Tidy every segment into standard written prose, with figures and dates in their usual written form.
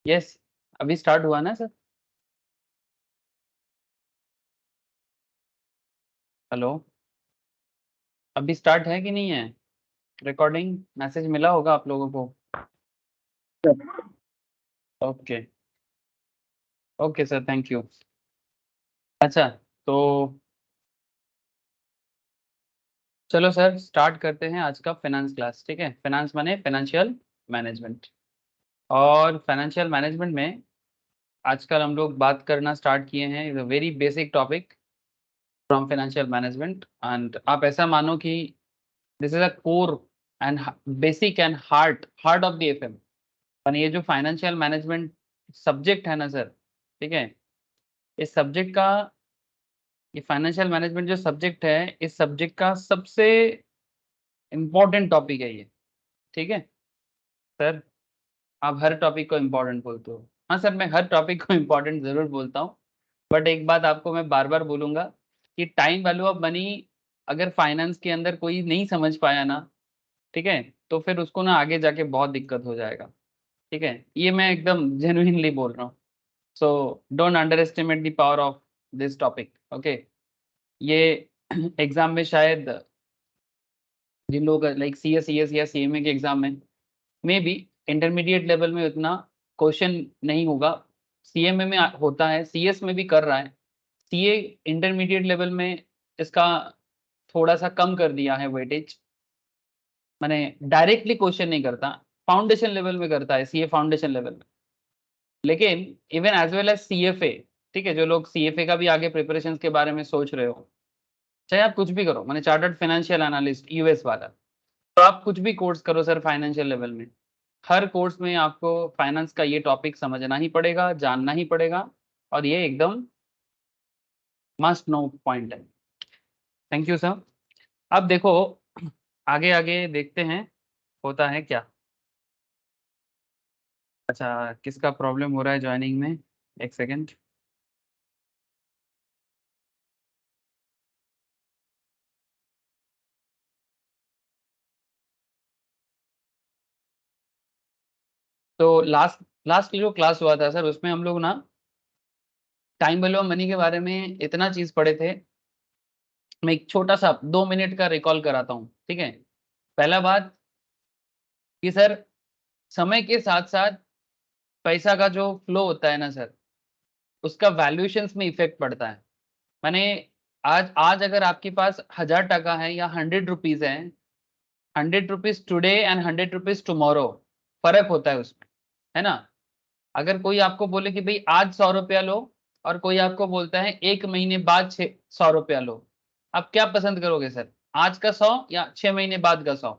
Yes, अभी start हुआ ना सर? हेलो, अभी स्टार्ट है कि नहीं है? रिकॉर्डिंग मैसेज मिला होगा आप लोगों को। Okay, okay sir, thank you. अच्छा, तो चलो सर स्टार्ट करते हैं आज का फाइनेंस क्लास। ठीक है, फाइनेंस माने फाइनेंशियल मैनेजमेंट। और फाइनेंशियल मैनेजमेंट में आजकल हम लोग बात करना स्टार्ट किए हैं, is a very basic topic from financial management. And आप ऐसा मानो कि this is a core and basic and heart of the FM. और ये जो फाइनेंशियल मैनेजमेंट सब्जेक्ट है ना सर, ठीक है, इस सब्जेक्ट का, ये फाइनेंशियल मैनेजमेंट जो सब्जेक्ट है, इस सब्जेक्ट का सबसे इम्पोर्टेंट टॉपिक है ये। ठीक है सर, आप हर टॉपिक को इम्पोर्टेंट बोलते हो। हाँ सर, मैं हर टॉपिक को इम्पोर्टेंट जरूर बोलता हूँ, बट एक बात आपको मैं बार बार बोलूंगा कि टाइम वैल्यू ऑफ मनी अगर फाइनेंस के अंदर कोई नहीं समझ पाया ना, ठीक है, तो फिर उसको ना आगे जाके बहुत दिक्कत हो जाएगा। ठीक है, ये मैं एकदम जेन्युइनली बोल रहा हूँ। So don't under estimate the power of this topic. Okay, ये एग्जाम में शायद जिन लोग लाइक सी एस या CMA के एग्जाम में मे बी इंटरमीडिएट लेवल में उतना क्वेश्चन नहीं होगा। CMA में होता है, CS में भी कर रहा है। CA इंटरमीडिएट लेवल में इसका थोड़ा सा कम कर दिया है वेटेज, मैंने डायरेक्टली क्वेश्चन नहीं करता, फाउंडेशन लेवल में करता है CA फाउंडेशन लेवल में। लेकिन even as well as CFA, ठीक है, जो लोग CFA का भी आगे प्रिपरेशन के बारे में सोच रहे हो, चाहे आप कुछ भी करो, मैंने चार्टर्ड फाइनेंशियल एनालिस्ट US वाला, तो आप कुछ भी कोर्स करो सर फाइनेंशियल लेवल में, हर कोर्स में आपको फाइनेंस का ये टॉपिक समझना ही पड़ेगा, जानना ही पड़ेगा, और ये एकदम मस्ट नो पॉइंट है। Thank you sir. अब देखो, आगे आगे देखते हैं होता है क्या। अच्छा, किसका प्रॉब्लम हो रहा है ज्वाइनिंग में? एक सेकेंड। तो लास्ट लास्ट जो क्लास हुआ था सर, उसमें हम लोग ना टाइम वैल्यू ऑफ मनी के बारे में इतना चीज पढ़े थे। मैं एक छोटा सा 2 मिनट का रिकॉल कराता हूँ, ठीक है। पहला बात कि सर, समय के साथ साथ पैसा का जो फ्लो होता है ना सर, उसका वैल्यूएशंस में इफेक्ट पड़ता है। माने आज आज अगर आपके पास 1000 टका है या 100 रुपीज है, 100 rupees today and 100 rupees tomorrow, फर्क होता है उसमें, है ना। अगर कोई आपको बोले कि भाई आज 100 रुपया लो, और कोई आपको बोलता है 1 महीने बाद 100 रुपया लो, आप क्या पसंद करोगे सर? आज का 100 या 6 महीने बाद का 100?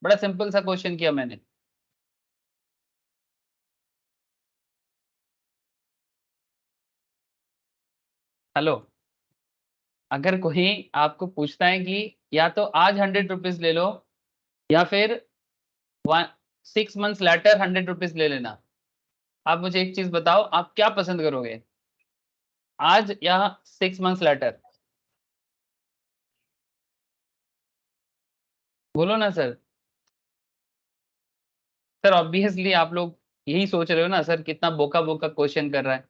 बड़ा सिंपल सा क्वेश्चन किया मैंने। हेलो, अगर कोई आपको पूछता है कि या तो आज 100 रुपीज ले लो, या फिर 6 मंथ्स लेटर 100 रुपीज ले लेना, आप मुझे एक चीज बताओ, आप क्या पसंद करोगे, आज या 6 मंथ्स लेटर? बोलो ना सर। सर ऑब्वियसली आप लोग यही सोच रहे हो ना सर, कितना बोका बोका क्वेश्चन कर रहा है।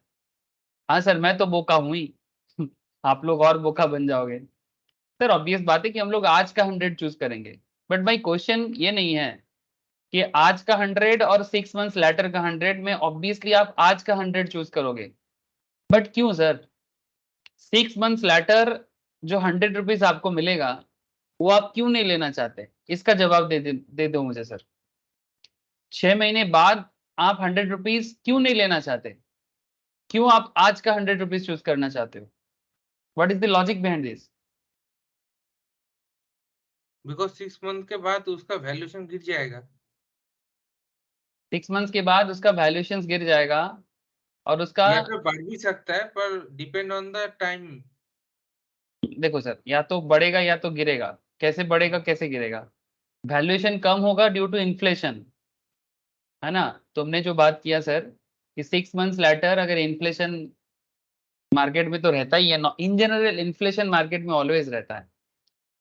हाँ सर, मैं तो बोका हूं ही। आप लोग और बोका बन जाओगे। सर ऑब्वियस बात है कि हम लोग आज का 100 चूज करेंगे, बट भाई क्वेश्चन ये नहीं है कि आज का 100 और 6 मंथ्स लेटर का 100 में ऑब्वियसली आप आज का 100 चूज करोगे। बट क्यों सर? 6 मंथ्स लेटर जो 100 रुपीज आपको मिलेगा, वो आप क्यों नहीं लेना चाहते? इसका जवाब दे दो मुझे सर। 6 महीने बाद आप 100 रुपीज क्यों नहीं लेना चाहते? क्यों आप आज का 100 रुपीज चूज करना चाहते हो? What is the logic behind this? Because 6 month के बाद उसका वैल्यूएशन गिर जाएगा। 6 मंथ्स के बाद उसका वैल्यूएशन गिर जाएगा, और उसका, या तो बढ़ भी सकता है पर डिपेंड ऑन द टाइम। देखो सर, या तो बढ़ेगा या तो गिरेगा। कैसे बढ़ेगा, कैसे गिरेगा? वैल्यूएशन कम होगा ड्यू टू इन्फ्लेशन, है ना। तुमने जो बात किया सर कि 6 मंथ्स लेटर, अगर इन्फ्लेशन मार्केट में तो रहता ही है, इन जनरल इन्फ्लेशन मार्केट में ऑलवेज रहता है।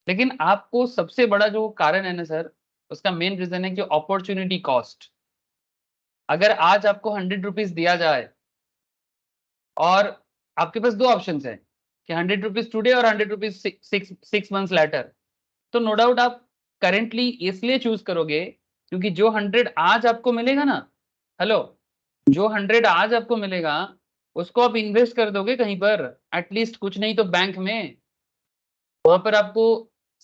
लेकिन आपको सबसे बड़ा जो कारण है ना सर, उसका मेन रीजन है कि अपॉर्चुनिटी कॉस्ट। अगर आज आपको 100 रुपीज दिया जाए और आपके पास दो ऑप्शन है कि 100 रुपीज टूडे और 100 रुपीज 6 मंथ्स लेटर, तो नो डाउट आप करेंटली इसलिए चूज करोगे क्योंकि जो 100 आज आपको मिलेगा ना, हेलो, जो 100 आज आपको मिलेगा उसको आप इन्वेस्ट कर दोगे कहीं पर, एटलीस्ट कुछ नहीं तो बैंक में, वहां पर आपको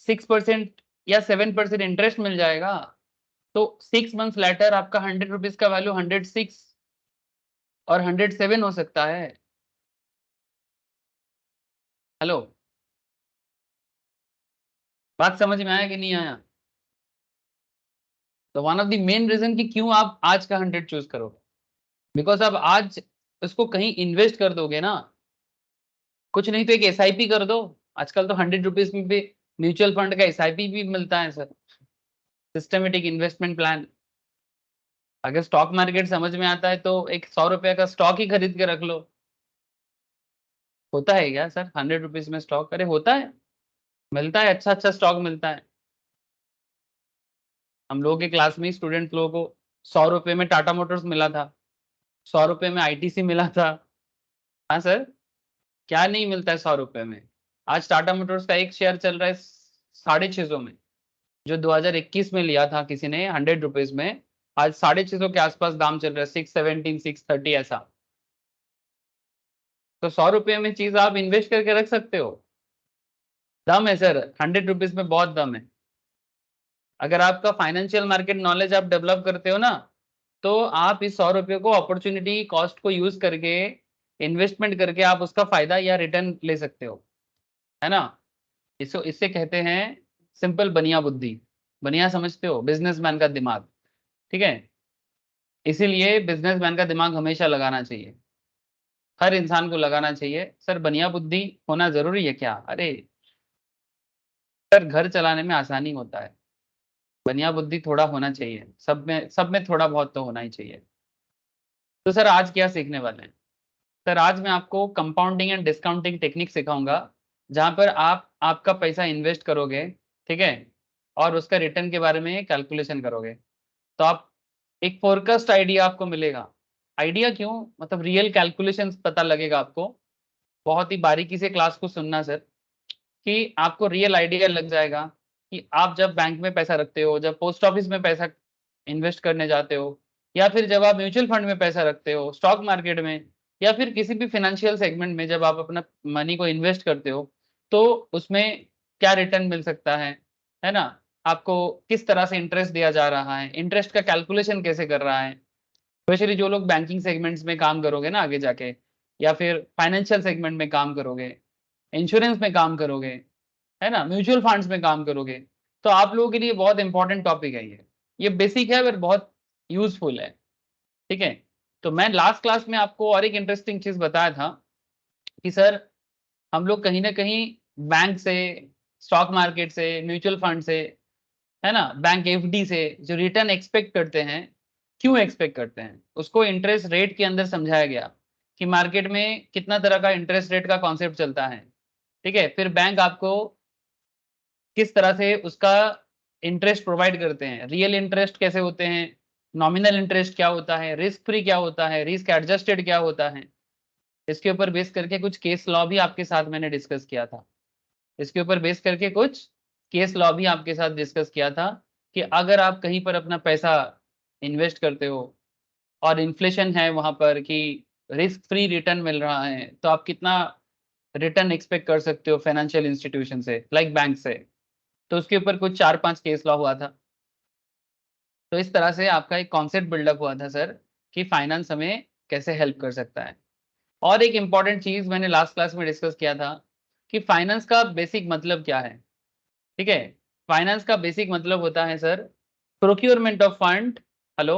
6% या 7% इंटरेस्ट मिल जाएगा। तो 6 मंथ्स लेटर आपका 100 रुपीज का वैल्यू 106 और 107 हो सकता है। हेलो, बात समझ में आया कि नहीं आया? तो one of the main reason कि क्यों आप आज का 100 चूज करोगे, बिकॉज आप आज उसको कहीं इन्वेस्ट कर दोगे ना, कुछ नहीं तो एक एसआईपी कर दो। आजकल तो 100 रुपीज में भी म्यूचुअल फंड का एसआईपी भी मिलता है सर, सिस्टमेटिक इन्वेस्टमेंट प्लान। अगर स्टॉक मार्केट समझ में आता है तो एक 100 रुपए का स्टॉक ही खरीद के रख लो। होता है क्या सर 100 रुपीज में स्टॉक? अरे होता है, मिलता है, अच्छा अच्छा स्टॉक मिलता है। हम लोगों के क्लास में स्टूडेंट लोगों को 100 रुपए में टाटा मोटर्स मिला था, 100 रुपए में आईटीसी मिला था। हाँ सर, क्या नहीं मिलता है 100 रुपए में? आज टाटा मोटर्स का एक शेयर चल रहा है 650 में, जो 2021 में लिया था किसी ने 100 रुपीज में, आज 650 के आसपास दाम चल रहा है, 617 630 ऐसा। तो 100 रुपए में चीज आप इन्वेस्ट करके रख सकते हो। दम है सर, 100 रुपीज में बहुत दम है। अगर आपका फाइनेंशियल मार्केट नॉलेज आप डेवलप करते हो ना, तो आप इस 100 रुपये को अपॉर्चुनिटी कॉस्ट को यूज करके इन्वेस्टमेंट करके आप उसका फायदा या रिटर्न ले सकते हो, है ना? इसको इससे कहते हैं सिंपल बनिया बुद्धि। बनिया समझते हो, बिजनेसमैन का दिमाग, ठीक है? इसीलिए बिजनेसमैन का दिमाग हमेशा लगाना चाहिए, हर इंसान को लगाना चाहिए। सर बनिया बुद्धि होना जरूरी है क्या? अरे सर, घर चलाने में आसानी होता है, बनिया बुद्धि थोड़ा होना चाहिए, सब में थोड़ा बहुत तो होना ही चाहिए। तो सर आज क्या सीखने वाले हैं? सर आज मैं आपको कंपाउंडिंग एंड डिस्काउंटिंग टेक्निक सिखाऊंगा, जहां पर आप आपका पैसा इन्वेस्ट करोगे, ठीक है, और उसका रिटर्न के बारे में कैलकुलेशन करोगे। तो आप एक फोरकास्ट आइडिया आपको मिलेगा। आइडिया क्यों, मतलब रियल कैलकुलेशंस पता लगेगा आपको। बहुत ही बारीकी से क्लास को सुनना सर, कि आपको रियल आइडिया लग जाएगा कि आप जब बैंक में पैसा रखते हो, जब पोस्ट ऑफिस में पैसा इन्वेस्ट करने जाते हो, या फिर जब आप म्यूचुअल फंड में पैसा रखते हो, स्टॉक मार्केट में, या फिर किसी भी फाइनेंशियल सेगमेंट में जब आप अपना मनी को इन्वेस्ट करते हो, तो उसमें क्या रिटर्न मिल सकता है ना? आपको किस तरह से इंटरेस्ट दिया जा रहा है, इंटरेस्ट का कैलकुलेशन कैसे कर रहा है। स्पेशली जो लोग बैंकिंग सेगमेंट्स में काम करोगे ना आगे जाके, या फिर फाइनेंशियल सेगमेंट में काम करोगे, इंश्योरेंस में काम करोगे, है ना, म्यूचुअल फंड्स में काम करोगे, तो आप लोगों के लिए बहुत इंपॉर्टेंट टॉपिक है ये बेसिक है पर बहुत यूजफुल है, ठीक है? तो मैं लास्ट क्लास में आपको और एक इंटरेस्टिंग चीज बताया था कि सर हम लोग कहीं ना कहीं बैंक से, स्टॉक मार्केट से, म्यूचुअल फंड से, है ना, बैंक एफडी से जो रिटर्न एक्सपेक्ट करते हैं, क्यों एक्सपेक्ट करते हैं उसको इंटरेस्ट रेट के अंदर समझाया गया कि मार्केट में कितना तरह का इंटरेस्ट रेट का कॉन्सेप्ट चलता है, ठीक है? फिर बैंक आपको किस तरह से उसका इंटरेस्ट प्रोवाइड करते हैं, रियल इंटरेस्ट कैसे होते हैं, नॉमिनल इंटरेस्ट क्या होता है, रिस्क फ्री क्या होता है, रिस्क एडजस्टेड क्या होता है। इसके ऊपर बेस करके कुछ केस लॉ भी आपके साथ मैंने डिस्कस किया था। इसके ऊपर बेस करके कुछ केस लॉ भी आपके साथ डिस्कस किया था कि अगर आप कहीं पर अपना पैसा इन्वेस्ट करते हो और इन्फ्लेशन है वहां पर कि रिस्क फ्री रिटर्न मिल रहा है, तो आप कितना रिटर्न एक्सपेक्ट कर सकते हो फाइनेंशियल इंस्टीट्यूशन से, लाइक बैंक से। तो उसके ऊपर कुछ 4-5 केस लॉ हुआ था। तो इस तरह से आपका एक कॉन्सेप्ट बिल्डअप हुआ था सर, कि फाइनेंस हमें कैसे हेल्प कर सकता है। और एक इंपॉर्टेंट चीज मैंने लास्ट क्लास में डिस्कस किया था कि फाइनेंस का बेसिक मतलब क्या है, ठीक है? फाइनेंस का बेसिक मतलब होता है sir procurement of fund. Hello,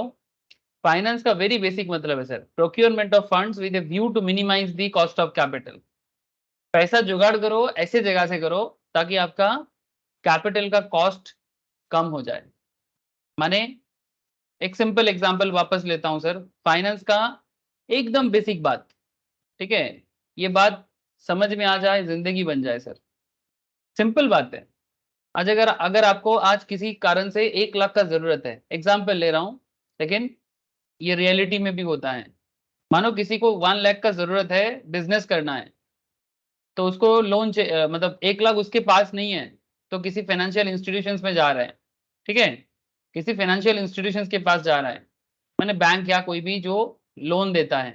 finance का वेरी बेसिक मतलब है sir procurement of funds with a view to minimize the cost of capital. पैसा जुगाड़ करो ऐसे जगह से करो ताकि आपका कैपिटल का कॉस्ट कम हो जाए। माने एक सिंपल एग्जांपल वापस लेता हूं सर, फाइनेंस का एकदम बेसिक बात, ठीक है? ये बात समझ में आ जाए जिंदगी बन जाए सर, सिंपल बात है। आज अगर अगर आपको आज किसी कारण से 1 लाख का जरूरत है, एग्जाम्पल ले रहा हूं, लेकिन ये रियलिटी में भी होता है। मानो किसी को 1 लाख का जरूरत है, बिजनेस करना है, तो उसको लोन मतलब 1 लाख उसके पास नहीं है, तो किसी फाइनेंशियल इंस्टीट्यूशंस में जा रहा है, ठीक है, किसी फाइनेंशियल इंस्टीट्यूशंस के पास जा रहा है, मैंने बैंक या कोई भी जो लोन देता है,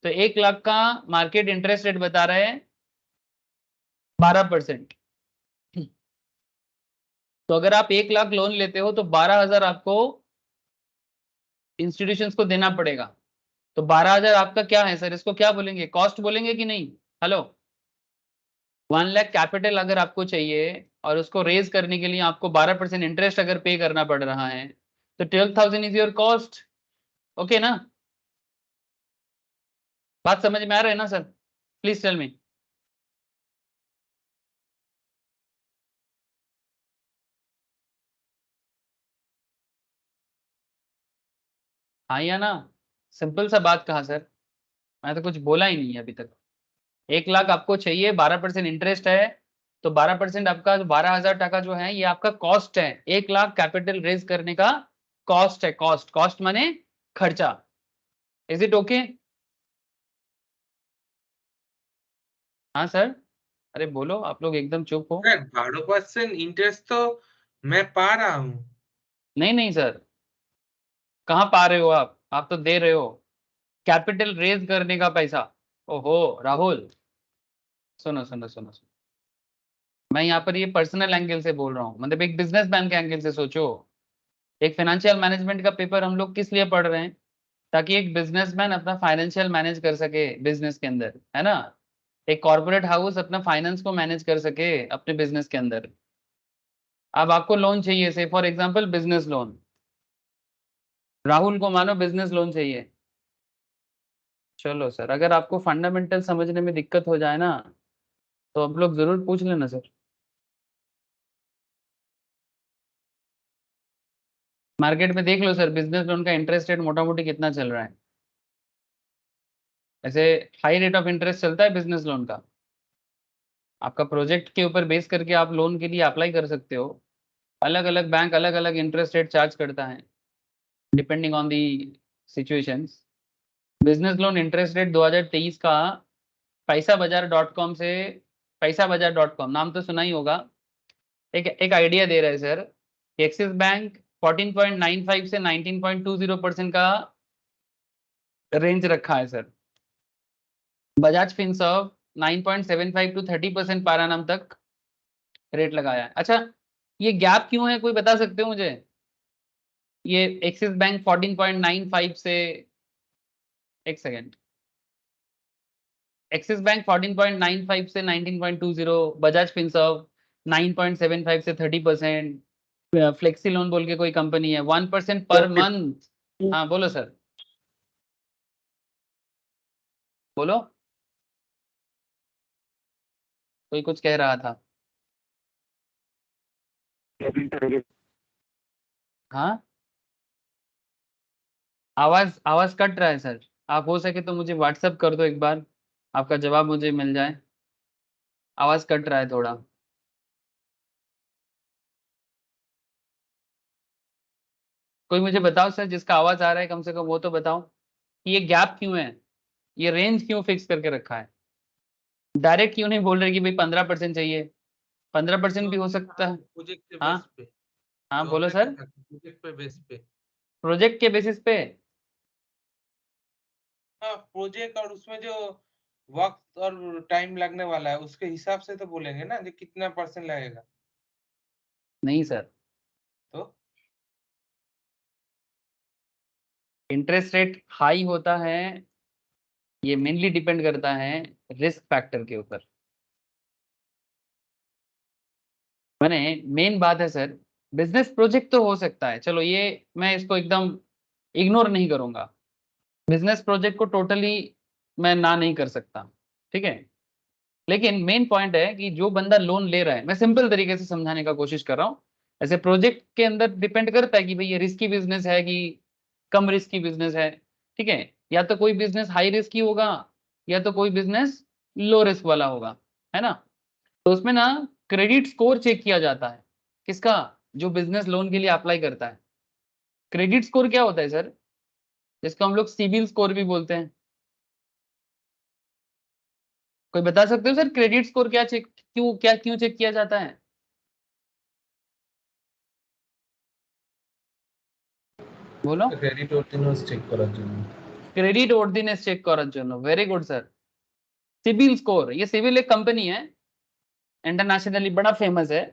तो 1 लाख का मार्केट इंटरेस्ट रेट बता रहे हैं 12%। तो अगर आप 1 लाख लोन लेते हो तो 12,000 आपको इंस्टीट्यूशंस को देना पड़ेगा। तो 12,000 आपका क्या है सर, इसको क्या बोलेंगे, कॉस्ट बोलेंगे कि नहीं? हेलो, 1 लाख कैपिटल अगर आपको चाहिए और उसको रेज करने के लिए आपको 12% इंटरेस्ट अगर पे करना पड़ रहा है, तो 12,000 इज योर कॉस्ट। ओके ना, बात समझ में आ रहा है ना सर? Please tell me. हाँ या ना? सिंपल सा बात कहा सर, मैं तो कुछ बोला ही नहीं है अभी तक। 1 लाख आपको चाहिए, 12% इंटरेस्ट है, तो 12% आपका 12,000 टका जो है ये आपका कॉस्ट है। 1 लाख कैपिटल रेज करने का कॉस्ट है, कॉस्ट, कॉस्ट माने खर्चा। Is it okay? हाँ सर, अरे बोलो, आप लोग एकदम चुप हो। सर 12% इंटरेस्ट तो मैं पा रहा हूँ। नहीं नहीं सर, कहाँ पा रहे हो आप तो दे रहे हो, कैपिटल रेज करने का पैसा। ओहो राहुल, सुनो सुनो सुनो सुनो, मैं यहाँ पर ये पर्सनल एंगल से बोल रहा हूँ, मतलब एक बिजनेसमैन के एंगल से सोचो। एक फाइनेंशियल मैनेजमेंट का पेपर हम लोग किस लिए पढ़ रहे हैं? ताकि एक बिजनेसमैन अपना फाइनेंशियल मैनेज कर सके बिजनेस के अंदर, है ना? एक कॉर्पोरेट हाउस अपना फाइनेंस को मैनेज कर सके अपने बिजनेस के अंदर। अब आपको लोन चाहिए, से for example business loan, Rahul को मानो बिजनेस लोन चाहिए। चलो सर, अगर आपको फंडामेंटल समझने में दिक्कत हो जाए ना, तो आप लोग जरूर पूछ लेना सर। मार्केट में देख लो सर, बिजनेस लोन का इंटरेस्ट रेट मोटा मोटी कितना चल रहा है। ऐसे हाई रेट ऑफ इंटरेस्ट चलता है बिजनेस लोन का। आपका प्रोजेक्ट के ऊपर बेस करके आप लोन के लिए अप्लाई कर सकते हो। अलग अलग बैंक अलग अलग इंटरेस्ट रेट चार्ज करता है, depending on the situations. Business loan interest rate 2023 का पैसा बाजार.com से, पैसा बाजार.com नाम तो सुना ही होगा, एक आइडिया दे रहा है सर। एक्सिस बैंक 14.95 से 19.20% का रेंज रखा है सर। बजाज फिनसर्व 9.75 टू 30% पारानाम तक रेट लगाया है। अच्छा, ये गैप क्यों है, कोई बता सकते हो मुझे? ये एक्सिस बैंक 14.95 से, एक सेकेंड, एक्सिस बैंक 14.95 से 19.20, बजाज फिनसर्व 9.75 से 30%, फ्लेक्सी लोन बोल के कोई कंपनी है 1% पर मंथ। हाँ बोलो सर, बोलो, कोई कुछ कह रहा था। हाँ, आवाज आवाज कट रहा है सर, आप हो सके तो मुझे व्हाट्सअप कर दो एक बार, आपका जवाब मुझे मिल जाए। आवाज कट रहा है थोड़ा। कोई मुझे बताओ सर, जिसका आवाज आ रहा है कम से कम वो तो बताओ कि ये गैप क्यों है, ये रेंज क्यों फिक्स करके रखा है? डायरेक्ट क्यों नहीं बोल रहे कि भाई 15% चाहिए? 15% भी जो हो अपने सकता है। प्रोजेक्ट के हाँ, बेस पे, हाँ जो बोलो हमने सर। देखा प्रोजेक्ट पे बेस पे। प्रोजेक्ट के बेसिस पे? हाँ, प्रोजेक्ट और उसमें जो वक्त और टाइम लगने वाला है उसके हिसाब से तो बोलेंगे ना कि कितना परसेंट लगेगा। नहीं सर, तो इंटरेस्ट रेट हाई होता है, ये मेनली डिपेंड करता है रिस्क फैक्टर के ऊपर। मैंने मेन बात है सर, बिजनेस प्रोजेक्ट तो हो सकता है, चलो ये मैं इसको एकदम इग्नोर नहीं करूंगा, बिजनेस प्रोजेक्ट को टोटली मैं ना नहीं कर सकता, ठीक है। लेकिन मेन पॉइंट है कि जो बंदा लोन ले रहा है, मैं सिंपल तरीके से समझाने का कोशिश कर रहा हूँ। ऐसे प्रोजेक्ट के अंदर डिपेंड करता है कि भाई ये रिस्की बिजनेस है कि कम रिस्की बिजनेस है, ठीक है। या तो कोई बिजनेस हाई रिस्क ही होगा, या तो कोई बिजनेस लो रिस्क वाला होगा, है ना? तो उसमें ना क्रेडिट स्कोर चेक किया जाता है, किसका? जो बिजनेस लोन के लिए अप्लाई करता है। क्रेडिट स्कोर क्या होता है सर? जिसको हम लोग सिबिल स्कोर भी बोलते हैं। कोई बता सकते हो सर क्रेडिट स्कोर क्यों चेक किया जाता है? बोलो। ক্রেডিট ওর্থিনেস চেক করার জন্য। क्रेडिट वर्दीनेस चेक করার জন্য। Very good sir. CIBIL score, ये सिबिल एक कंपनी है, इंटरनेशनली बड़ा फेमस है।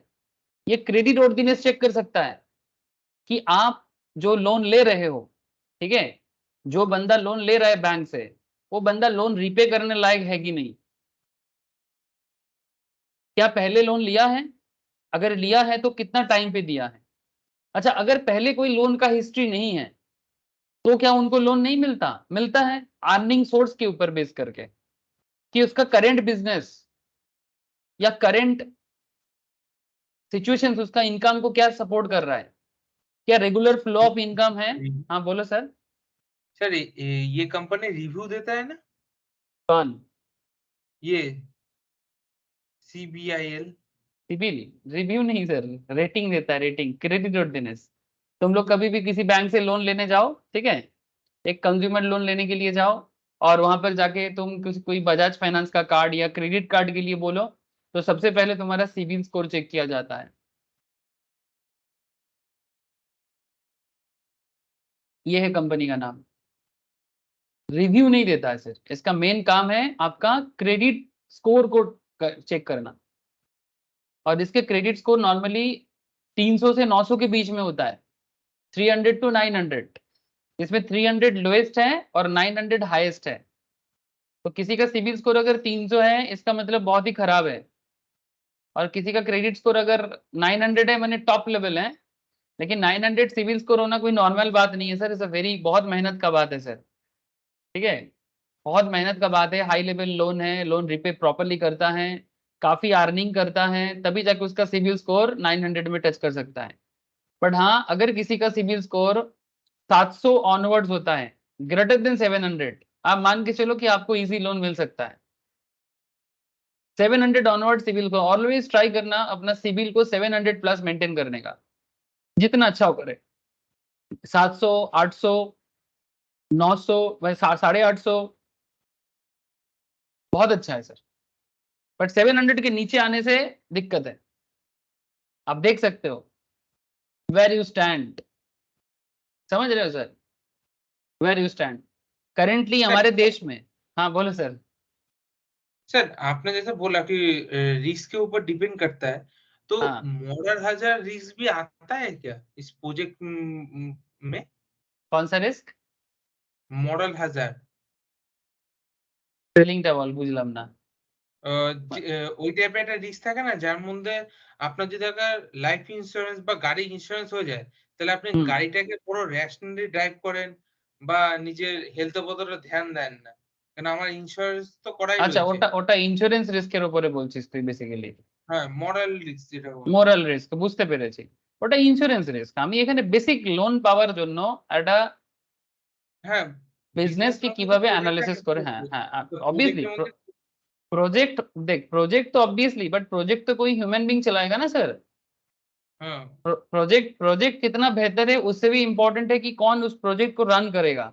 ये क्रेडिट वर्दीनेस चेक कर सकता है कि आप जो लोन ले रहे हो, ठीक है, जो बंदा लोन ले रहा है बैंक से, वो बंदा लोन रीपे करने लायक है कि नहीं। क्या पहले लोन लिया है? अगर लिया है तो कितना टाइम पे दिया है? अच्छा, अगर पहले कोई लोन का हिस्ट्री नहीं है तो क्या उनको लोन नहीं मिलता? मिलता है, अर्निंग सोर्स के ऊपर बेस करके, कि उसका करंट बिजनेस या करंट सिचुएशंस उसका इनकम को क्या सपोर्ट कर रहा है, क्या रेगुलर फ्लो ऑफ इनकम है। हाँ बोलो सर। सर ये कंपनी रिव्यू देता है ना? कौन? ये सीबीआईएल। सिबिल रिव्यू नहीं सर, रेटिंग देता है, रेटिंग, क्रेडिट वर्दीनेस। तुम लोग कभी भी किसी बैंक से लोन लेने जाओ, ठीक है, एक कंज्यूमर लोन लेने के लिए जाओ, और वहां पर जाके तुम कोई बजाज फाइनेंस का कार्ड या क्रेडिट कार्ड के लिए बोलो, तो सबसे पहले तुम्हारा सिबिल स्कोर चेक किया जाता है। ये है कंपनी का नाम। रिव्यू नहीं देता है सर, इसका मेन काम है आपका क्रेडिट स्कोर को चेक करना। और इसके क्रेडिट स्कोर नॉर्मली 300 से 900 के बीच में होता है, 300 टू 900। इसमें 300 लोएस्ट है और 900 हाईएस्ट है। तो किसी का सिबिल स्कोर अगर 300 है, इसका मतलब बहुत ही खराब है, और किसी का क्रेडिट स्कोर अगर 900 है, मैंने टॉप लेवल है। लेकिन 900 सिबिल स्कोर होना कोई नॉर्मल बात नहीं है सर, इट्स अ वेरी, बहुत मेहनत का बात है सर, ठीक है, बहुत मेहनत का बात है। हाई लेवल लोन है, लोन रिपे प्रॉपरली करता है, काफी अर्निंग करता है, तभी जाके उसका सिबिल स्कोर 900 में टच कर सकता है। बट हाँ, अगर किसी का सिबिल स्कोर 700 ऑनवर्ड्स होता है, ग्रेटर देन 700, आप मान के चलो कि आपको इजी लोन मिल सकता है। 700 ऑनवर्ड सिबिल को ऑलवेज ट्राई करना, अपना सिबिल को 700 प्लस मेंटेन करने का, जितना अच्छा हो करे। 700, 800, 900, 850 बहुत अच्छा है सर। बट 700 के नीचे आने से दिक्कत है। आप देख सकते हो वेर यू स्टैंड, समझ रहे हो sir, where you stand currently sir हमारे देश में। हाँ बोलो सर। सर आपने जैसे बोला कि रिस्क के ऊपर डिपेंड करता है, तो हाँ, मॉडल हजार रिस्क भी आता है क्या इस प्रोजेक्ट में? कौन सा रिस्क? মডেল হাজার ফিলিংটা বল, বুঝলাম না। ওই টাইপের একটা রিস্ক থাকে না যার মধ্যে আপনার যদি একটা লাইফ ইন্সুরেন্স বা গাড়ি ইন্সুরেন্স হয়ে যায়, তাহলে আপনি হুম। গাড়িটাকে পুরো রেশনালি ড্রাইভ করেন বা নিজের হেলথ এর প্রতি ধ্যান দেন না। কারণ আমার ইন্সুরেন্স তো করাই আচ্ছা, রয়েছে। ওটা ওটা ইন্স্যুরেন্স রিস্কের উপরে বলছিস তুই বেসিক্যালি। হ্যাঁ, মরাল রিস্ক যেটা বলে। মোরাল রিস্ক বুঝতে পেরেছি, ওটা ইন্স্যুরেন্স রিস্ক। আমি এখানে বেসিক লোন পাওয়ার জন্য একটা হ্যাঁ, বিজনেস বিজনেস কে লোন তো কিভাবে প্রজেক্ট অ্যানালিসিস থাকে করে, হ্যাঁ প্রজেক্ট। হ্যাঁ, তো ऑब्वियसली প্রজেক্টের মধ্যে प्रोजेक्ट, देख प्रोजेक्ट तो ऑब्वियसली, बट प्रोजेक्ट तो कोई ह्यूमन बीइंग चलाएगा ना सर। হ্যাঁ, प्रोजेक्ट प्रोजेक्ट कितना बेहतर है उससे भी इंपॉर्टेंट है कि कौन उस प्रोजेक्ट को रन करेगा,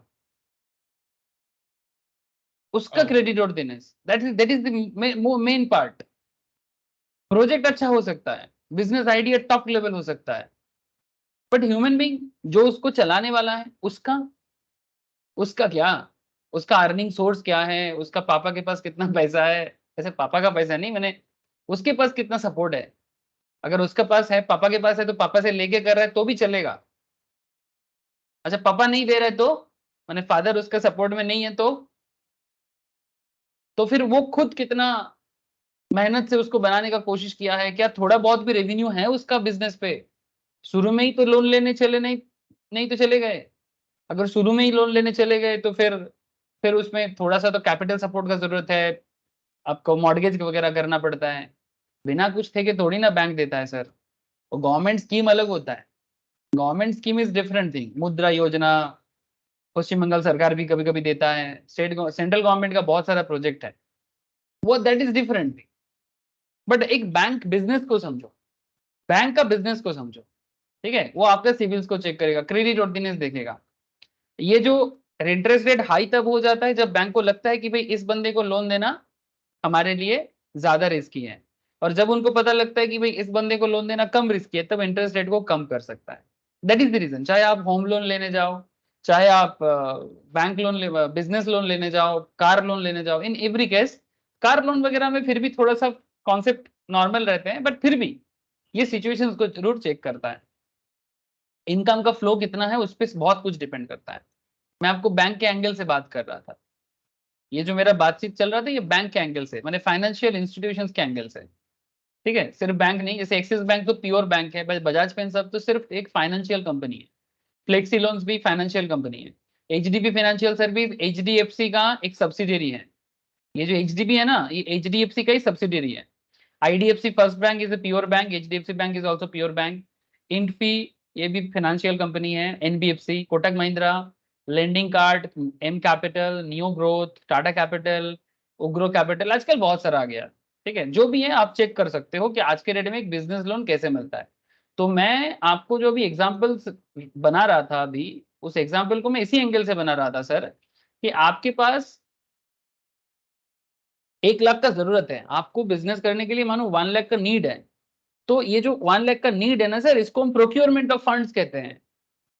उसका ও क्रेडिट और देने, that is the main part. Project अच्छा हो सकता है, बिजनेस आइडिया टॉप लेवल हो सकता है, बट ह्यूमन बीइंग जो उसको चलाने वाला है, उसका उसका क्या, उसका अर्निंग सोर्स क्या है, उसका पापा के पास कितना पैसा है, ऐसे पापा का पैसा नहीं, मैंने उसके पास कितना सपोर्ट है। अगर उसके पास है, पापा के पास है, तो पापा से लेके कर रहा है तो भी चलेगा। अच्छा, पापा नहीं दे रहे तो, मैंने फादर उसका सपोर्ट में नहीं है तो फिर वो खुद कितना मेहनत से उसको बनाने का कोशिश किया है, क्या थोड़ा बहुत भी रेवेन्यू है उसका बिजनेस पे? शुरू में ही तो लोन लेने चले नहीं, नहीं तो चले गए। अगर शुरू में ही लोन लेने चले गए तो फिर उसमें थोड़ा सा तो कैपिटल सपोर्ट का जरूरत है, आपको मॉर्गेज वगैरह करना पड़ता है। बिना कुछ थे कि थोड़ी ना बैंक देता है सर, वो गवर्नमेंट स्कीम अलग होता है। Government scheme is different thing, मुद्रा योजना, पश्चिम बंगाल सरकार भी कभी कभी देता है, सेंट्रल गवर्नमेंट का बहुत सारा प्रोजेक्ट है, वो that is different thing. But एक बैंक बिजनेस को समझो, बैंक का बिजनेस को समझो, ठीक है, वो आपका सिविल्स को चेक करेगा, क्रेडिट वर्दीनेस देखेगा। ये जो इंटरेस्ट रेट हाई तब हो जाता है जब बैंक को लगता है कि भाई इस बंदे को लोन देना हमारे लिए ज्यादा रिस्की है, और जब उनको पता लगता है कि भाई इस बंदे को लोन देना कम रिस्की है, तब इंटरेस्ट रेट को कम कर सकता है। दैट इज द रीजन, चाहे आप होम लोन लेने जाओ, चाहे आप बैंक लोन ले, बिजनेस लोन लेने जाओ, कार लोन लेने जाओ, in every case car loan वगैरह में फिर भी थोड़ा सा कॉन्सेप्ट नॉर्मल रहते हैं, बट फिर भी ये सिचुएशंस को जरूर चेक करता है। इनकम का फ्लो कितना है उस पर बहुत कुछ डिपेंड करता है। मैं आपको बैंक के एंगल से बात कर रहा था, ये जो मेरा बातचीत चल रहा था ये बैंक के एंगल से, मैंने फाइनेंशियल इंस्टीट्यूशंस के एंगल से, ठीक है, सिर्फ बैंक नहीं। जैसे एक्सिस बैंक तो प्योर बैंक है, बजाज फिनसर्व तो सिर्फ एक फाइनेंशियल कंपनी है, फ्लेक्सी लोन्स भी फाइनेंशियल कंपनी है, एचडीबी फाइनेंशियल सर्विस एचडीएफसी का एक सब्सिडियरी है। ये जो एचडीबी है ना, ये एचडीएफसी का ही सब्सिडियरी है। IDFC first bank is a pure bank, HDFC bank is also pure bank. Indifi ये भी फाइनेंशियल कंपनी है। NBFC, Kotak Mahindra, Lendingkart, M Capital, NeoGrowth, Tata Capital, UGRO Capital, आजकल बहुत सारा आ गया। ठीक है, जो भी है आप चेक कर सकते हो कि आज के डेट में एक बिजनेस लोन कैसे मिलता है। तो मैं आपको जो भी एग्जाम्पल्स बना रहा था अभी, उस एग्जाम्पल को मैं इसी एंगल से बना रहा था सर, कि आपके पास 1 लाख का जरूरत है, आपको बिजनेस करने के लिए मानो 1 लाख का नीड है। तो ये जो 1 लाख का नीड है ना सर, इसको हम प्रोक्योरमेंट ऑफ फंड्स कहते हैं,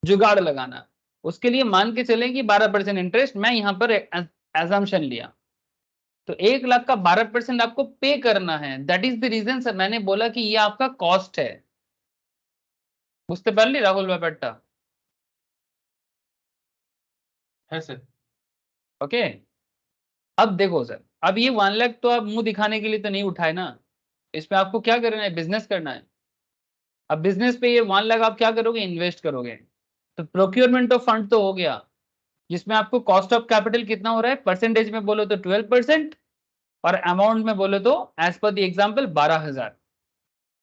जुगाड़ लगाना। उसके लिए मान के चलें कि 12% इंटरेस्ट, मैं यहाँ पर एजम्पशन लिया, तो 1 लाख का 12% आपको पे करना है। That is the reason sir मैंने बोला कि ये आपका कॉस्ट है। बुझते पारली राहुल बाबट्टा? है सर। ओके, अब देखो सर, अब ये 1 लाख तो आप मुंह दिखाने के लिए तो नहीं उठाए ना, इस पे आपको क्या करना है, बिजनेस करना है। अब बिजनेस पे ये 1 लाख आप क्या करोगे, इन्वेस्ट करोगे। तो प्रोक्योरमेंट ऑफ फंड तो हो गया, जिसमें आपको कॉस्ट ऑफ कैपिटल कितना हो रहा है, परसेंटेज में बोलो तो 12%, और अमाउंट में बोलो तो एज पर the example 12,000।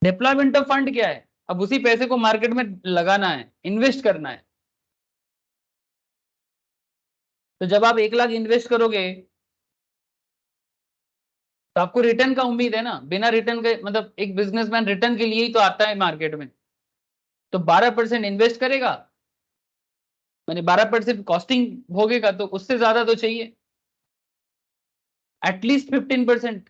Deployment of fund क्या है, अब उसी पैसे को मार्केट में लगाना है, इन्वेस्ट करना है। तो जब आप 1 लाख इन्वेस्ट करोगे तो आपको रिटर्न का उम्मीद है ना, बिना रिटर्न के मतलब एक बिजनेसमैन रिटर्न के लिए ही तो आता है मार्केट में। तो 12% इन्वेस्ट करेगा, मैंने 12% कॉस्टिंग भोगेगा, तो उससे ज्यादा तो चाहिए, एटलीस्ट 15%।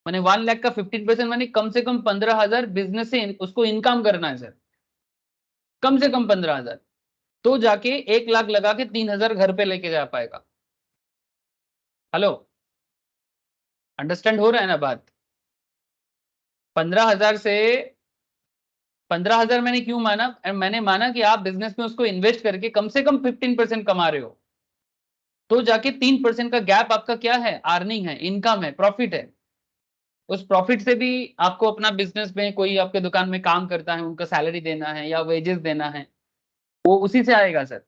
मैंने 1 लाख का 15% मैंने कम से कम 15,000 बिजनेस से उसको इनकम करना है सर, कम से कम 15,000, तो जाके 1 लाख लगा के 3,000 घर पे लेके जा पाएगा। हेलो, अंडरस्टैंड हो रहा है ना बात? 15,000 से 15,000 मैंने क्यों माना, मैंने माना कि आप बिजनेस में उसको इन्वेस्ट करके कम से कम 15% कमा रहे हो, तो जाके 3% का गैप आपका क्या है, अर्निंग है, इनकम है, प्रॉफिट है। उस प्रॉफिट से भी आपको अपना बिजनेस में कोई आपके दुकान में काम करता है, उनका सैलरी देना है या वेजेस देना है, वो उसी से आएगा सर,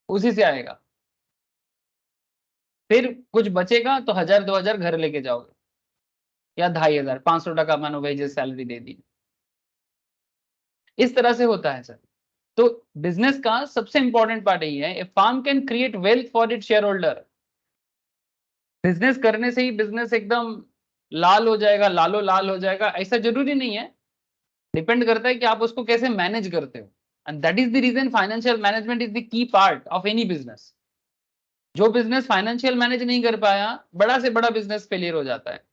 उसी से आएगा। फिर कुछ बचेगा तो 1,000 2,000 घर लेके जाओगे, या 2,500 500 टका मानो वेजेस सैलरी दे दी। इस तरह से होता है सर। तो बिजनेस का सबसे इंपॉर्टेंट पार्ट यही है, a firm can create wealth for it shareholder. Business करने से ही बिजनेस एकदम लाल हो जाएगा, लालो लाल हो जाएगा, ऐसा जरूरी नहीं है। डिपेंड करता है कि आप उसको कैसे मैनेज करते हो, and that is the reason financial management is the key part of any business. जो बिजनेस फाइनेंशियल मैनेज नहीं कर पाया, बड़ा से बड़ा बिजनेस फेलियर हो जाता है।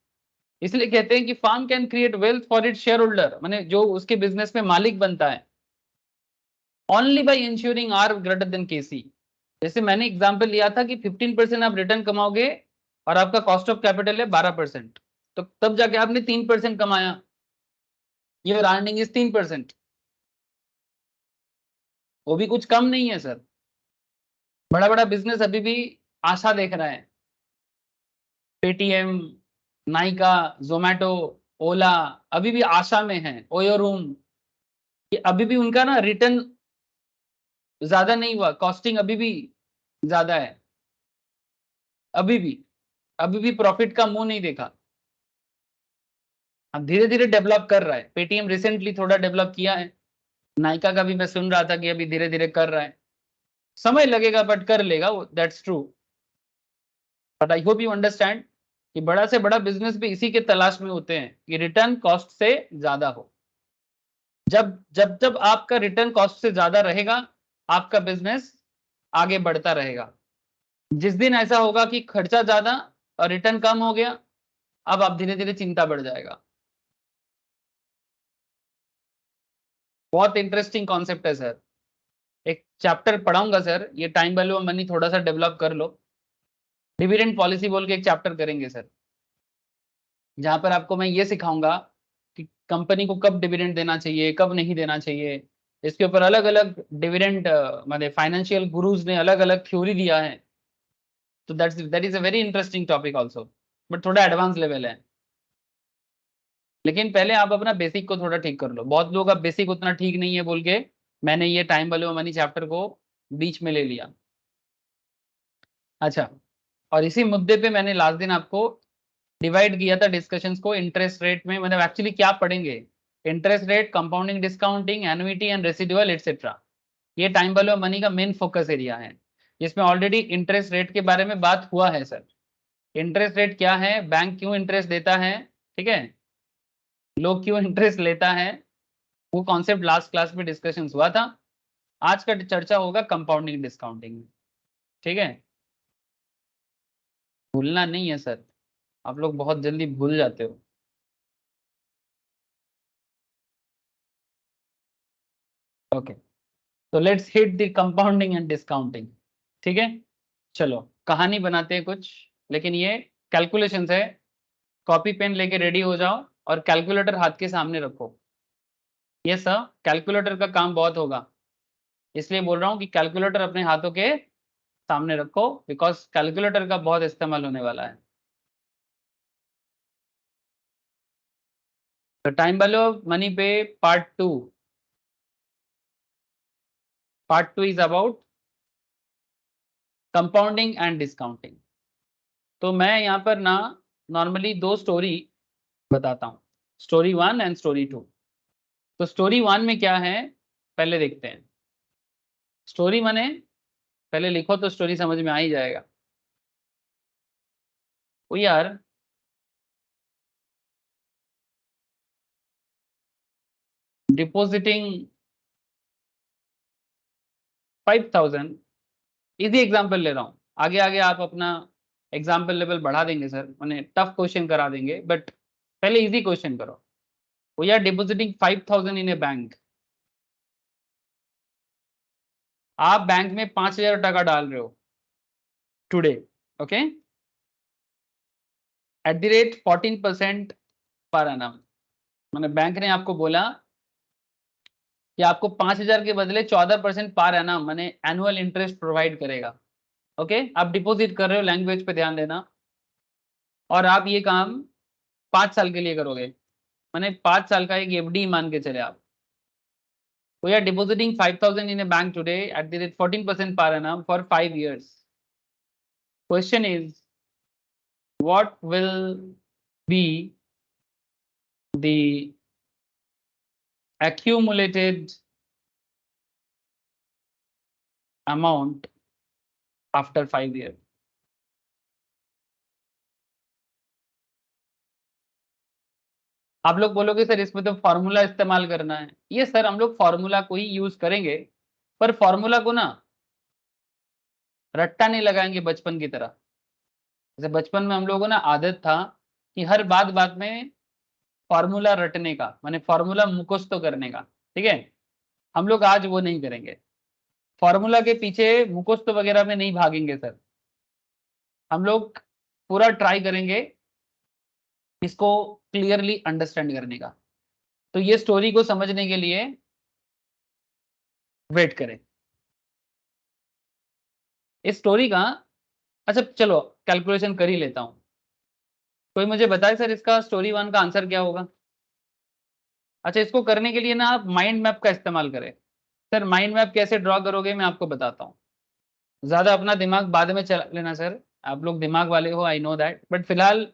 इसलिए कहते हैं कि firm can create wealth for it shareholder, माने जो उसके बिजनेस में मालिक बनता है, only by ensuring R greater than KC. जैसे मैंने एग्जांपल लिया था कि 15% आप रिटर्न कमाओगे और आपका कॉस्ट ऑफ कैपिटल है 12%, तो तब जाके आपने 3% कमाया, ये अर्निंग इज 3%, वो भी कुछ कम नहीं है सर। बड़ा बड़ा बिजनेस अभी भी आशा देख रहा है, पेटीएम, नाइका, जोमेटो, ओला अभी भी आशा में है, ओयो रूम, कि अभी भी उनका ना रिटर्न ज्यादा नहीं हुआ, कॉस्टिंग अभी भी ज्यादा है, अभी भी प्रॉफिट का मुंह नहीं देखा। अब धीरे धीरे डेवलप कर रहा है, पेटीएम रिसेंटली थोड़ा डेवलप किया है, नाइका का भी मैं सुन रहा था कि अभी धीरे धीरे कर रहा है, समय लगेगा बट कर लेगा, that's true. But I hope you understand कि बड़ा से बड़ा बिजनेस भी इसी के तलाश में होते हैं कि रिटर्न कॉस्ट से ज्यादा हो। जब जब जब आपका रिटर्न कॉस्ट से ज्यादा रहेगा, आपका बिजनेस आगे बढ़ता रहेगा। जिस दिन ऐसा होगा कि खर्चा ज्यादा और रिटर्न कम हो गया, अब आप धीरे धीरे चिंता बढ़ जाएगा। बहुत इंटरेस्टिंग कॉन्सेप्ट है सर। एक चैप्टर पढ़ाऊंगा सर, ये टाइम वैल्यू ऑफ मनी थोड़ा सा डेवलप कर लो। डिविडेंड पॉलिसी बोल के एक चैप्टर करेंगे सर, जहां पर आपको मैं ये सिखाऊंगा कि कंपनी को कब डिविडेंड देना चाहिए, कब नहीं देना चाहिए। इसके ऊपर अलग अलग डिविडेंड मतलब फाइनेंशियल गुरुज ने अलग अलग थ्योरी दिया है। तो that is a very interesting topic also, but थोड़ा एडवांस लेवल है। लेकिन पहले आप अपना बेसिक को थोड़ा ठीक कर लो। बहुत लोग अब बेसिक उतना ठीक नहीं है बोल के मैंने ये time value of money chapter को बीच में ले लिया। अच्छा, और इसी मुद्दे पे मैंने लास्ट दिन आपको डिवाइड किया था डिस्कशंस को इंटरेस्ट रेट में, मतलब एक्चुअली क्या पढ़ेंगे। Interest rate, compounding, discounting, annuity and residual etcetera, ये टाइम वैल्यू ऑफ मनी का मेन फोकस एरिया है। जिसमें ऑलरेडी इंटरेस्ट रेट के बारे में बात हुआ है सर। इंटरेस्ट रेट क्या है, बैंक क्यों इंटरेस्ट देता है, ठीक है, लोग क्यों इंटरेस्ट लेता है, वो कॉन्सेप्ट लास्ट क्लास में डिस्कशन हुआ था। आज का चर्चा होगा कंपाउंडिंग डिस्काउंटिंग में, ठीक है। भूलना नहीं है सर, आप लोग बहुत जल्दी भूल जाते हो। ओके, तो let's hit the compounding and discounting, ठीक है। चलो कहानी बनाते हैं कुछ, लेकिन ये कैलकुलेशंस है। कॉपी पेन लेके रेडी हो जाओ और कैलकुलेटर हाथ के सामने रखो। ये सर कैलकुलेटर का काम बहुत होगा, इसलिए बोल रहा हूँ कि कैलकुलेटर अपने हाथों के सामने रखो, बिकॉज कैलकुलेटर का बहुत इस्तेमाल होने वाला है। तो टाइम वैल्यू ऑफ मनी पे part two is about compounding and discounting. तो मैं यहाँ पर ना नॉर्मली दो स्टोरी बताता हूँ, स्टोरी 1 एंड स्टोरी 2। तो स्टोरी 1 में क्या है पहले देखते हैं। स्टोरी माने, पहले लिखो तो स्टोरी समझ में आ ही जाएगा। ओ यार, डिपॉजिटिंग 5,000, इजी एग्जाम्पल ले रहा हूँ। आगे आगे आप अपना एग्जाम्पल लेवल बढ़ा देंगे सर, मैंने टफ क्वेश्चन करा देंगे, बट पहले इजी क्वेश्चन करो। We are depositing 5,000 in a bank. आप बैंक में 5,000 टका डाल रहे हो today, okay, at the rate 14% per annum. मैंने बैंक ने आपको बोला कि आपको 5,000 के बदले 14% पर एनम माने एनुअल इंटरेस्ट प्रोवाइड करेगा। ओके, आप डिपॉजिट कर रहे हो, लैंग्वेज पे ध्यान देना। और आप ये काम 5 साल के लिए करोगे, माने 5 साल का एक एफडी मान के चले आप। We are depositing 5,000 in a bank today at the rate 14% per annum for 5 years. Question is, what will be the accumulated amount after 5 years? आप लोग बोलोगे सर इसमें तो फॉर्मूला इस्तेमाल करना है। ये सर हम लोग फॉर्मूला को ही यूज करेंगे, पर फॉर्मूला को ना रट्टा नहीं लगाएंगे बचपन की तरह। जैसे बचपन में हम लोगों को ना आदत था कि हर बात बात में फॉर्मूला रटने का, माने फॉर्मूला मुखस्त करने का, ठीक है। हम लोग आज वो नहीं करेंगे, फॉर्मूला के पीछे मुखस्त वगैरह में नहीं भागेंगे सर। हम लोग पूरा ट्राई करेंगे इसको क्लियरली अंडरस्टैंड करने का। तो ये स्टोरी को समझने के लिए वेट करें इस स्टोरी का। अच्छा चलो कैलकुलेशन कर ही लेता हूं। कोई मुझे बताए सर इसका स्टोरी 1 का आंसर क्या होगा। अच्छा, इसको करने के लिए ना आप माइंड मैप का इस्तेमाल करें। सर माइंड मैप कैसे ड्रॉ करोगे मैं आपको बताता हूँ। ज्यादा अपना दिमाग बाद में चला लेना सर, आप लोग दिमाग वाले हो, आई नो दैट, बट फिलहाल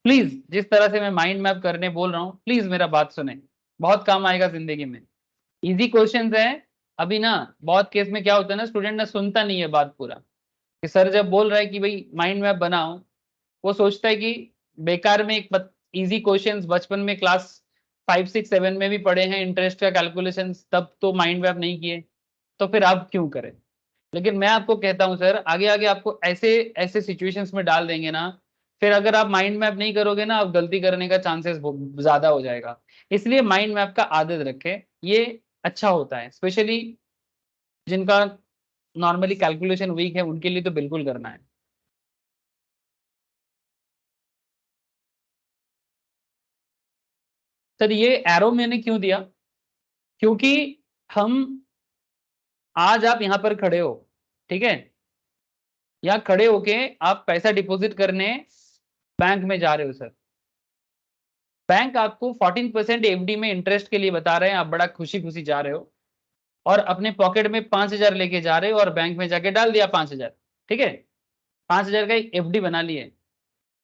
प्लीज जिस तरह से मैं माइंड मैप करने बोल रहा हूँ प्लीज मेरा बात सुने, बहुत काम आएगा जिंदगी में। इजी क्वेश्चंस है। अभी ना बहुत केस में क्या होता है ना, स्टूडेंट ना सुनता नहीं है बात पूरा, कि सर जब बोल रहा है कि भाई माइंड मैप बनाओ, वो सोचता है कि बेकार में एक इजी क्वेश्चंस बचपन में क्लास 5 6 7 में भी पढ़े हैं इंटरेस्ट का कैलकुलेशन, तब तो माइंड मैप नहीं किए। तो फिर आप क्यों करें। लेकिन मैं आपको कहता हूं सर, आगे आगे आपको ऐसे ऐसे सिचुएशंस में डाल देंगे ना, फिर अगर आप माइंड मैप नहीं करोगे ना, आप गलती करने का चांसेस ज्यादा हो जाएगा। इसलिए माइंड मैप का आदत रखें, ये अच्छा होता है, स्पेशली जिनका नॉर्मली कैलकुलेशन वीक है उनके लिए तो बिल्कुल करना है। सर ये एरो मैंने क्यों दिया, क्योंकि हम, आज आप यहां पर खड़े हो, ठीक है, यहाँ खड़े होके आप पैसा डिपॉजिट करने बैंक में जा रहे हो सर, बैंक आपको 14% एफडी में इंटरेस्ट के लिए बता रहे हैं, आप बड़ा खुशी खुशी जा रहे हो और अपने पॉकेट में 5,000 लेके जा रहे हो और बैंक में जाके डाल दिया 5,000, ठीक है, 5,000 का एक एफडी बना लिए।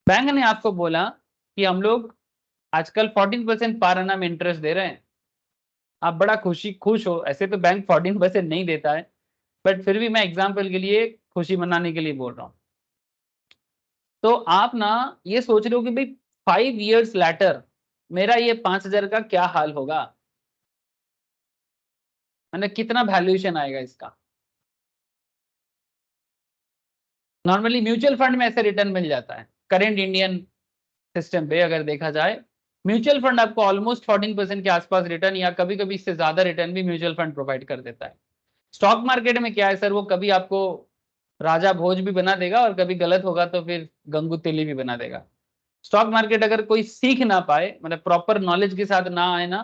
बैंक ने आपको बोला कि हम लोग आजकल 14% पर एनम इंटरेस्ट दे रहे हैं, आप बड़ा खुश हो। ऐसे तो बैंक 14% नहीं देता है, बट फिर भी मैं एग्जाम्पल के लिए खुशी मनाने के लिए बोल रहा हूँ। तो आप ना ये सोच रहे हो कि भाई 5 years लेटर मेरा ये 5,000 का क्या हाल होगा, मतलब कितना वैल्यूएशन आएगा इसका। नॉर्मली म्यूचुअल फंड में ऐसे रिटर्न मिल जाता है, करेंट इंडियन सिस्टम पे अगर देखा जाए म्यूचुअल फंड आपको ऑलमोस्ट 14% के आसपास रिटर्न, या कभी कभी इससे ज्यादा रिटर्न भी म्यूचुअल फंड प्रोवाइड कर देता है। स्टॉक मार्केट में क्या है सर, वो कभी आपको राजा भोज भी बना देगा और कभी गलत होगा तो फिर गंगू तेली भी बना देगा। स्टॉक मार्केट अगर कोई सीख ना पाए, मतलब प्रॉपर नॉलेज के साथ ना आए ना,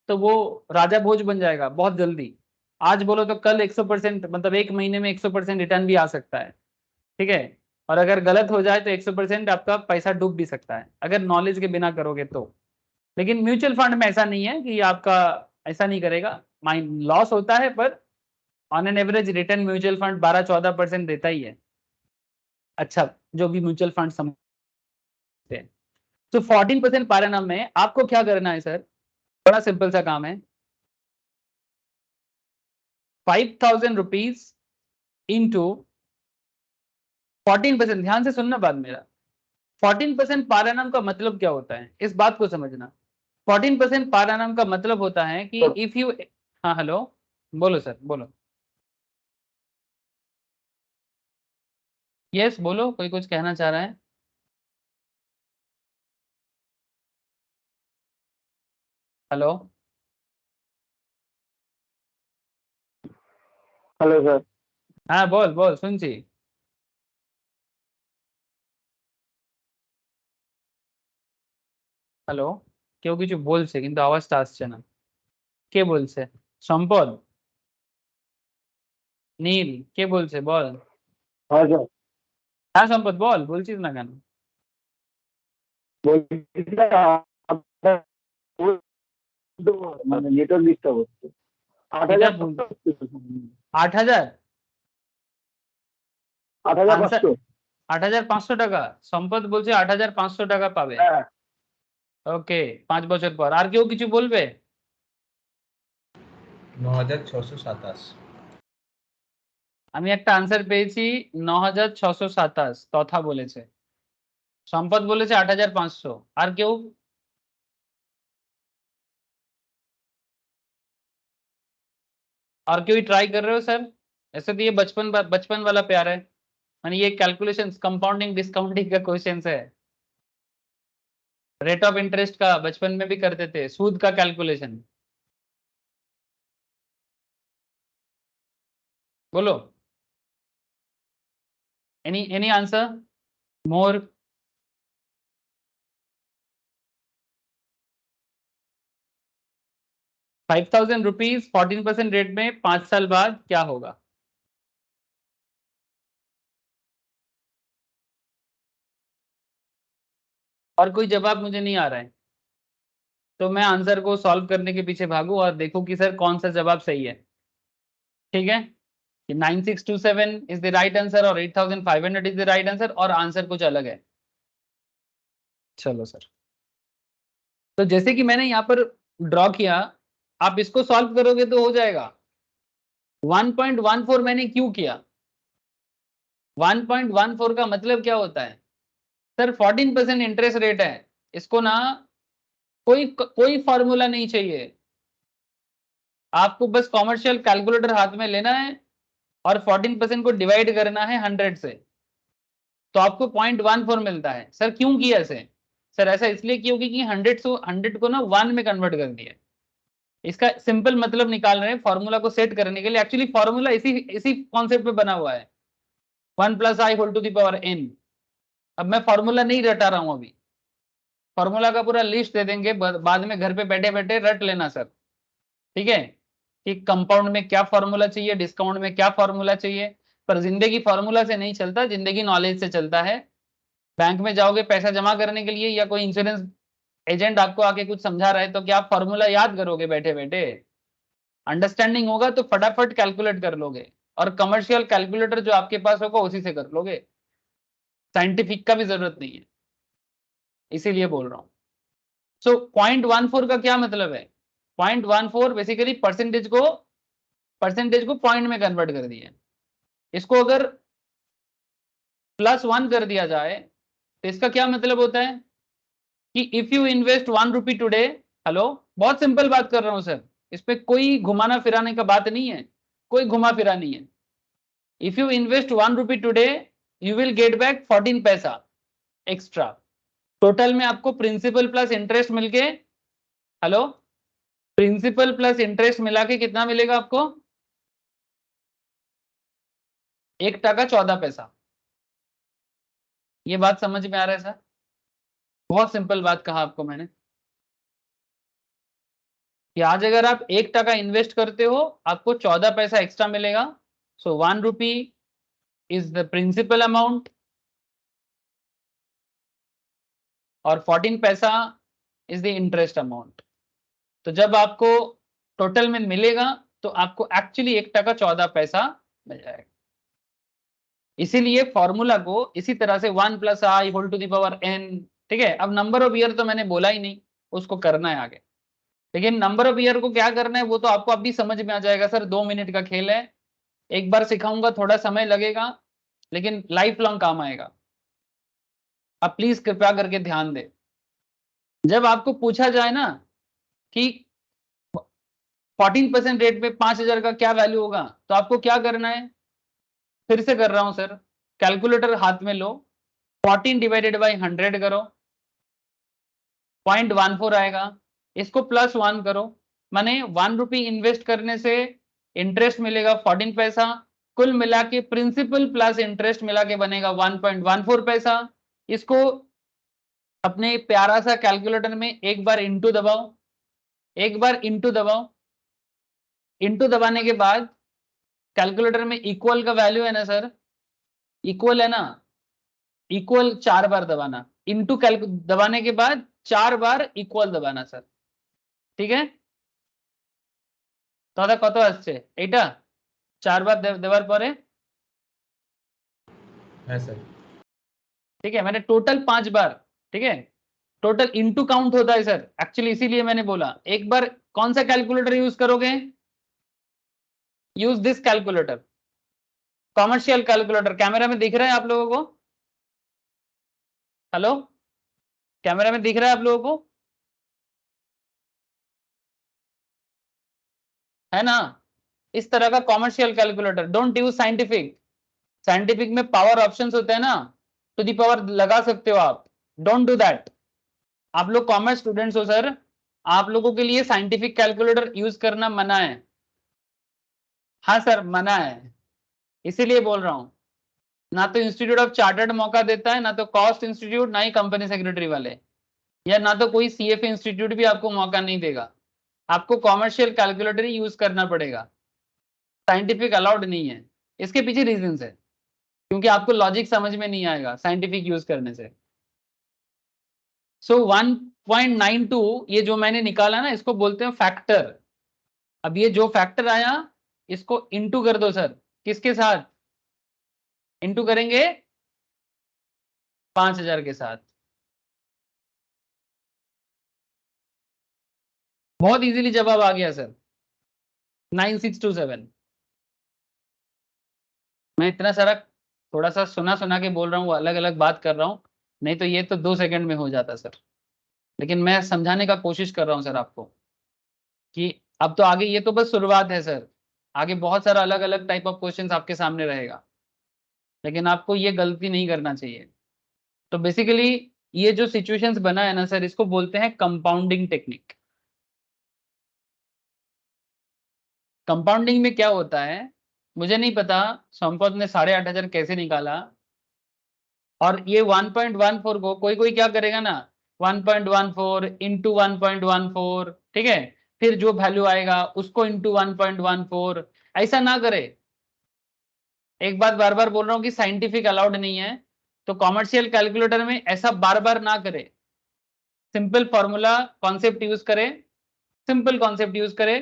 तो वो राजा भोज बन जाएगा बहुत जल्दी। आज बोलो तो कल 100%, मतलब एक महीने में 100% रिटर्न भी आ सकता है, ठीक है। और अगर गलत हो जाए तो 100% आपका पैसा डूब भी सकता है अगर नॉलेज के बिना करोगे तो। लेकिन म्यूचुअल फंड में ऐसा नहीं है कि आपका ऐसा नहीं करेगा, माइंड लॉस होता है पर on an average return mutual fund 12-14% देता ही है। अच्छा, जो भी म्यूचुअल फंड समझते हैं। तो 14% पर एनम में आपको क्या करना है सर, बड़ा सिंपल सा काम है। 5,000 रुपीज इंटू 14%, ध्यान से सुनना बात मेरा। 14% पर एनम का मतलब क्या होता है, इस बात को समझना। 14% पर एनम का मतलब होता है कि इफ यू, हाँ हेलो, बोलो सर बोलो। यस बोलो, कोई कुछ कहना चाह रहा है। हेलो। Hello sir. हाँ बोल बोल শুনছি। হ্যালো, কেউ কিছু বলছে কিন্তু আওয়াজটা আসছে না, কে বলছে? সম্পদ, নীল, কে বলছে বল। हाँ सर, হ্যাঁ সম্পদ বল, বলছিস না কেন? বলছিলাম আপনার মানে নেটওয়ার্ক ডিস্টার্ব হচ্ছে। আট এটা হাজার ভুল। 8,000, আনসার 8,500। 8,500 টাকা। সম্পদ বলছে 8,500 টাকা পাবে। হ্যাঁ, ওকে, 5 বছর পর। আর কেউ কিছু বলবে? 9,627। আমি একটা আনসার পেয়েছি 9,627, তথা বলেছে। সম্পদ বলেছে 8,500। আর কেউ? और क्यों ट्राई कर रहे हो सर? ऐसे तो ये बचपन बचपन वाला प्यार है, यानी ये कैलकुलेशन कंपाउंडिंग डिस्काउंटिंग का क्वेश्चन है। रेट ऑफ इंटरेस्ट का बचपन में भी करते थे, सूद का कैलकुलेशन। बोलो, एनी आंसर मोर? ₹5,000 14% रेट में 5 साल बाद क्या होगा? और कोई जवाब मुझे नहीं आ रहा है, तो मैं आंसर को सॉल्व करने के पीछे भागू और देखूं कि सर कौन सा जवाब सही है। ठीक है, 9627 इज द राइट आंसर और 8,500 इज द राइट आंसर, और आंसर कुछ अलग है। चलो सर, तो जैसे कि मैंने यहाँ पर ड्रॉ किया, आप इसको सॉल्व करोगे तो हो जाएगा। 1.14 मैंने क्यों किया? 1.14 का मतलब क्या होता है सर? 14% इंटरेस्ट रेट है, इसको ना कोई कोई फॉर्मूला नहीं चाहिए। आपको बस कॉमर्शियल कैलकुलेटर हाथ में लेना है और 14% को डिवाइड करना है 100 से, तो आपको 0.14 मिलता है। सर क्यों किया ऐसे? सर ऐसा इसलिए क्योंकि 100 को ना 1 में कन्वर्ट कर दिया। इसका सिंपल मतलब निकाल रहे हैं फॉर्मूला को सेट करने के लिए। एक्चुअली फॉर्मूला इसी कॉन्सेप्ट पे बना हुआ है, 1 + i whole to the power n। अब मैं फॉर्मूला नहीं रटा रहा हूं, अभी फॉर्मूला का पूरा लिस्ट दे देंगे, बाद में घर पे बैठे बैठे रट लेना सर, ठीक है, कि कंपाउंड में क्या फॉर्मूला चाहिए, डिस्काउंट में क्या फॉर्मूला चाहिए। पर जिंदगी फॉर्मूला से नहीं चलता, जिंदगी नॉलेज से चलता है। बैंक में जाओगे पैसा जमा करने के लिए, या कोई इंश्योरेंस एजेंट आपको आके कुछ समझा रहा है, तो क्या आप फॉर्मूला याद करोगे बैठे बैठे? अंडरस्टैंडिंग होगा तो फटाफट कैलकुलेट कर लोगे, और कमर्शियल कैलकुलेटर जो आपके पास होगा उसी से कर लोगे, साइंटिफिक का भी जरूरत नहीं है, इसीलिए बोल रहा हूं। सो 0.14 का क्या मतलब है? 0.14 बेसिकली परसेंटेज को पॉइंट में कन्वर्ट कर दिया। इसको अगर +1 कर दिया जाए तो इसका क्या मतलब होता है कि if you invest 1 rupee today, hello, बहुत सिंपल बात कर रहा हूं सर, इस पे कोई घुमाना फिराने का बात नहीं है, कोई घुमा फिरा नहीं है। If you invest 1 rupee today, you will get back 14 पैसा एक्स्ट्रा। टोटल में आपको प्रिंसिपल प्लस इंटरेस्ट मिलके, हेलो, प्रिंसिपल प्लस इंटरेस्ट मिला के कितना मिलेगा आपको? 1 टका 14 पैसा। ये बात समझ में आ रहा है सर? बहुत सिंपल बात कहा आपको मैंने कि आज अगर आप 1 टका इन्वेस्ट करते हो आपको 14 पैसा एक्स्ट्रा मिलेगा। So 1 rupee is the principal amount और 14 पैसा इज द इंटरेस्ट अमाउंट। तो जब आपको टोटल में मिलेगा तो आपको एक्चुअली 1 टका 14 पैसा मिल जाएगा। इसीलिए फॉर्मूला को इसी तरह से 1 + i whole to the power n, ठीक है। अब नंबर ऑफ ईयर तो मैंने बोला ही नहीं, उसको करना है आगे, लेकिन नंबर ऑफ ईयर को क्या करना है वो तो आपको अभी समझ में आ जाएगा सर। 2 मिनट का खेल है, एक बार सिखाऊंगा, थोड़ा समय लगेगा लेकिन लाइफ लॉन्ग काम आएगा। अब प्लीज कृपया करके ध्यान दे, जब आपको पूछा जाए ना कि 14% रेट पे 5,000 का क्या वैल्यू होगा, तो आपको क्या करना है? फिर से कर रहा हूं सर, कैलकुलेटर हाथ में लो, 14 डिवाइडेड बाई 100 करो, 0.14 आएगा। इसको +1 करो, माने 1 रुपी इन्वेस्ट करने से इंटरेस्ट मिलेगा 14 पैसा, कुल मिला के प्रिंसिपल प्लस इंटरेस्ट मिला के बनेगा 1.14 पैसा। इसको अपने प्यारा सा कैलकुलेटर में एक बार इंटू दबाओ, एक बार इंटू दबाओ, इंटू दबाने के बाद कैलकुलेटर में इक्वल का वैल्यू है ना सर, इक्वल है ना, इक्वल 4 बार दबाना, इंटू दबाने के बाद 4 बार इक्वल दबाना सर, ठीक है। তাহলে কত আসছে এইটা 4 বার দেওয়ার পরে, है सर। ठीक है, मैंने टोटल 5 बार, ठीक है, टोटल इनटू काउंट होता है सर एक्चुअली, इसीलिए मैंने बोला एक बार कौन सा कैलकुलेटर यूज करोगे, use this calculator, commercial calculator. Camera में दिख रहा है आप लोगों को? हेलो, कैमरा में दिख रहा है आप लोगों को? है ना? इस तरह का commercial calculator, don't use scientific. Scientific में पावर ऑप्शंस होते हैं ना, टू दी पावर लगा सकते हो आप, डोंट डू दैट। आप लोग कॉमर्स स्टूडेंट्स हो सर, आप लोगों के लिए साइंटिफिक कैलकुलेटर यूज करना मना है। हाँ सर मना है, इसीलिए बोल रहा हूं। ना तो इंस्टीट्यूट ऑफ चार्टर्ड मौका देता है, ना तो कॉस्ट इंस्टीट्यूट, ना ही कंपनी सेक्रेटरी वाले, या ना तो कोई सीएफए इंस्टीट्यूट भी आपको मौका नहीं देगा। आपको कॉमर्शियल कैलकुलेटर ही यूज करना पड़ेगा, साइंटिफिक अलाउड नहीं है। इसके पीछे रीजन है, क्योंकि आपको लॉजिक समझ में नहीं आएगा साइंटिफिक यूज करने से। सो 1.92 ये जो मैंने निकाला ना, इसको बोलते हैं फैक्टर। अब ये जो फैक्टर आया इसको इंटू कर दो सर, किसके साथ इंटू करेंगे? 5,000 के साथ। बहुत इजीली जवाब आ गया सर, 9627। मैं इतना सारा थोड़ा सा सुना के बोल रहा हूँ, अलग अलग बात कर रहा हूँ, नहीं तो ये तो 2 सेकंड में हो जाता सर। लेकिन मैं समझाने का कोशिश कर रहा हूँ सर आपको कि अब तो आगे ये तो बस शुरुआत है सर, आगे बहुत सारा अलग अलग टाइप ऑफ क्वेश्चंस आपके सामने रहेगा, लेकिन आपको ये गलती नहीं करना चाहिए। तो बेसिकली ये जो सिचुएशंस बना है ना सर, इसको बोलते हैं कंपाउंडिंग टेक्निक। कंपाउंडिंग में क्या होता है मुझे नहीं पता, संपत ने 8,500 कैसे निकाला, और ये 1.14 को कोई कोई क्या करेगा ना, 1.14 इंटू 1.14, ठीक है, फिर जो वैल्यू आएगा उसको इंटू 1.14, ऐसा ना करे। एक बात बार बार बोल रहा हूँ कि साइंटिफिक अलाउड नहीं है, तो कॉमर्शियल कैलकुलेटर में ऐसा बार बार ना करे, सिंपल फॉर्मूला कॉन्सेप्ट यूज करे, सिंपल कॉन्सेप्ट यूज करे।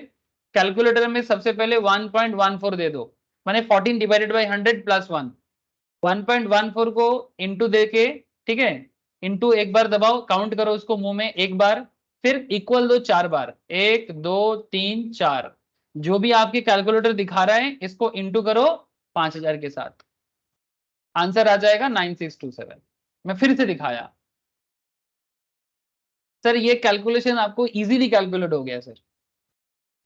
कैलकुलेटर में सबसे पहले 1.14 दे दो, माने 14 डिवाइडेड बाई 100 प्लस 1, 1.14 को इंटू दे के, ठीक है, इंटू एक बार दबाओ, काउंट करो उसको मुंह में एक बार, फिर इक्वल दो 4 बार, 1 2 3 4, जो भी आपके कैलकुलेटर दिखा रहा है इसको इंटू करो 5,000 के साथ, आंसर आ जाएगा 9627। मैं फिर से दिखाया सर, ये कैलकुलेशन आपको इजीली कैलकुलेट हो गया सर,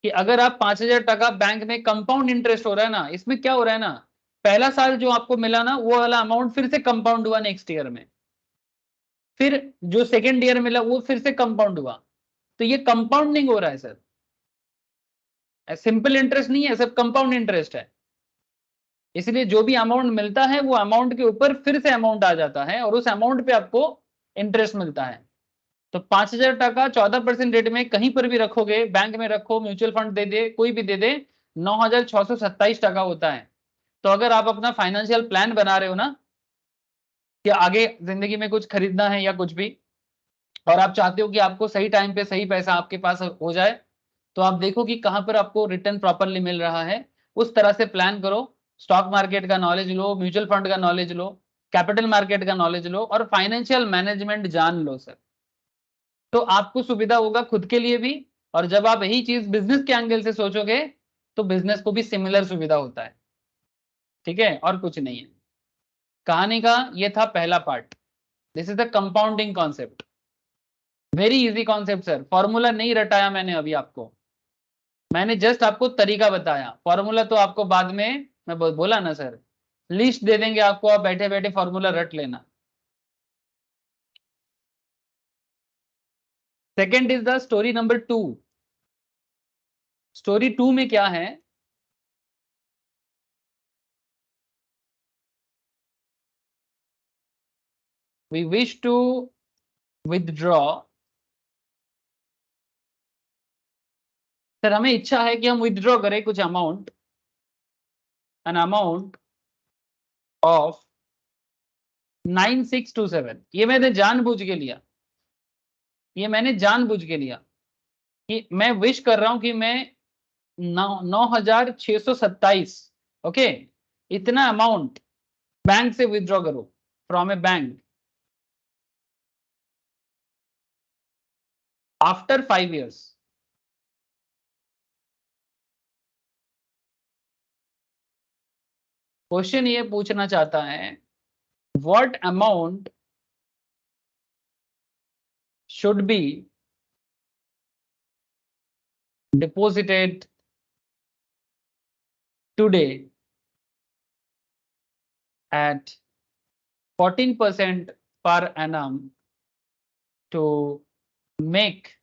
कि अगर आप 5,000 टका बैंक में कंपाउंड इंटरेस्ट हो रहा है ना, इसमें क्या हो रहा है ना, पहला साल जो आपको मिला ना वो वाला अमाउंट फिर से कंपाउंड हुआ नेक्स्ट ईयर में, फिर जो सेकेंड ईयर मिला वो फिर से कंपाउंड हुआ, तो ये कंपाउंडिंग हो रहा है सर, सिंपल इंटरेस्ट नहीं है, सब कंपाउंड इंटरेस्ट है। इसलिए जो भी अमाउंट मिलता है वो अमाउंट के ऊपर फिर से अमाउंट आ जाता है और उस अमाउंट पे आपको इंटरेस्ट मिलता है। तो 5,000 टका 14% रेट में कहीं पर भी रखोगे, बैंक में रखो, म्यूचुअल फंड दे दे, कोई भी दे दे, 9,627 टका होता है। तो अगर आप अपना फाइनेंशियल प्लान बना रहे हो ना कि आगे जिंदगी में कुछ खरीदना है या कुछ भी, और आप चाहते हो कि आपको सही टाइम पे सही पैसा आपके पास हो जाए, तो आप देखो कि कहां पर आपको रिटर्न प्रॉपरली मिल रहा है, उस तरह से प्लान करो। स्टॉक मार्केट का नॉलेज लो, म्यूचुअल फंड का नॉलेज लो, कैपिटल मार्केट का नॉलेज लो, और फाइनेंशियल मैनेजमेंट जान लो सर, तो आपको सुविधा होगा खुद के लिए भी, और जब आप यही चीज बिजनेस के एंगल से सोचोगे तो बिजनेस को भी सिमिलर सुविधा होता है, ठीक है, और कुछ नहीं है। कहानी का ये था पहला part, this is the compounding concept, very easy concept sir, formula नहीं रटाया मैंने अभी आपको, मैंने जस्ट आपको तरीका बताया, फॉर्मूला तो आपको बाद में मैं बोला ना सर, लिस्ट दे देंगे आपको, आप बैठे बैठे फॉर्मूला रट लेना। Second is the story number 2। Story 2 में क्या है, we wish to withdraw, sir हमें इच्छा है कि हम विथड्रॉ करें कुछ अमाउंट, एन अमाउंट ऑफ 9627। ये मैंने जानबूझ के लिया, ये मैंने जानबूझ के लिया कि मैं विश कर रहा हूं कि मैं 9,627, ओके, इतना अमाउंट बैंक से विथड्रॉ करो, from A bank after 5 years। Question ये पूछना चाहता है, what amount should be deposited today at 14% per annum to make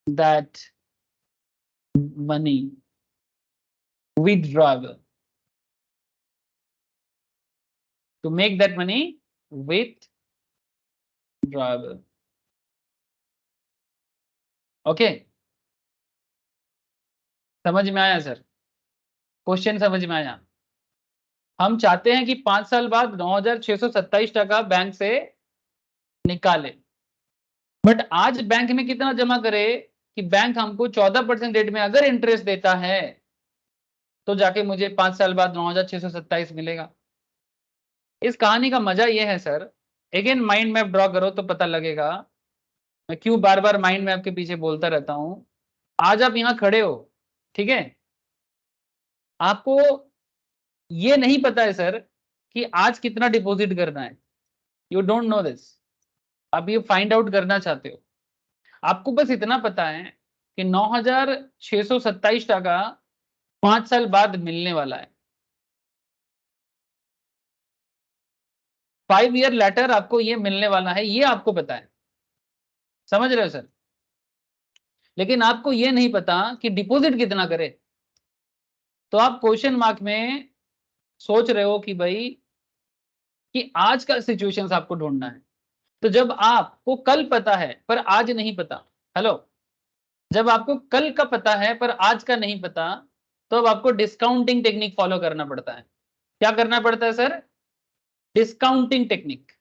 that money withdrawable, to make that money withdrawable, okay, समझ में आया सर, क्वेश्चन समझ में आया। हम चाहते हैं कि 5 साल बाद 9,627 टका बैंक से निकाले, बट आज बैंक में कितना जमा करे कि बैंक हमको 14% रेट में अगर इंटरेस्ट देता है तो जाके मुझे 5 साल बाद 9,627 मिलेगा। इस कहानी का मजा यह है sir, again mind map draw करो तो पता लगेगा, मैं क्यों बार बार माइंड मैप के पीछे बोलता रहता हूं। आज आप यहां खड़े हो, ठीक है, आपको ये नहीं पता है सर कि आज कितना डिपॉजिट करना है, यू डोंट नो दिस, आप ये फाइंड आउट करना चाहते हो, आपको बस इतना पता है कि 9,627 টাকা 5 साल बाद मिलने वाला है। 5 ईयर लेटर आपको ये मिलने वाला है, ये आपको पता है, समझ रहे हो सर? लेकिन आपको ये नहीं पता कि डिपॉजिट कितना करे। तो आप क्वेश्चन मार्क में सोच रहे हो कि भाई कि आज का सिचुएशंस आपको ढूंढना है। तो जब आपको कल पता है पर आज नहीं पता, हेलो, जब आपको कल का पता है पर आज का नहीं पता, तो अब आपको डिस्काउंटिंग टेक्निक फॉलो करना पड़ता है। क्या करना पड़ता है सर? Discounting technique.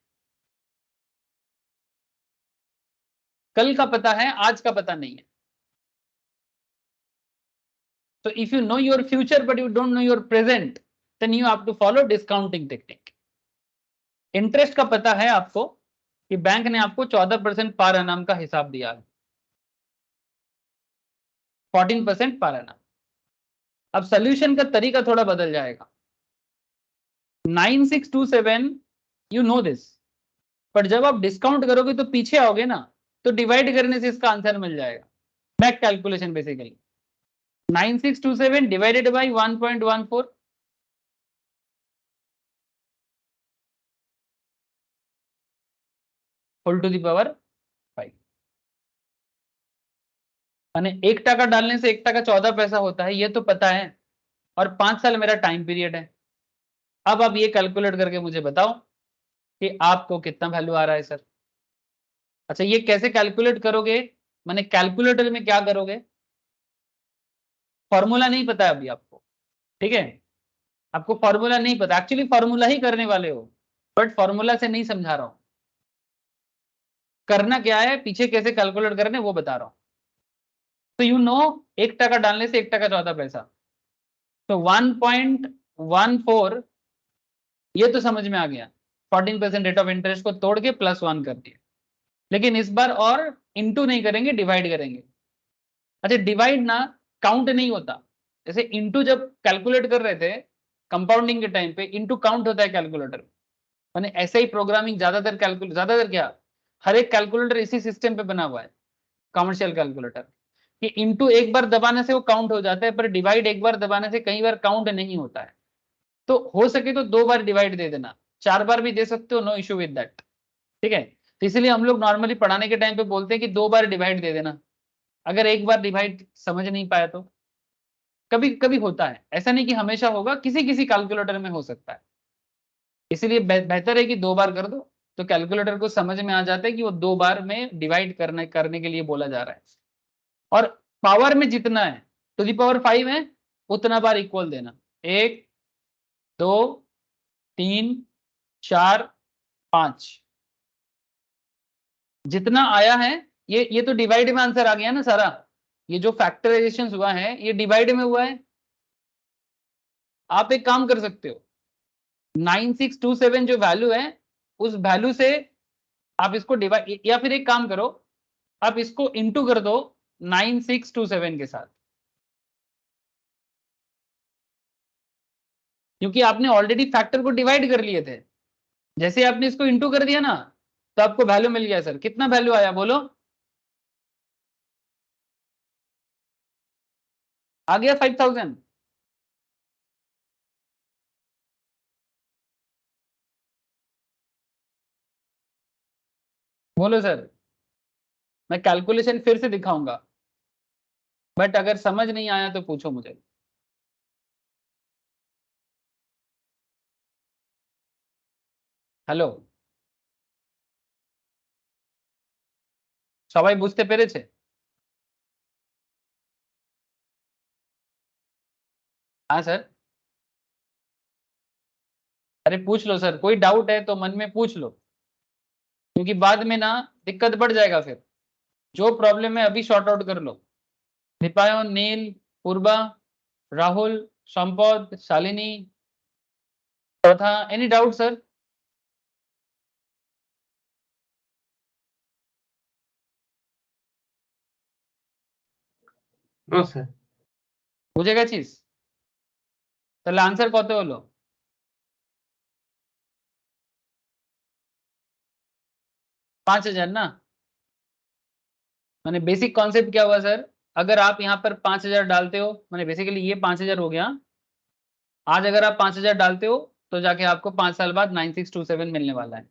कल का पता है, आज का पता नहीं है। So if you know your future but you don't know your present, then you have to follow discounting technique. Interest का पता है आपको कि बैंक ने आपको 14% पर एनम का हिसाब दिया है, 14% पर एनम। अब सोल्यूशन का तरीका थोड़ा बदल जाएगा। 9627 यू नो दिस, पर जब आप डिस्काउंट करोगे तो पीछे आओगे ना, तो डिवाइड करने से इसका आंसर मिल जाएगा। Back calculation basically 9627 divided by 1.14, whole to the power 5। माने 1 টাকা डालने से 1 টাকা 14 पैसा होता है, ये तो पता है, और 5 साल मेरा टाइम पीरियड है। अब आप ये कैलकुलेट करके मुझे बताओ कि आपको कितना वैल्यू आ रहा है सर। अच्छा, ये कैसे कैलकुलेट करोगे? माने कैलकुलेटर में क्या करोगे? फॉर्मूला नहीं पता है अभी आपको, ठीक है? आपको फॉर्मूला नहीं पता, एक्चुअली फॉर्मूला ही करने वाले हो, बट फॉर्मूला से नहीं समझा रहा हूं। करना क्या है, पीछे कैसे कैलकुलेट करने वो बता रहा हूं। तो यू नो 1 টাকা डालने से 1 টাকা 14 पैसा, तो 1.14 ये तो समझ में आ गया। 14% रेट ऑफ इंटरेस्ट को तोड़ के +1 कर दिया। लेकिन इस बार और इंटू नहीं करेंगे, डिवाइड करेंगे। अच्छा, डिवाइड ना काउंट नहीं होता। जैसे इंटू जब कैलकुलेट कर रहे थे कंपाउंडिंग के टाइम पे, इंटू काउंट होता है कैलकुलेटर। मैंने ऐसे ही प्रोग्रामिंग ज्यादातर क्या, हर एक कैलकुलेटर इसी सिस्टम पे बना हुआ है, कमर्शियल कैलकुलेटर, कि इंटू एक बार दबाने से वो काउंट हो जाता है, पर डिवाइड एक बार दबाने से कई बार काउंट नहीं होता है। तो हो सके तो 2 बार डिवाइड दे देना, 4 बार भी दे सकते हो, नो इश्यू विद दैट, ठीक है? तो इसलिए हम लोग नॉर्मली पढ़ाने के टाइम पे बोलते हैं कि 2 बार डिवाइड दे देना, अगर एक बार डिवाइड समझ नहीं पाया तो। कभी कभी होता है, ऐसा नहीं कि हमेशा होगा, किसी किसी कैलकुलेटर में हो सकता है। इसलिए बेहतर है कि 2 बार कर दो, तो कैलकुलेटर को समझ में आ जाता है कि वो 2 बार में डिवाइड करने के लिए बोला जा रहा है। और पावर में जितना है, टू दी पावर 5 है, उतना बार इक्वल देना। 1 2 3 4 5, जितना आया है, ये तो डिवाइड में आंसर आ गया ना सारा। ये जो फैक्टराइजेशन हुआ है ये डिवाइड में हुआ है। आप एक काम कर सकते हो, 9627 जो वैल्यू है, उस वैल्यू से आप इसको डिवाइड, या फिर एक काम करो, आप इसको इंटू कर दो 9627 के साथ, क्योंकि आपने ऑलरेडी फैक्टर को डिवाइड कर लिए थे। जैसे आपने इसको इंटू कर दिया ना, तो आपको वैल्यू मिल गया। सर कितना वैल्यू आया बोलो? आ गया 5000। बोलो सर, मैं कैलकुलेशन फिर से दिखाऊंगा, बट अगर समझ नहीं आया तो पूछो मुझे। हेलो, সবাই বুঝতে পেরেছে? हाँ सर, अरे पूछ लो सर, कोई डाउट है तो मन में पूछ लो, क्योंकि बाद में ना दिक्कत बढ़ जाएगा। फिर जो प्रॉब्लम है अभी शॉर्ट आउट कर लो। दीपायन, नील, पूर्वा, Rahul, Sampad, Shalini, Pratha, any doubt sir? No sir. বুঝে গেছিস? তাহলে আনসার কত হলো? 5000 ना। माने बेसिक कॉन्सेप्ट क्या हुआ सर? अगर आप यहाँ पर 5000 डालते हो, मैंने बेसिकली ये 5000 हो गया, आज अगर आप 5000 डालते हो तो जाके आपको 5 साल बाद 9627 मिलने वाला है।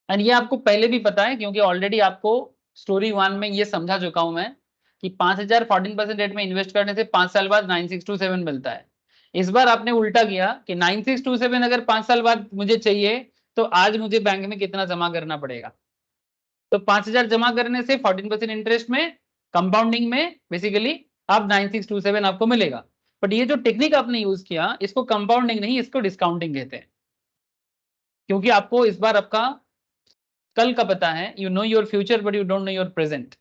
एंड ये आपको पहले भी पता है क्योंकि ऑलरेडी आपको स्टोरी 1 में ये समझा चुका हूं मैं कि 5000 14% रेट में इन्वेस्ट करने से 5 साल बाद 9627 मिलता है। इस बार आपने उल्टा किया कि 9627 अगर 5 साल बाद मुझे चाहिए तो आज मुझे बैंक में कितना जमा करना पड़ेगा। तो 5000 जमा करने से 14% इंटरेस्ट में कंपाउंडिंग में बेसिकली आप 9627 आपको मिलेगा। बट ये जो टेक्निक आपने यूज किया इसको कंपाउंडिंग नहीं, इसको डिस्काउंटिंग कहते हैं, क्योंकि आपको इस बार आपका कल का पता है, you know your future but you don't know your present.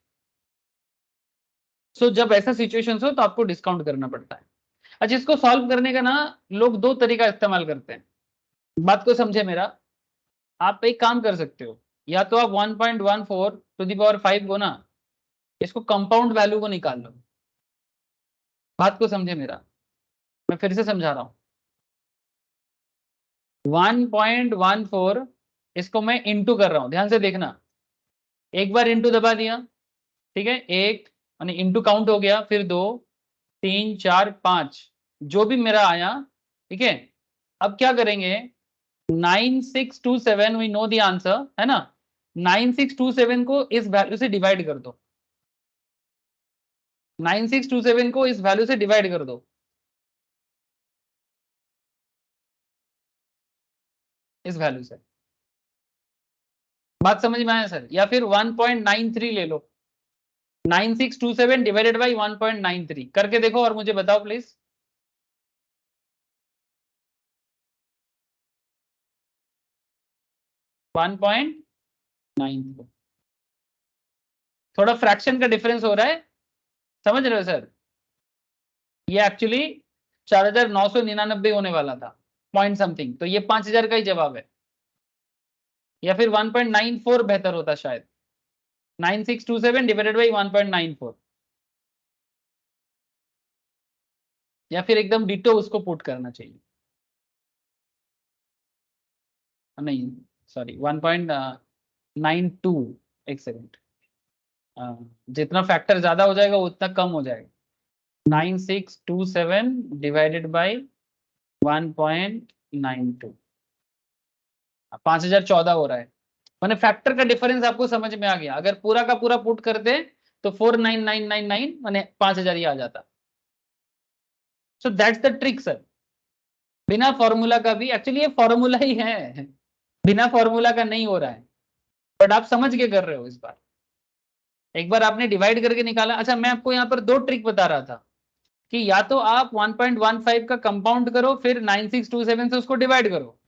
So जब ऐसा सिचुएशन हो तो आपको डिस्काउंट करना पड़ता है। अच्छा, इसको सॉल्व करने का ना लोग दो तरीका इस्तेमाल करते हैं, बात को समझे मेरा। आप एक काम कर सकते हो, या तो आप 1.14 टू द पावर 5 को ना इसको कंपाउंड वैल्यू को निकाल लो। बात को समझे मेरा, मैं फिर से समझा रहा हूं। 1.14 इसको मैं इंटू कर रहा हूं, ध्यान से देखना। एक बार इंटू दबा दिया, ठीक है, एक यानी इंटू काउंट हो गया, फिर 2 3 4 5 जो भी मेरा आया, ठीक है। अब क्या करेंगे, 9627 वी नो द आंसर है ना, 9627 को इस वैल्यू से डिवाइड कर दो, 9627 को इस वैल्यू से डिवाइड कर दो, इस वैल्यू से। बात समझ में आया सर? या फिर 1.93 ले लो, 9627 डिवाइडेड बाई 1.93 करके देखो और मुझे बताओ प्लीज। वन पॉइंट नाइन, थोड़ा फ्रैक्शन का डिफरेंस हो रहा है, समझ रहे हो सर? ये एक्चुअली 4999 होने वाला था पॉइंट समथिंग, तो ये 5000 का ही जवाब है। या फिर 1.94 बेहतर होता शायद, 9627 डिवाइडेड बाई 1.94, या फिर एकदम डिटो उसको पुट करना चाहिए। नहीं सॉरी, 1.92, एक सेकेंड, जितना फैक्टर ज्यादा हो जाएगा उतना कम हो जाएगा। 9627 डिवाइडेड बाई 1.92, 5014 हो रहा है। मैंने फैक्टर का डिफरेंस आपको समझ में आ गया। अगर पूरा का पूरा पुट करते तो 49999 मैंने 5000 ही आ जाता। So that's the trick sir. बिना फॉर्मूला का भी, एक्चुअली ये फॉर्मूला ही है, बिना फॉर्मूला का नहीं हो रहा है, बट आप समझ के कर रहे हो। इस बार एक बार आपने डिवाइड करके निकाला। अच्छा, मैं आपको यहाँ पर दो ट्रिक बता रहा था कि या तो आप 1.15 का कंपाउंड करो फिर 9627 से उसको डिवाइड करो,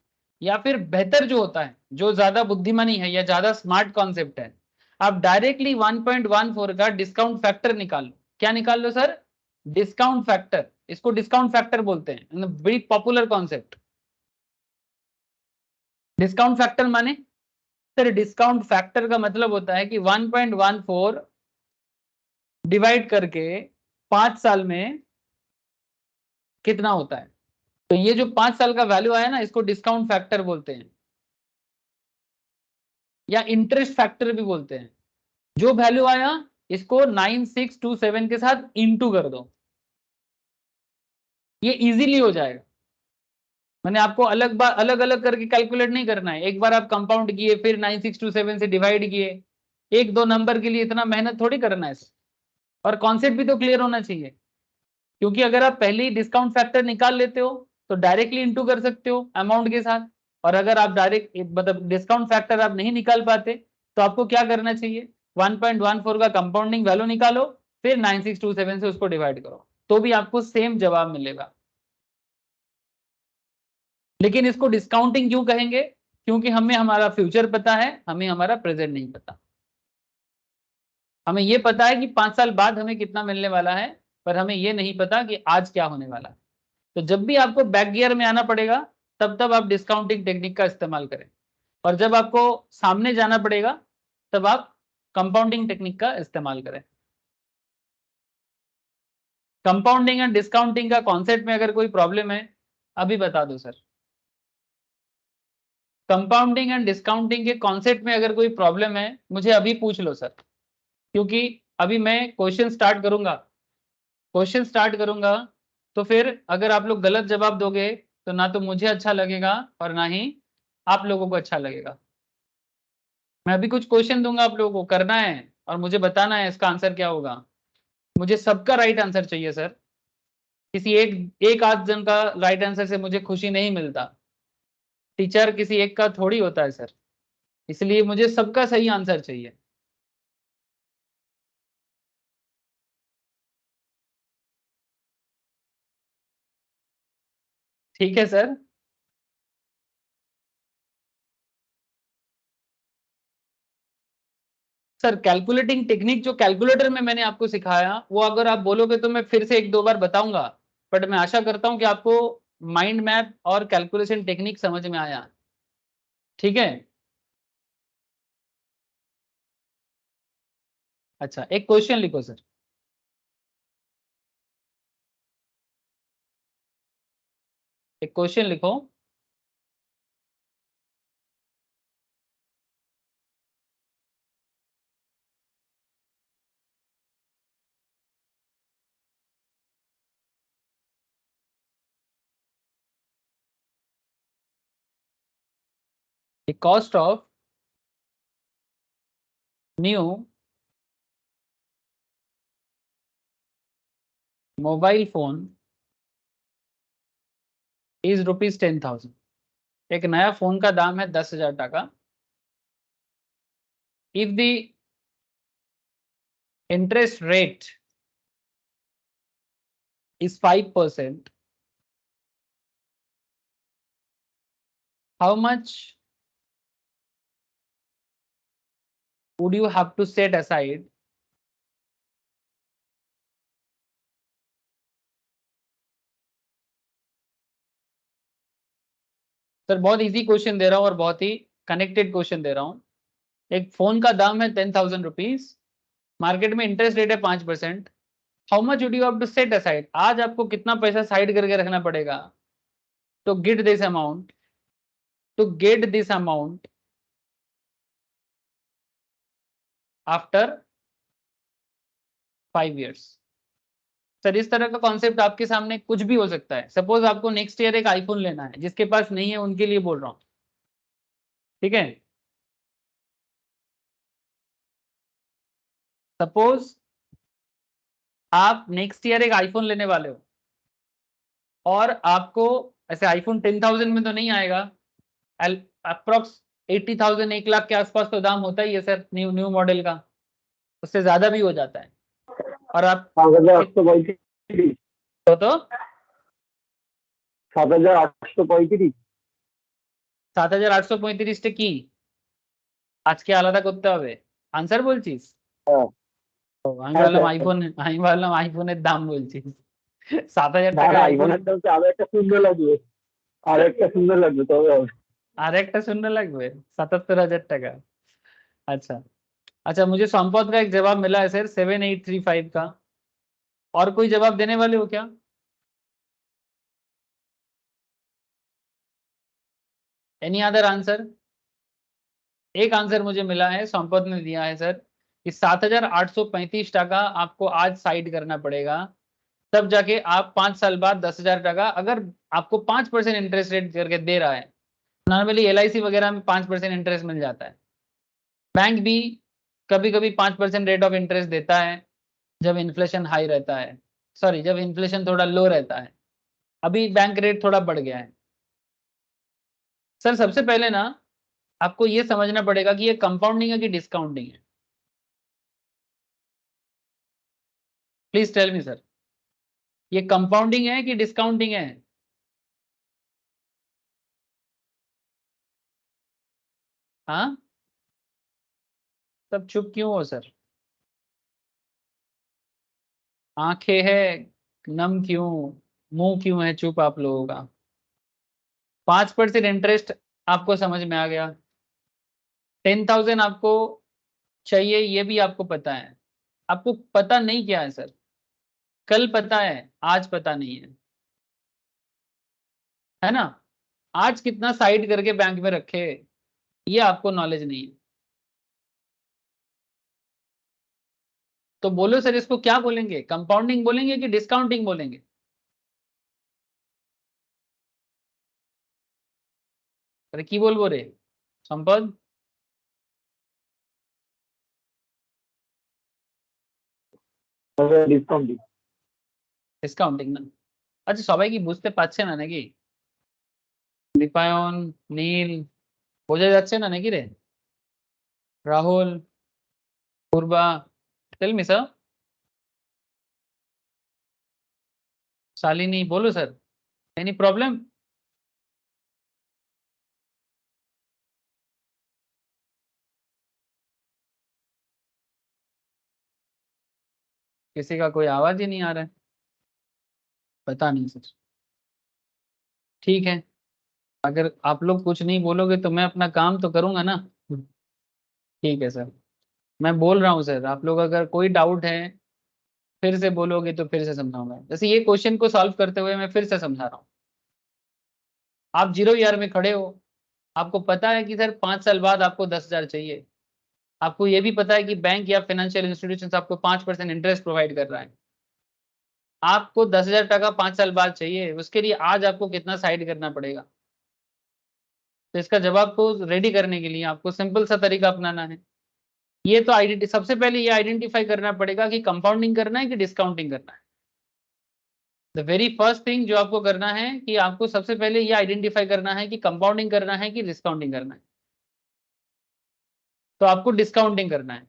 या फिर बेहतर जो होता है, जो ज्यादा बुद्धिमानी है या ज्यादा स्मार्ट कॉन्सेप्ट है, आप डायरेक्टली 1.14 का डिस्काउंट फैक्टर निकाल लो। क्या निकाल लो सर? डिस्काउंट फैक्टर, इसको डिस्काउंट फैक्टर बोलते हैं, very popular concept. Discount factor माने सर, डिस्काउंट फैक्टर का मतलब होता है कि 1.14 डिवाइड करके 5 साल में कितना होता है। तो ये जो 5 साल का वैल्यू आया ना, इसको डिस्काउंट फैक्टर बोलते हैं, या इंटरेस्ट फैक्टर भी बोलते हैं। जो वैल्यू आया इसको 9627 के साथ इंटू कर दो, ये इजीली हो जाएगा। मैंने आपको अलग अलग करके कैलकुलेट नहीं करना है। एक बार आप कंपाउंड किए फिर 9627 से डिवाइड किए, एक दो नंबर के लिए इतना मेहनत थोड़ी करना है। और कॉन्सेप्ट भी तो क्लियर होना चाहिए, क्योंकि अगर आप पहले ही डिस्काउंट फैक्टर निकाल लेते हो तो डायरेक्टली इंटू कर सकते हो अमाउंट के साथ। और अगर आप डायरेक्ट मतलब डिस्काउंट फैक्टर आप नहीं निकाल पाते तो आपको क्या करना चाहिए, 1.14 का कंपाउंडिंग वैल्यू निकालो फिर 9627 से उसको डिवाइड करो, तो भी आपको सेम जवाब मिलेगा। लेकिन इसको डिस्काउंटिंग क्यों कहेंगे? क्योंकि हमें हमारा फ्यूचर पता है, हमें हमारा प्रेजेंट नहीं पता। हमें ये पता है कि 5 साल बाद हमें कितना मिलने वाला है, पर हमें ये नहीं पता कि आज क्या होने वाला है। तो जब भी आपको बैक गियर में आना पड़ेगा तब आप डिस्काउंटिंग टेक्निक का इस्तेमाल करें, और जब आपको सामने जाना पड़ेगा तब आप कंपाउंडिंग टेक्निक का इस्तेमाल करें। कंपाउंडिंग एंड डिस्काउंटिंग का कॉन्सेप्ट में अगर कोई प्रॉब्लम है अभी बता दो सर। कंपाउंडिंग एंड डिस्काउंटिंग के कॉन्सेप्ट में अगर कोई प्रॉब्लम है मुझे अभी पूछ लो सर, क्योंकि अभी मैं क्वेश्चन स्टार्ट करूंगा क्वेश्चन स्टार्ट करूंगा तो फिर अगर आप लोग गलत जवाब दोगे तो ना तो मुझे अच्छा लगेगा और ना ही आप लोगों को अच्छा लगेगा। मैं अभी कुछ क्वेश्चन दूंगा, आप लोगों को करना है और मुझे बताना है इसका आंसर क्या होगा। मुझे सबका राइट आंसर चाहिए सर, किसी एक आध जन का राइट आंसर से मुझे खुशी नहीं मिलता। टीचर किसी एक का थोड़ी होता है सर, इसलिए मुझे सबका सही आंसर चाहिए। ठीक है सर। सर कैलकुलेटिंग टेक्निक जो कैलकुलेटर में मैंने आपको सिखाया वो अगर आप बोलोगे तो मैं फिर से एक दो बार बताऊंगा, बट मैं आशा करता हूं कि आपको माइंड मैप और कैलकुलेशन टेक्निक समझ में आया। ठीक है। अच्छा, एक क्वेश्चन लिखो सर। एक क्वेश्चन लिखो। The cost of new mobile phone is ₹10,000। एक नया फोन का दाम है 10,000 टाका। If the interest rate is 5%, how much would you have to set aside sir बहुत इजी क्वेश्चन दे रहा हूं और बहुत ही कनेक्टेड क्वेश्चन दे रहा हूं। एक फोन का दाम है 10,000 रुपीज, मार्केट में इंटरेस्ट रेट है 5%। How much would you have to set aside, आज आपको कितना पैसा साइड करके रखना पड़ेगा to get this amount, to get this amount after 5 years। सर इस तरह का कॉन्सेप्ट आपके सामने कुछ भी हो सकता है। सपोज आपको नेक्स्ट ईयर एक आईफोन लेना है, जिसके पास नहीं है उनके लिए बोल रहा हूँ। ठीक है। सपोज आप नेक्स्ट ईयर एक आईफोन लेने वाले हो और आपको ऐसे आईफोन 10,000 में तो नहीं आएगा, अप्रोक्स 80,000 1 लाख के आसपास तो दाम होता ही है सर न्यू न्यू मॉडल का, उससे ज्यादा भी हो जाता है। और आप 7,835। तो 7,835। 7,835 কি আজকে আলাদা করতে হবে আনসার বলছিস? হ্যাঁ ও, আমি হ্যাঁ ভাবলাম স্যার। আইফোনের দাম বলছিস। 7,000 না টাকা না, আইফোন আইফোনের দাম আরো একটা সুন্দর লাগবে, আর একটা সুন্দর লাগবে তবে হবে। আর একটা শূন্য লাগবে 77,000 টাকা। अच्छा। अच्छा, मुझे संपत का एक जवाब मिला है सर 7,835 का। और कोई जवाब देने वाले हो क्या? Any other answer? एक आंसर मुझे मिला है, संपत ने दिया है सर कि 7,835 टाका आपको आज साइड करना पड़ेगा, तब जाके आप 5 साल बाद 10,000 टाका, अगर आपको 5% इंटरेस्ट रेट करके दे रहा है। नॉर्मली LIC वगैरह में 5% इंटरेस्ट मिल जाता है। बैंक भी कभी कभी 5% रेट ऑफ इंटरेस्ट देता है जब इन्फ्लेशन हाई रहता है, सॉरी जब इन्फ्लेशन थोड़ा लो रहता है। अभी बैंक रेट थोड़ा बढ़ गया है। सर सबसे पहले ना आपको ये समझना पड़ेगा कि ये कंपाउंडिंग है कि डिस्काउंटिंग है। प्लीज टेल मी सर, ये कंपाउंडिंग है कि डिस्काउंटिंग है? हाँ, तब चुप क्यों हो सर? आंखें है नम क्यों, मुंह क्यों है चुप आप लोगों का? 5% इंटरेस्ट आपको समझ में आ गया। 10,000 आपको चाहिए ये भी आपको पता है। आपको पता नहीं क्या है सर, कल पता है आज पता नहीं है ना? आज कितना साइड करके बैंक में रखे ये आपको नॉलेज नहीं है। तो बोलो सर इसको क्या बोलेंगे, कंपाउंडिंग बोलेंगे कि डिस्काउंटिंग बोलेंगे? अरे की बोलबो रे संपद? ডিসকাউন্টিং। ডিসকাউন্টিং না? আচ্ছা সবাই কি বুঝতে পারছে না নাকি? দীপায়ন, নীল, বোঝা যাচ্ছে না নাকি রে? রাহুল, পূর্বা, টেল মি স্যার। शालिनी, बोलो सर, एनी प्रॉब्लम? किसी का कोई आवाज ही नहीं आ रहा है, पता नहीं सर। ठीक है, अगर आप लोग कुछ नहीं बोलोगे तो मैं अपना काम तो करूंगा ना। ठीक है सर, मैं बोल रहा हूँ सर, आप लोग अगर कोई डाउट है फिर से बोलोगे तो फिर से समझाऊंगा। जैसे ये क्वेश्चन को सॉल्व करते हुए मैं फिर से समझा रहा हूँ। आप 0 ईयर में खड़े हो, आपको पता है कि सर 5 साल बाद आपको 10,000 चाहिए। आपको ये भी पता है कि बैंक या फाइनेंशियल इंस्टीट्यूशन आपको 5% इंटरेस्ट प्रोवाइड कर रहा है। आपको 10,000 टका 5 साल बाद चाहिए, उसके लिए आज आपको कितना साइड करना पड़ेगा? तो इसका जवाब को रेडी करने के लिए आपको सिंपल सा तरीका अपनाना है। ये तो सबसे पहले ये आइडेंटिफाई करना पड़ेगा कि कंपाउंडिंग करना है कि डिस्काउंटिंग करना है। द वेरी फर्स्ट थिंग जो आपको करना है कि आपको सबसे पहले ये आइडेंटिफाई करना है कि कंपाउंडिंग करना है कि डिस्काउंटिंग करना है। तो आपको डिस्काउंटिंग करना है,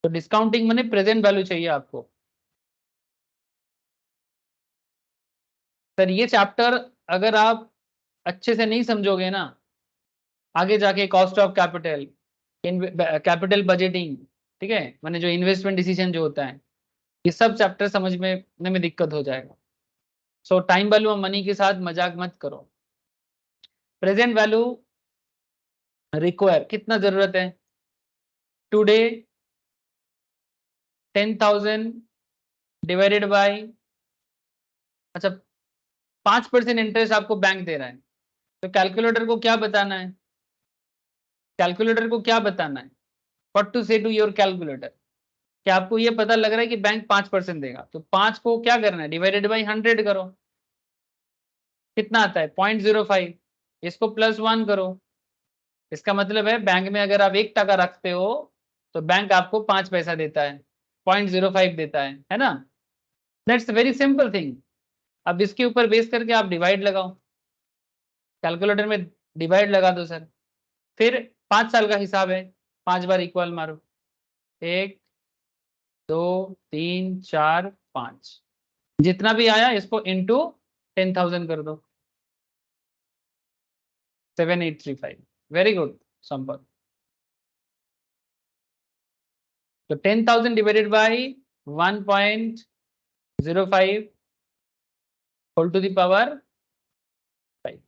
तो डिस्काउंटिंग माने प्रेजेंट वैल्यू चाहिए आपको। सर ये चैप्टर अगर आप अच्छे से नहीं समझोगे ना, आगे जाके cost of capital, capital budgeting, ठीक है, माने जो इन्वेस्टमेंट डिसीजन जो होता है, ये सब चैप्टर समझने में दिक्कत हो जाएगा। सो टाइम वैल्यू ऑफ मनी के साथ मजाक मत करो। प्रेजेंट वैल्यू रिक्वायर कितना जरूरत है? टुडे 10,000 डिवाइडेड बाय, अच्छा 5% इंटरेस्ट आपको बैंक दे रहा है, तो कैलकुलेटर को क्या बताना है? कैलकुलेटर को क्या बताना है? व्हाट टू से टू योर कैलकुलेटर? क्या आपको ये पता लग रहा है कि बैंक 5% देगा, तो 5 को क्या करना है, डिवाइडेड बाई 100 करो। कितना आता है? 0.05। इसको +1 करो। इसका मतलब है बैंक में अगर आप 1 टका रखते हो तो बैंक आपको 5 पैसा देता है, 0.05 देता है ना? That's very simple thing. अब इसके ऊपर बेस करके आप डिवाइड लगाओ, कैलकुलेटर में डिवाइड लगा दो सर। फिर 5 साल का हिसाब है, 5 बार इक्वल मारो, 1 2 3 4 5, जितना भी आया इसको इंटू 10,000 कर दो, 7835। वेरी गुड संपर्क। तो 10,000 divided by 1.05 whole to the power 5।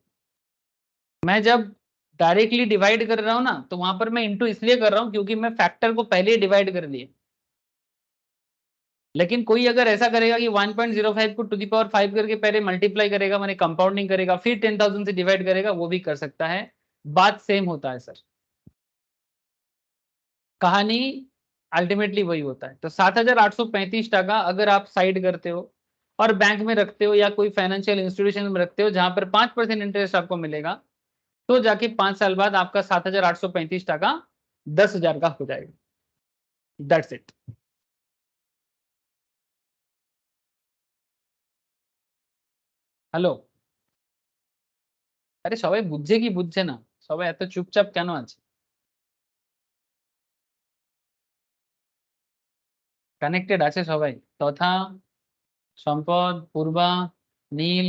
मैं जब डायरेक्टली डिवाइड कर रहा हूं ना, तो वहां पर मैं इंटू इसलिए कर रहा हूं क्योंकि मैं फैक्टर को पहले ही डिवाइड कर दिए। लेकिन कोई अगर ऐसा करेगा कि 1.05 को टू द पावर 5 करके पहले मल्टीप्लाई करेगा, माने कंपाउंडिंग करेगा, फिर 10,000 से डिवाइड करेगा, वो भी कर सकता है, बात सेम होता है सर, कहानी अल्टीमेटली वही होता है। तो 7,835 टका अगर आप साइड करते हो और बैंक में रखते हो या कोई फाइनेंशियल इंस्टीट्यूशन में रखते हो जहां पर 5% इंटरेस्ट आपको मिलेगा, तो जाके 5 साल बाद आपका 7,835 टका 10,000 का हो जाएगा। That's it. হ্যালো, আরে সবাই বুঝছে কি বুঝছে না? সবাই এত চুপচাপ কেন আছে? কানেক্টেড আছে সবাই? তথা, संपद, पूर्वा, नील,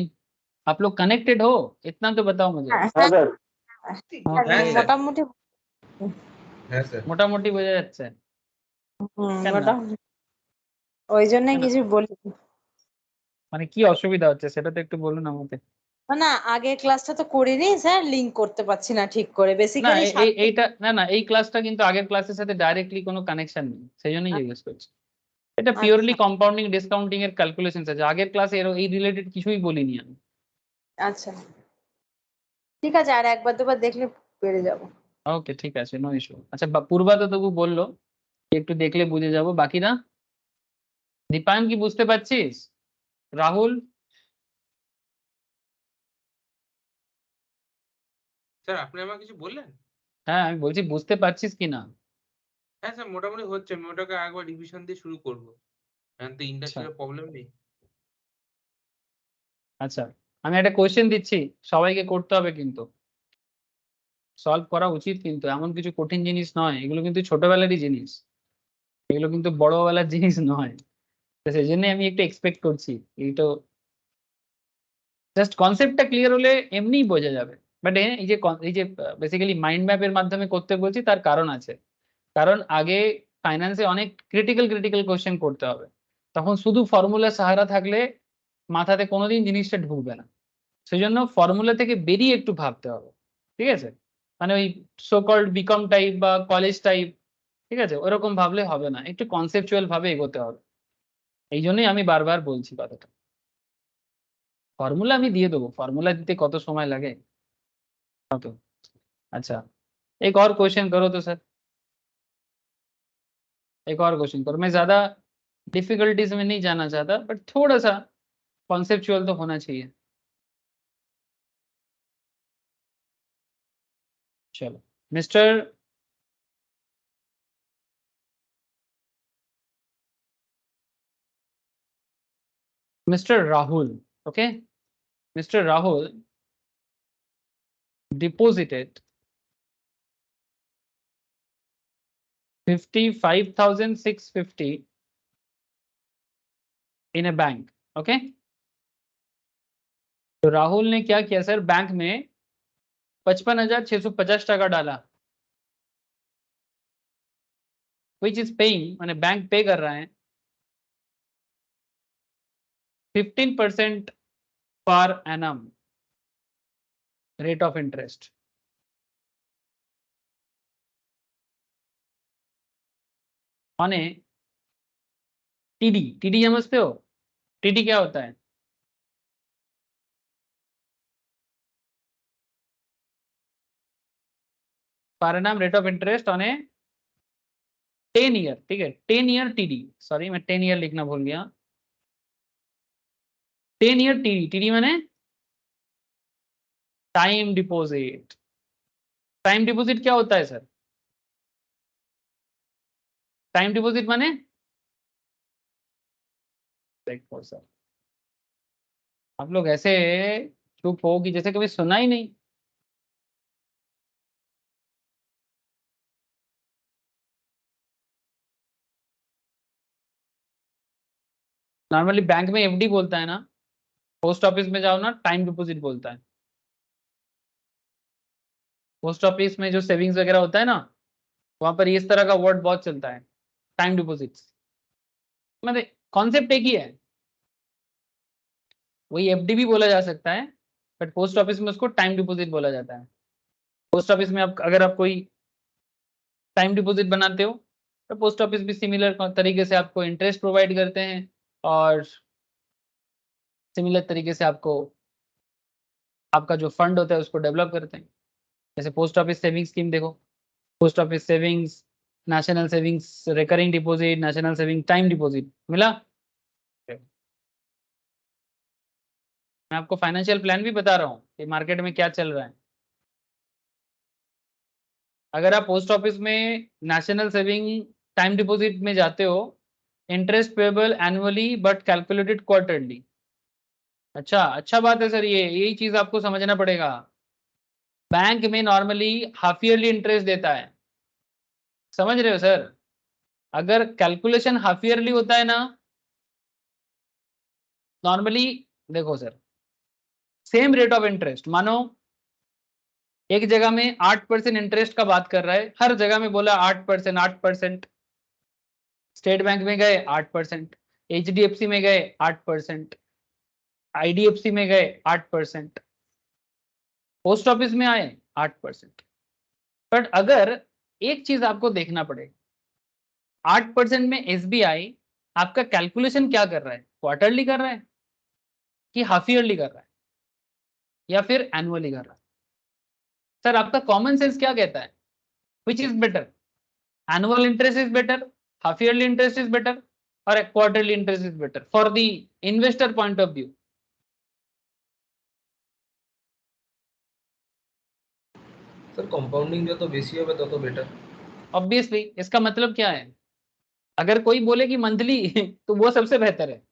आप लोग कनेक्टेड हो? इतना तो बताओ मुझे। হ্যাঁ স্যার। হ্যাঁ স্যার, মোটামুটি হ্যাঁ স্যার। মোটামুটি বোঝা যাচ্ছে? কেন না? মোটামুটি ওই জন্যই কেন? কিছু বলি মানে কি অসুবিধা হচ্ছে সেটা তো একটু বলুন আমাকে। না, আগের ক্লাসটা তো করিনি স্যার, লিংক করতে পারছি না ঠিক করে। না বেসিক্যালি এইটা না এই ক্লাসটা কিন্তু আগের ক্লাসের সাথে ডাইরেক্টলি কোনো কানেকশন নেই, সেই জন্যই জিজ্ঞেস করছি। এটা পিওরলি কম্পাউন্ডিং ডিসকাউন্টিং এর ক্যালকুলেশন আছে, আগের ক্লাসে এই রিলেটেড কিছুই বলিনি আমি। আচ্ছা ঠিক আছে, আর একবার দুবার দেখলে পেরে যাব। ওকে ঠিক আছে, নো ইস্যু। আচ্ছা পূর্বা তো তবু বললো একটু দেখলে বুঝে যাবো, বাকিরা? দীপায়ন কি বুঝতে পারছিস? রাহুল? স্যার আপনি আমাকে কিছু বললেন? হ্যাঁ আমি বলছি বুঝতে পারছিস কি না? হ্যাঁ স্যার মোটামুটি হচ্ছে, আমি ওটাকে আরেকবার রিভিশন দিয়ে শুরু করব। এখন তো আচ্ছা ইন্ডাস্ট্রিয়াল প্রবলেম নেই। আচ্ছা, আমি একটা কোয়েশ্চেন দিচ্ছি, সবাইকে করতে হবে কিন্তু, সলভ করা উচিত, কিন্তু এমন কিছু কঠিন জিনিস নয়, এগুলো কিন্তু ছোটবেলারই জিনিস, এগুলো কিন্তু বড়বেলার জিনিস নয়। তো সেই জন্য আমি একটু এক্সপেক্ট করছি, এই তো জাস্ট কনসেপ্টটা ক্লিয়ার হলে এমনিই বোঝা যাবে। বাট এই যে বেসিক্যালি মাইন্ড ম্যাপের মাধ্যমে করতে বলছি, তার কারণ আছে। কারণ আগে ফাইন্যান্সে অনেক ক্রিটিক্যাল কোশ্চেন করতে হবে, তখন শুধু ফর্মুলা সাহারা থাকলে মাথাতে কোনোদিন জিনিসটা ঢুকবে না। সেই জন্য ফর্মুলা থেকে বেরিয়ে একটু ভাবতে হবে, ঠিক আছে? মানে ওই সো কল্ড বিকম টাইপ বা কলেজ টাইপ, ঠিক আছে, ওরকম ভাবলে হবে না, একটু কনসেপচুয়াল ভাবে এগোতে হবে। এই জন্যই আমি বারবার বলছি কথাটা। ফর্মুলা আমি দিয়ে দেবো, फॉर्मूला দিতে कत समय लगे? तो अच्छा, एक और क्वेश्चन करो तो सर, एक और क्वेश्चन करो। मैं ज्यादा डिफिकल्टीज में नहीं जाना चाहता, बट थोड़ा सा कॉन्सेप्चुअल तो होना चाहिए। चलो mister mister Rahul, okay, mister Rahul deposited 55,650 in a bank, okay. तो राहुल ने क्या किया सर, बैंक में 55,650 টাকা डाला, विच इज पेइंग, मैंने बैंक पे कर रहा है 15% per annum rate of interest. माने टीडी, टीडी समझते हो? टीडी क्या होता है? Per annum rate of interest on A 10 year, ठीक है, 10 ईयर टीडी, सॉरी मैं 10 ईयर लिखना भूल गया, 10 ईयर टीडी, टीडी माने टाइम डिपॉजिट। टाइम डिपॉजिट क्या होता है सर? टाइम डिपॉजिट माने देखो सर, आप लोग ऐसे चुप हो कि जैसे कभी सुना ही नहीं। नॉर्मली बैंक में एफडी बोलता है ना, पोस्ट ऑफिस में जाओ ना टाइम डिपॉजिट बोलता है। पोस्ट ऑफिस में जो सेविंग्स वगैरह होता है ना, वहां पर इस तरह का वर्ड बहुत चलता है, टाइम डिपॉजिट्स। मतलब कॉन्सेप्ट एक ही है, वही एफडी भी बोला जा सकता है, बट पोस्ट ऑफिस में उसको टाइम डिपॉजिट बोला जाता है। पोस्ट ऑफिस में आप अगर आप कोई टाइम डिपॉजिट बनाते हो, तो पोस्ट ऑफिस भी सिमिलर तरीके से आपको इंटरेस्ट प्रोवाइड करते हैं, और सिमिलर तरीके से आपको आपका जो फंड होता है उसको डेवलप करते हैं। जैसे पोस्ट ऑफिस सेविंग स्कीम देखो, post office savings, national savings recurring deposit, national saving time deposit, मिला? मैं आपको फाइनेंशियल प्लान भी बता रहा हूँ कि मार्केट में क्या चल रहा है। अगर आप पोस्ट ऑफिस में नेशनल सेविंग टाइम डिपॉजिट में जाते हो, interest payable annually but calculated quarterly. अच्छा, अच्छा बात है सर, ये यही चीज आपको समझना पड़ेगा। बैंक में नॉर्मली हाफ ईयरली इंटरेस्ट देता है, समझ रहे हो सर? अगर कैलकुलेशन हाफ ईयरली होता है ना, नॉर्मली देखो sir, same rate of interest, मानो एक जगह में 8% इंटरेस्ट का बात कर रहा है, हर जगह में बोला 8%, 8%। स्टेट बैंक में गए 8%, एचडीएफसी में गए 8%, आईडीएफसी में गए 8%, पोस्ट ऑफिस में आए 8%। बट अगर एक चीज आपको देखना पड़ेगा, 8% में एसबीआई आपका कैलकुलेशन क्या कर रहा है, क्वार्टरली कर रहा है कि हाफ ईयरली कर रहा है या फिर एनुअली कर रहा है? सर आपका कॉमन सेंस क्या कहता है, which is better? Annual interest is better, half yearly interest is better? or a quarterly interest is better for the investor point of view? Sir compounding जो तो बेसी होगा तो बेटर। ऑब्वियसली इसका मतलब क्या है, अगर कोई बोले कि मंथली तो वो सबसे बेहतर है।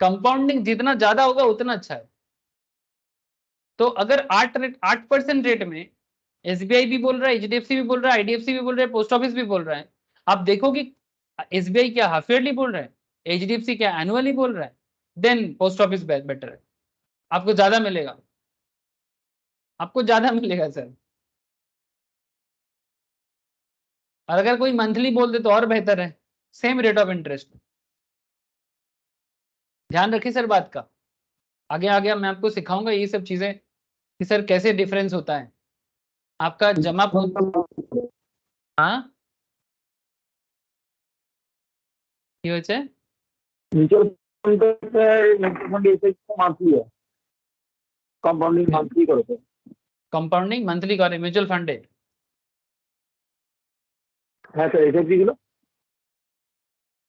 कंपाउंडिंग जितना ज्यादा होगा उतना अच्छा है। तो अगर 8% रेट में एसबीआई भी बोल रहा है, एचडीएफसी भी बोल रहा है, आईडीएफसी भी बोल रहा है, पोस्ट ऑफिस भी बोल रहा है, आप देखो कि एसबीआई क्या हाफ ईयरली बोल रहा है, एचडीएफसी क्या एनुअली बोल रहा है, देन पोस्ट ऑफिस बेटर है, आपको ज्यादा मिलेगा, आपको ज्यादा मिलेगा सर। और अगर कोई मंथली बोल दे तो और बेहतर है, सेम रेट ऑफ इंटरेस्ट। ध्यान रखिए सर बात का, आगे आगे मैं आपको सिखाऊंगा ये सब चीजें कि सर कैसे डिफरेंस होता है आपका जमा। हाँ কি হয়েছে? म्यूचुअल फंड मंथली है, कंपाउंडिंग मंथली करते हैं। কম্পাউন্ডিং মান্থলি করে মিউচুয়াল ফান্ডে? হ্যাঁ স্যার, এসএফপি গুলো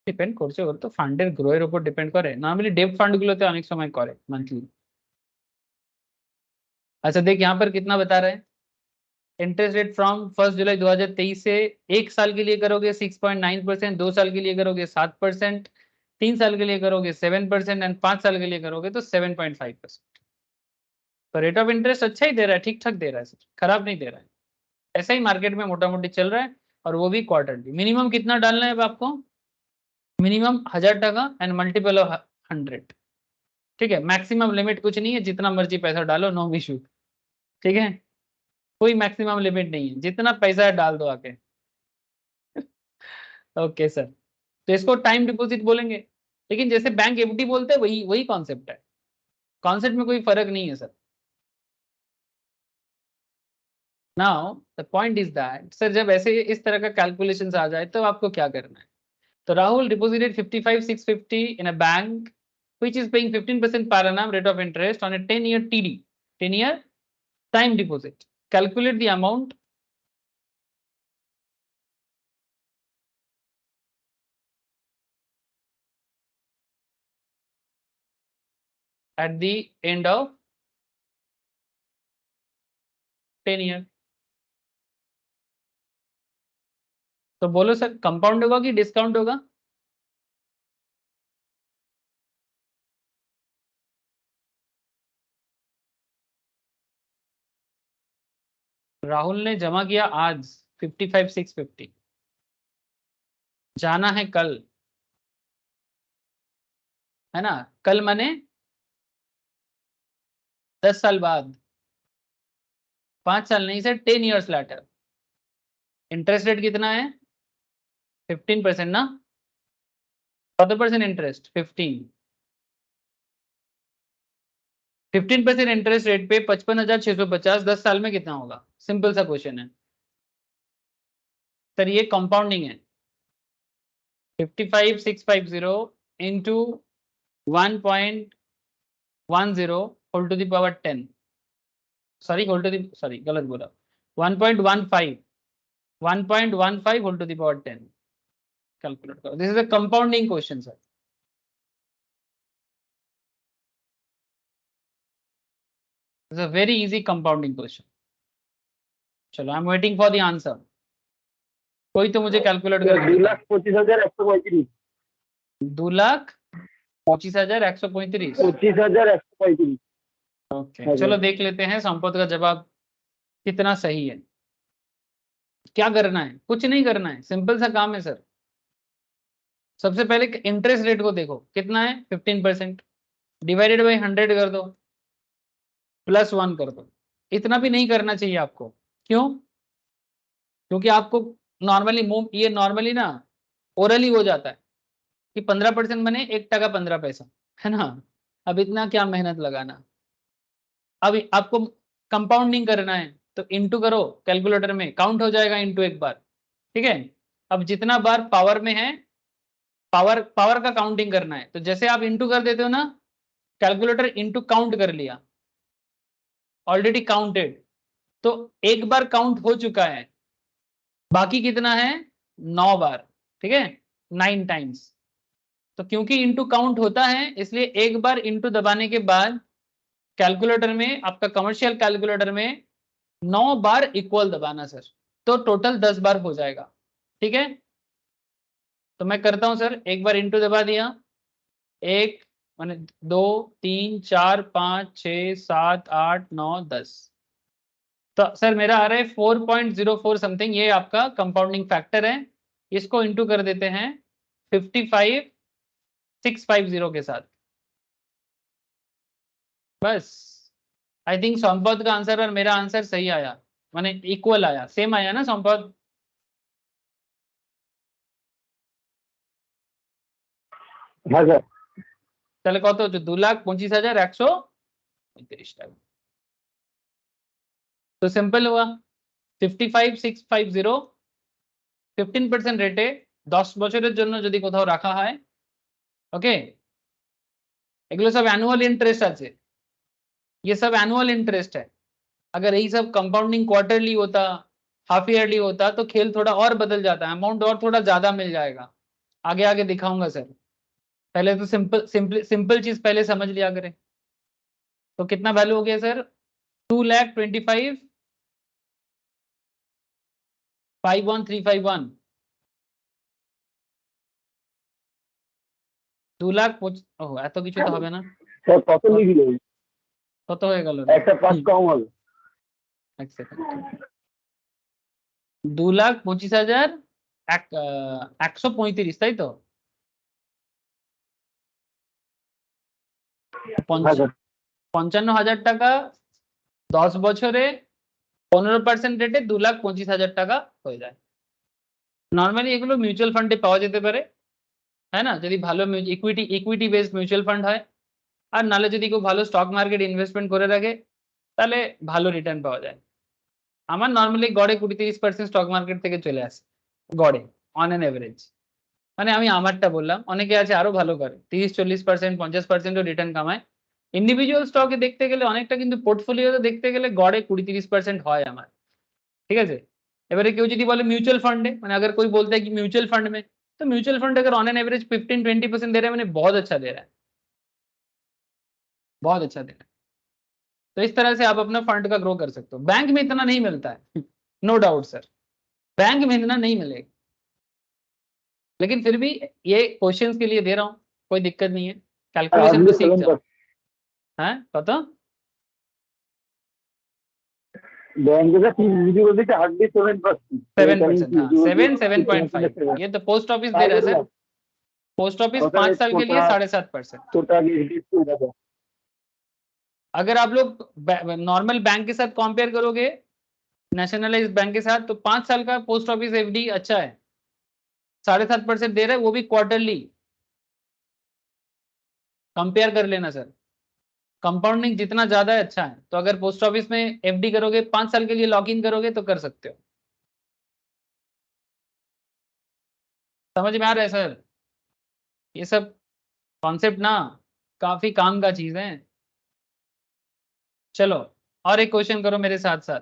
ডিপেন্ড করছে, ওর তো ফান্ডের গ্রোয়ের উপর ডিপেন্ড করে, নর্মালি ডেপ ফান্ড গুলোতে অনেক সময় করে मंथली। अच्छा देख यहाँ पर कितना बता रहे हैं, इंटरेस्ट रेट फ्रॉम 1 जुलाई 2023 से 1 साल के लिए करोगे 6.9%, 2 साल के लिए करोगे 7%, 3 साल के लिए करोगे 7% एंड 5 साल के लिए करोगे तो 7.5%। तो रेट ऑफ इंटरेस्ट अच्छा ही दे रहा है, ठीक ठाक दे रहा है सर, खराब नहीं दे रहा है, ऐसा ही मार्केट में मोटा मोटी चल रहा है। और वो भी क्वार्टरली। मिनिमम कितना डालना है अब आपको, मिनिमम 1000 टका एंड मल्टीपल ऑफ 100, ठीक है। मैक्सिमम लिमिट कुछ नहीं है, जितना मर्जी पैसा डालो, नो इशू, ठीक है, कोई मैक्सिमम लिमिट नहीं है, जितना पैसा है डाल दो आके। ओके सर, तो इसको टाइम डिपॉजिट बोलेंगे, लेकिन जैसे बैंक एफडी बोलते हैं वही वही कॉन्सेप्ट है, कॉन्सेप्ट में कोई फर्क नहीं है sir. Now the point is that sir जब ऐसे इस तरह का कैलकुलेशंस आ जाए तो आपको क्या करना है। तो Rahul deposited 55,650 in a bank which is paying 15% per annum rate of interest on a 10-year TD, 10-year time deposit. Calculate the amount at the end of 10 year. तो बोलो सर कंपाउंड होगा कि डिस्काउंट होगा? राहुल ने जमा किया आज 55,650, जाना है कल, है ना, कल माने 10 साल बाद, 5 साल नहीं sir 10 years later। Interest rate कितना है 15% ना, 14% इंटरेस्ट 15% इंटरेस्ट रेट पे 55,650 10 साल में कितना होगा, सिंपल सा क्वेश्चन है सर। ये कंपाउंडिंग है, 55,650 into 1.10 whole to the power 10, sorry गलत बोला, 1.15 whole to the power 10 calculate करो। This is a compounding question sir, it's a very easy compounding question. चलो I am waiting for the answer, कोई तो मुझे calculate करके 2,25,135। 2,25,135। 25,135। Okay चलो देख लेते हैं संपत का जवाब कितना सही है। क्या करना है, कुछ नहीं करना है, सिंपल सा काम है सर। सबसे पहले इंटरेस्ट रेट को देखो कितना है 15%, डिवाइडेड बाई 100 कर दो, +1 कर दो। इतना भी नहीं करना चाहिए आपको, क्यों? क्योंकि आपको नॉर्मली ये नॉर्मली ना ओरली हो जाता है कि 15% बने 1 टका 15 पैसा, है ना। अब इतना क्या मेहनत लगाना, अब आपको कंपाउंडिंग करना है तो इंटू करो, कैलकुलेटर में काउंट हो जाएगा इंटू एक बार, ठीक है। अब जितना बार पावर में है, पावर का काउंटिंग करना है, तो जैसे आप इंटू कर देते हो ना, कैलकुलेटर इंटू काउंट कर लिया, ऑलरेडी काउंटेड, तो एक बार काउंट हो चुका है, बाकी कितना है 9 बार, ठीक है। 9 टाइम्स। तो क्योंकि इंटू काउंट होता है इसलिए एक बार इंटू दबाने के बाद कैलकुलेटर में, आपका कमर्शियल कैलकुलेटर में 9 बार इक्वल दबाना सर, तो टोटल 10 बार हो जाएगा। ठीक है, तो मैं करता हूं सर, एक बार इंटू दबा दिया, 1 माने 2 3 4 5 6 7 8 9 10, तो सर मेरा आ रहा है 4.04 समथिंग, ये आपका कंपाउंडिंग फैक्टर है। इसको इंटू कर देते हैं 55650 के साथ, बस। आई थिंक संपद का आंसर और मेरा आंसर सही आया, माने इक्वल आया, सेम आया ना संपद? हाँ सर। তাহলে কত হচ্ছে? 2,25,135 টাকা। तो सिंपल हुआ, 55,650 15% রেটে 10 বছরের জন্য যদি কোথাও রাখা হয়, ওকে, এগুলো সব অ্যানুয়াল ইন্টারেস্ট আছে, ये सब एनुअल इंटरेस्ट है। अगर यही सब कंपाउंडिंग क्वार्टरली होता, हाफ ईयरली होता, तो खेल थोड़ा और बदल जाता, अमाउंट और थोड़ा ज्यादा मिल जाएगा। आगे आगे दिखाऊंगा सर, पहले तो सिंपल चीज पहले समझ लिया करें। तो कितना वैल्यू हो गया सर? 2,25,51351, 2 লাখ এত কিছু তো হবে না স্যার কত লিখলে? কত হয়ে গেল? একটা পাঁচ কম হল। এক সেকেন্ড, 2,25,135, তাই তো? হ্যাঁ স্যার। 55,000 টাকা 10 বছরে 15% রেটে 2,25,000 টাকা হয়ে যায়। নর্মালি এগুলো মিউচুয়াল ফান্ডে পাওয়া যেতে পারে, হ্যাঁ না, যদি ভালো ইকুইটি বেসড মিউচুয়াল ফান্ড হয়, আর নালে যদি কেউ ভালো স্টক মার্কেট ইনভেস্টমেন্ট করে রাখে তাহলে ভালো রিটার্ন পাওয়া যায়। আমার নর্মালি গড়ে 20-30% স্টক মার্কেট থেকে চলে আসে, গড়ে অন অ্যান এভারেজ। মানে আমি আমারটা বললাম, অনেকে আছে আরো ভালো করে 30-40%, 50%ও রিটার্ন কামায়। ইন্ডিভিজুয়াল স্টকে দেখতে গেলে অনেকটা, কিন্তু পোর্টফোলিওতে দেখতে গেলে গড়ে 20-30% হয় আমার। ठीक है, এবারে কেউ যদি বলে म्यूचुअल फंड है, মানে अगर कोई बोलता है कि म्यूचुअल फंड में, तो म्यूचुअल फंड अगर ऑन एन एवरेज 15-20% दे रहा है, मैंने बहुत अच्छा दे रहा है, बहुत अच्छा दे रहा है। तो इस तरह से आप अपना फंड का ग्रो कर सकते हो। बैंक में इतना नहीं मिलता है, नो डाउट सर, बैंक में इतना नहीं मिलेगा, लेकिन फिर भी ये क्वेश्चंस के लिए दे रहा हूँ, कोई दिक्कत नहीं है, कैलकुलेशन तो सीख जाओ। हाँ पता, ব্যাংকে যা ফিস বিক্রি করে দিচ্ছে হার্ডলি 7%। 7%, हाँ 7.5, ये तो पोस्ट ऑफिस दे रहा है सर। पोस्ट ऑफिस 5 साल के लिए 7.5%। টোটাল এসডি টাকা। अगर आप लोग नॉर्मल बैंक के साथ कंपेयर करोगे, नेशनलाइज्ड बैंक के साथ, तो 5 साल का पोस्ट ऑफिस एफडी अच्छा है, 7.5% दे रहा है, वो भी क्वार्टरली। कंपेयर कर लेना सर, कंपाउंडिंग जितना ज्यादा है अच्छा है। तो अगर पोस्ट ऑफिस में एफडी करोगे, 5 साल के लिए लॉक इन करोगे, तो कर सकते हो। समझ में आ रहा है सर? ये सब कॉन्सेप्ट ना काफी काम का चीज है। चलो और एक क्वेश्चन करो मेरे साथ साथ,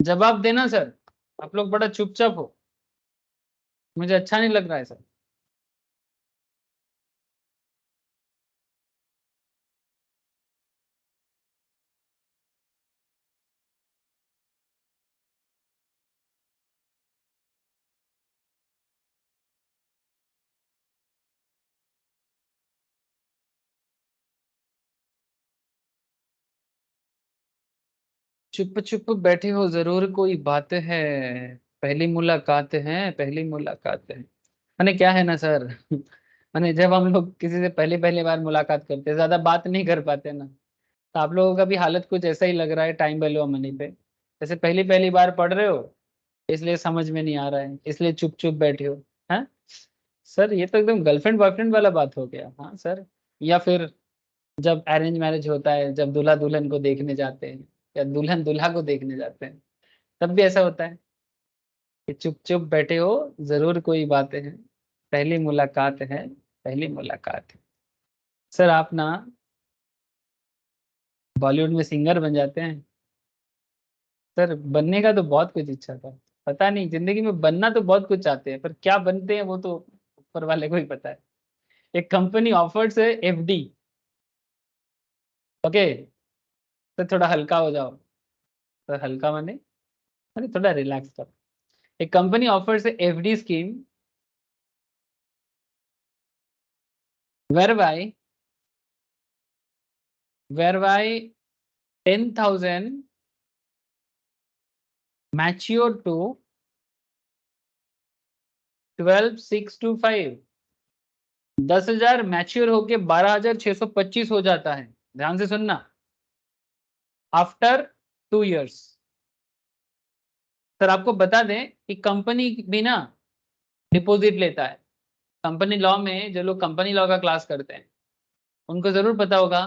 जवाब देना सर। आप लोग बड़ा चुपचाप हो, मुझे अच्छा नहीं लग रहा है सर। चुप चुप बैठे हो, जरूर कोई बात है, पहली मुलाकात है, पहली मुलाकात है। मैंने क्या है ना सर, मैंने जब हम लोग किसी से पहली पहली बार मुलाकात करते हैं, ज्यादा बात नहीं कर पाते ना, तो आप लोगों का भी हालत कुछ ऐसा ही लग रहा है टाइम वैल्यू ऑफ मनी पे। जैसे पहली पहली बार पढ़ रहे हो, इसलिए समझ में नहीं आ रहा है, इसलिए चुप चुप बैठे हो। हाँ सर, ये तो एकदम गर्लफ्रेंड बॉयफ्रेंड वाला बात हो गया। हाँ सर, या फिर जब अरेंज मैरिज होता है, जब दूल्हा दुल्हन को देखने जाते हैं, या दुल्हन दूल्हा को देखने जाते हैं, तब भी ऐसा होता है कि चुप चुप बैठे हो, जरूर कोई बातें हैं, पहली मुलाकात है, पहली मुलाकात है। सर आप ना बॉलीवुड में सिंगर बन जाते हैं सर। बनने का तो बहुत कुछ इच्छा था, पता नहीं, जिंदगी में बनना तो बहुत कुछ चाहते हैं, पर क्या बनते हैं वो तो ऊपर वाले को ही पता है। एक कंपनी ऑफर्स है एफडी, ओके, तो थोड़ा हल्का हो जाओ, तो हल्का माने अरे थोड़ा रिलैक्स करो। एक कंपनी ऑफर्स है FD scheme whereby 10,000 mature to 12,625, 10,000 mature होके 12,625 हो जाता है। ध्यान से सुनना, आफ्टर 2 years। सर आपको बता दें कि कंपनी भी ना डिपॉजिट लेता है। कंपनी लॉ में जो लोग कंपनी लॉ का क्लास करते हैं उनको जरूर पता होगा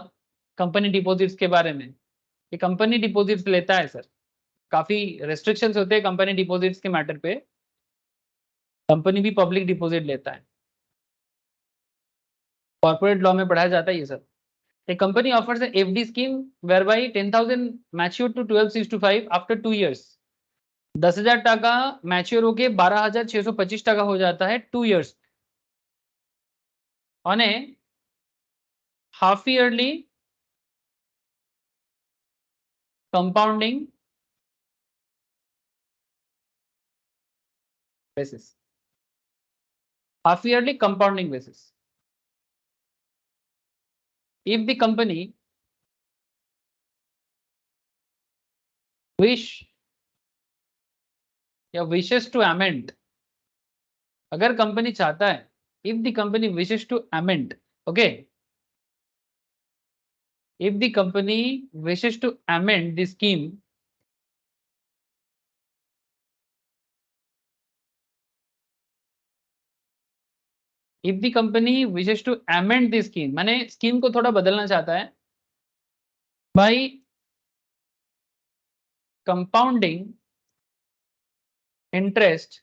कंपनी डिपॉजिट्स के बारे में, कि कंपनी डिपॉजिट्स लेता है सर। काफी रेस्ट्रिक्शंस होते हैं कंपनी डिपॉजिट्स के मैटर पे, कंपनी भी पब्लिक डिपॉजिट लेता है, कॉर्पोरेट लॉ में पढ़ाया जाता है ये सब। A company offers a FD scheme whereby 10,000 mature to 12,625 after 2 years। 10,000 টাকা मैच्योर होके 12,625 টাকা हो जाता है 2 years on a half yearly compounding basis। half yearly compounding basis। If the company wishes to amend, अगर कंपनी चाहता है, if the company wishes to amend, okay, if the company wishes to amend the scheme, if the company wishes to amend the scheme, माने scheme को थोड़ा बदलना चाहता है by compounding interest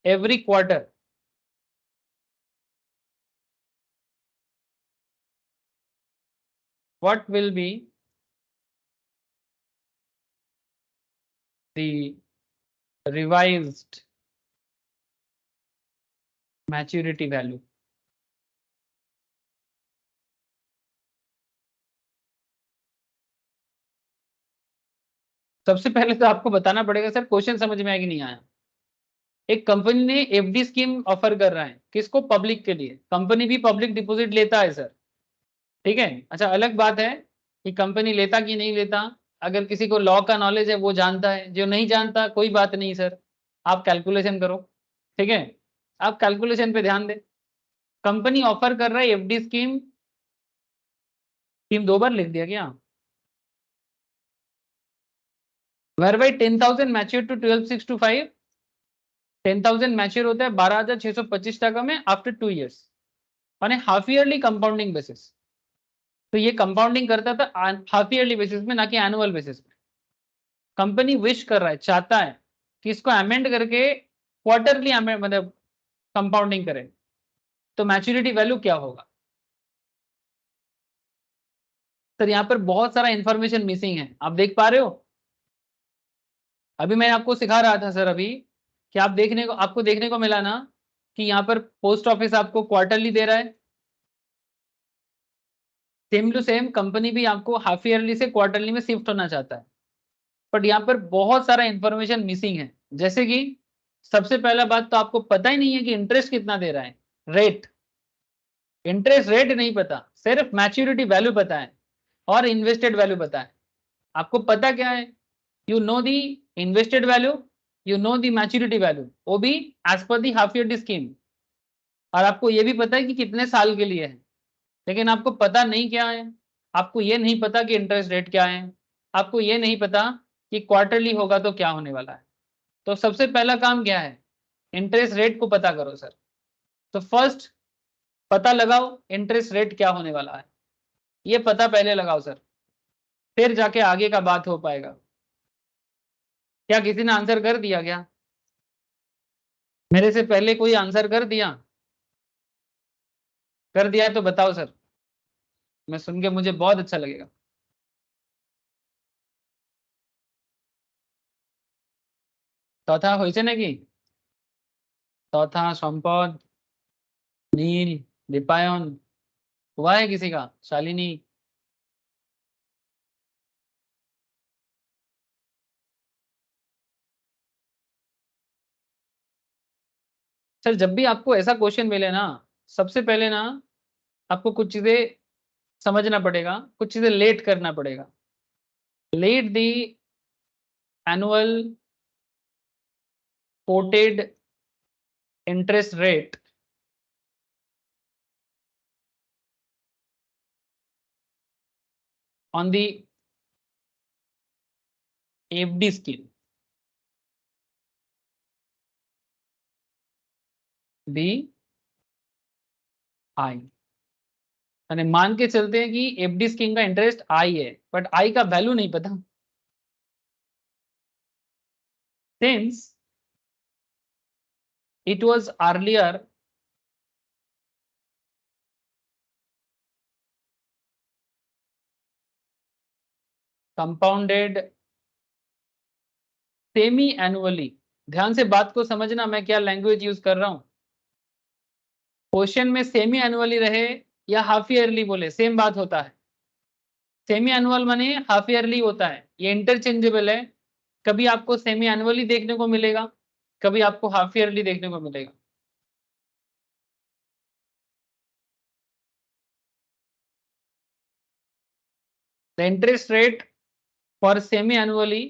every quarter, what will be the revised maturity value। सबसे पहले तो आपको बताना पड़ेगा सर क्वेश्चन समझ में आया कि नहीं आया। एक कंपनी ने एफडी स्कीम ऑफर कर रहा है, किसको? पब्लिक के लिए। कंपनी भी पब्लिक डिपॉजिट लेता है सर, ठीक है। अच्छा, अलग बात है कि कंपनी लेता कि नहीं लेता। अगर किसी को लॉ का नॉलेज है वो जानता है, जो नहीं जानता कोई बात नहीं सर, आप कैलकुलेशन करो, ठीक है। आप कैलकुलेशन पे ध्यान दें। कंपनी ऑफर कर रहा है एफडी स्कीम, स्कीम 2 बार लिख दिया क्या? whereby 10,000 मैच्योर टू 12,625, 10,000 मैच्योर होता है 12,625 टका में after 2 years on A half yearly compounding basis. तो ये कंपाउंडिंग करता था हाफ ईयरली बेसिस में, ना कि एनुअल बेसिस में। कंपनी विश कर रहा है, चाहता है कि इसको अमेंड करके क्वार्टरली मतलब कंपाउंडिंग करें, तो मैच्योरिटी वैल्यू क्या होगा? सर यहाँ पर बहुत सारा इंफॉर्मेशन मिसिंग है, आप देख पा रहे हो? अभी मैं आपको सिखा रहा था सर अभी कि आपको देखने को मिला ना कि यहाँ पर पोस्ट ऑफिस आपको क्वार्टरली दे रहा है, सेम टू सेम कंपनी भी आपको हाफ ईयरली से क्वार्टरली में शिफ्ट होना चाहता है। बट यहाँ पर बहुत सारा इंफॉर्मेशन मिसिंग है। जैसे कि सबसे पहला बात तो आपको पता ही नहीं है कि इंटरेस्ट कितना दे रहा है, रेट, इंटरेस्ट रेट नहीं पता, सिर्फ मैच्योरिटी वैल्यू पता है और इन्वेस्टेड वैल्यू पता है। आपको पता क्या है? You know the invested value, you know the maturity value, वो भी एज पर दी हाफ ईयरली स्कीम। और आपको ये भी पता है कि कितने साल के लिए है, लेकिन आपको पता नहीं क्या है, आपको ये नहीं पता कि इंटरेस्ट रेट क्या है, आपको ये नहीं पता कि क्वार्टरली होगा तो क्या होने वाला है। तो सबसे पहला काम क्या है? इंटरेस्ट रेट को पता करो सर। तो फर्स्ट पता लगाओ इंटरेस्ट रेट क्या होने वाला है, ये पता पहले लगाओ सर, फिर जाके आगे का बात हो पाएगा। क्या किसी ने आंसर कर दिया क्या? मेरे से पहले कोई आंसर कर दिया? कर दिया है तो बताओ सर, मैं सुन के मुझे बहुत अच्छा लगेगा। तथा होइছে নাকি? चौथा संपद, नील, दीपायन, हुआ है किसी का? शालिनी, सर जब भी आपको ऐसा क्वेश्चन मिले ना, सबसे पहले ना आपको कुछ चीजें समझना पड़ेगा, कुछ चीजें लेट करना पड़ेगा। Let the annual coated interest rate on the FD scheme be I। यानी मान के चलते हैं कि एफडी स्कीम का इंटरेस्ट आई है, बट आई का वैल्यू नहीं पता। Since it was earlier compounded semi annually, ध्यान से बात को समझना मैं क्या लैंग्वेज यूज कर रहा हूं। क्वेश्चन में सेमी एनुअली रहे या हाफ ईयरली बोले सेम बात होता है। सेमी एनुअल माने हाफ ईयरली होता है, ये इंटरचेंजेबल है। कभी आपको सेमी एनुअली देखने को मिलेगा, कभी आपको हाफ ईयरली देखने को मिलेगा। The interest rate for semi annually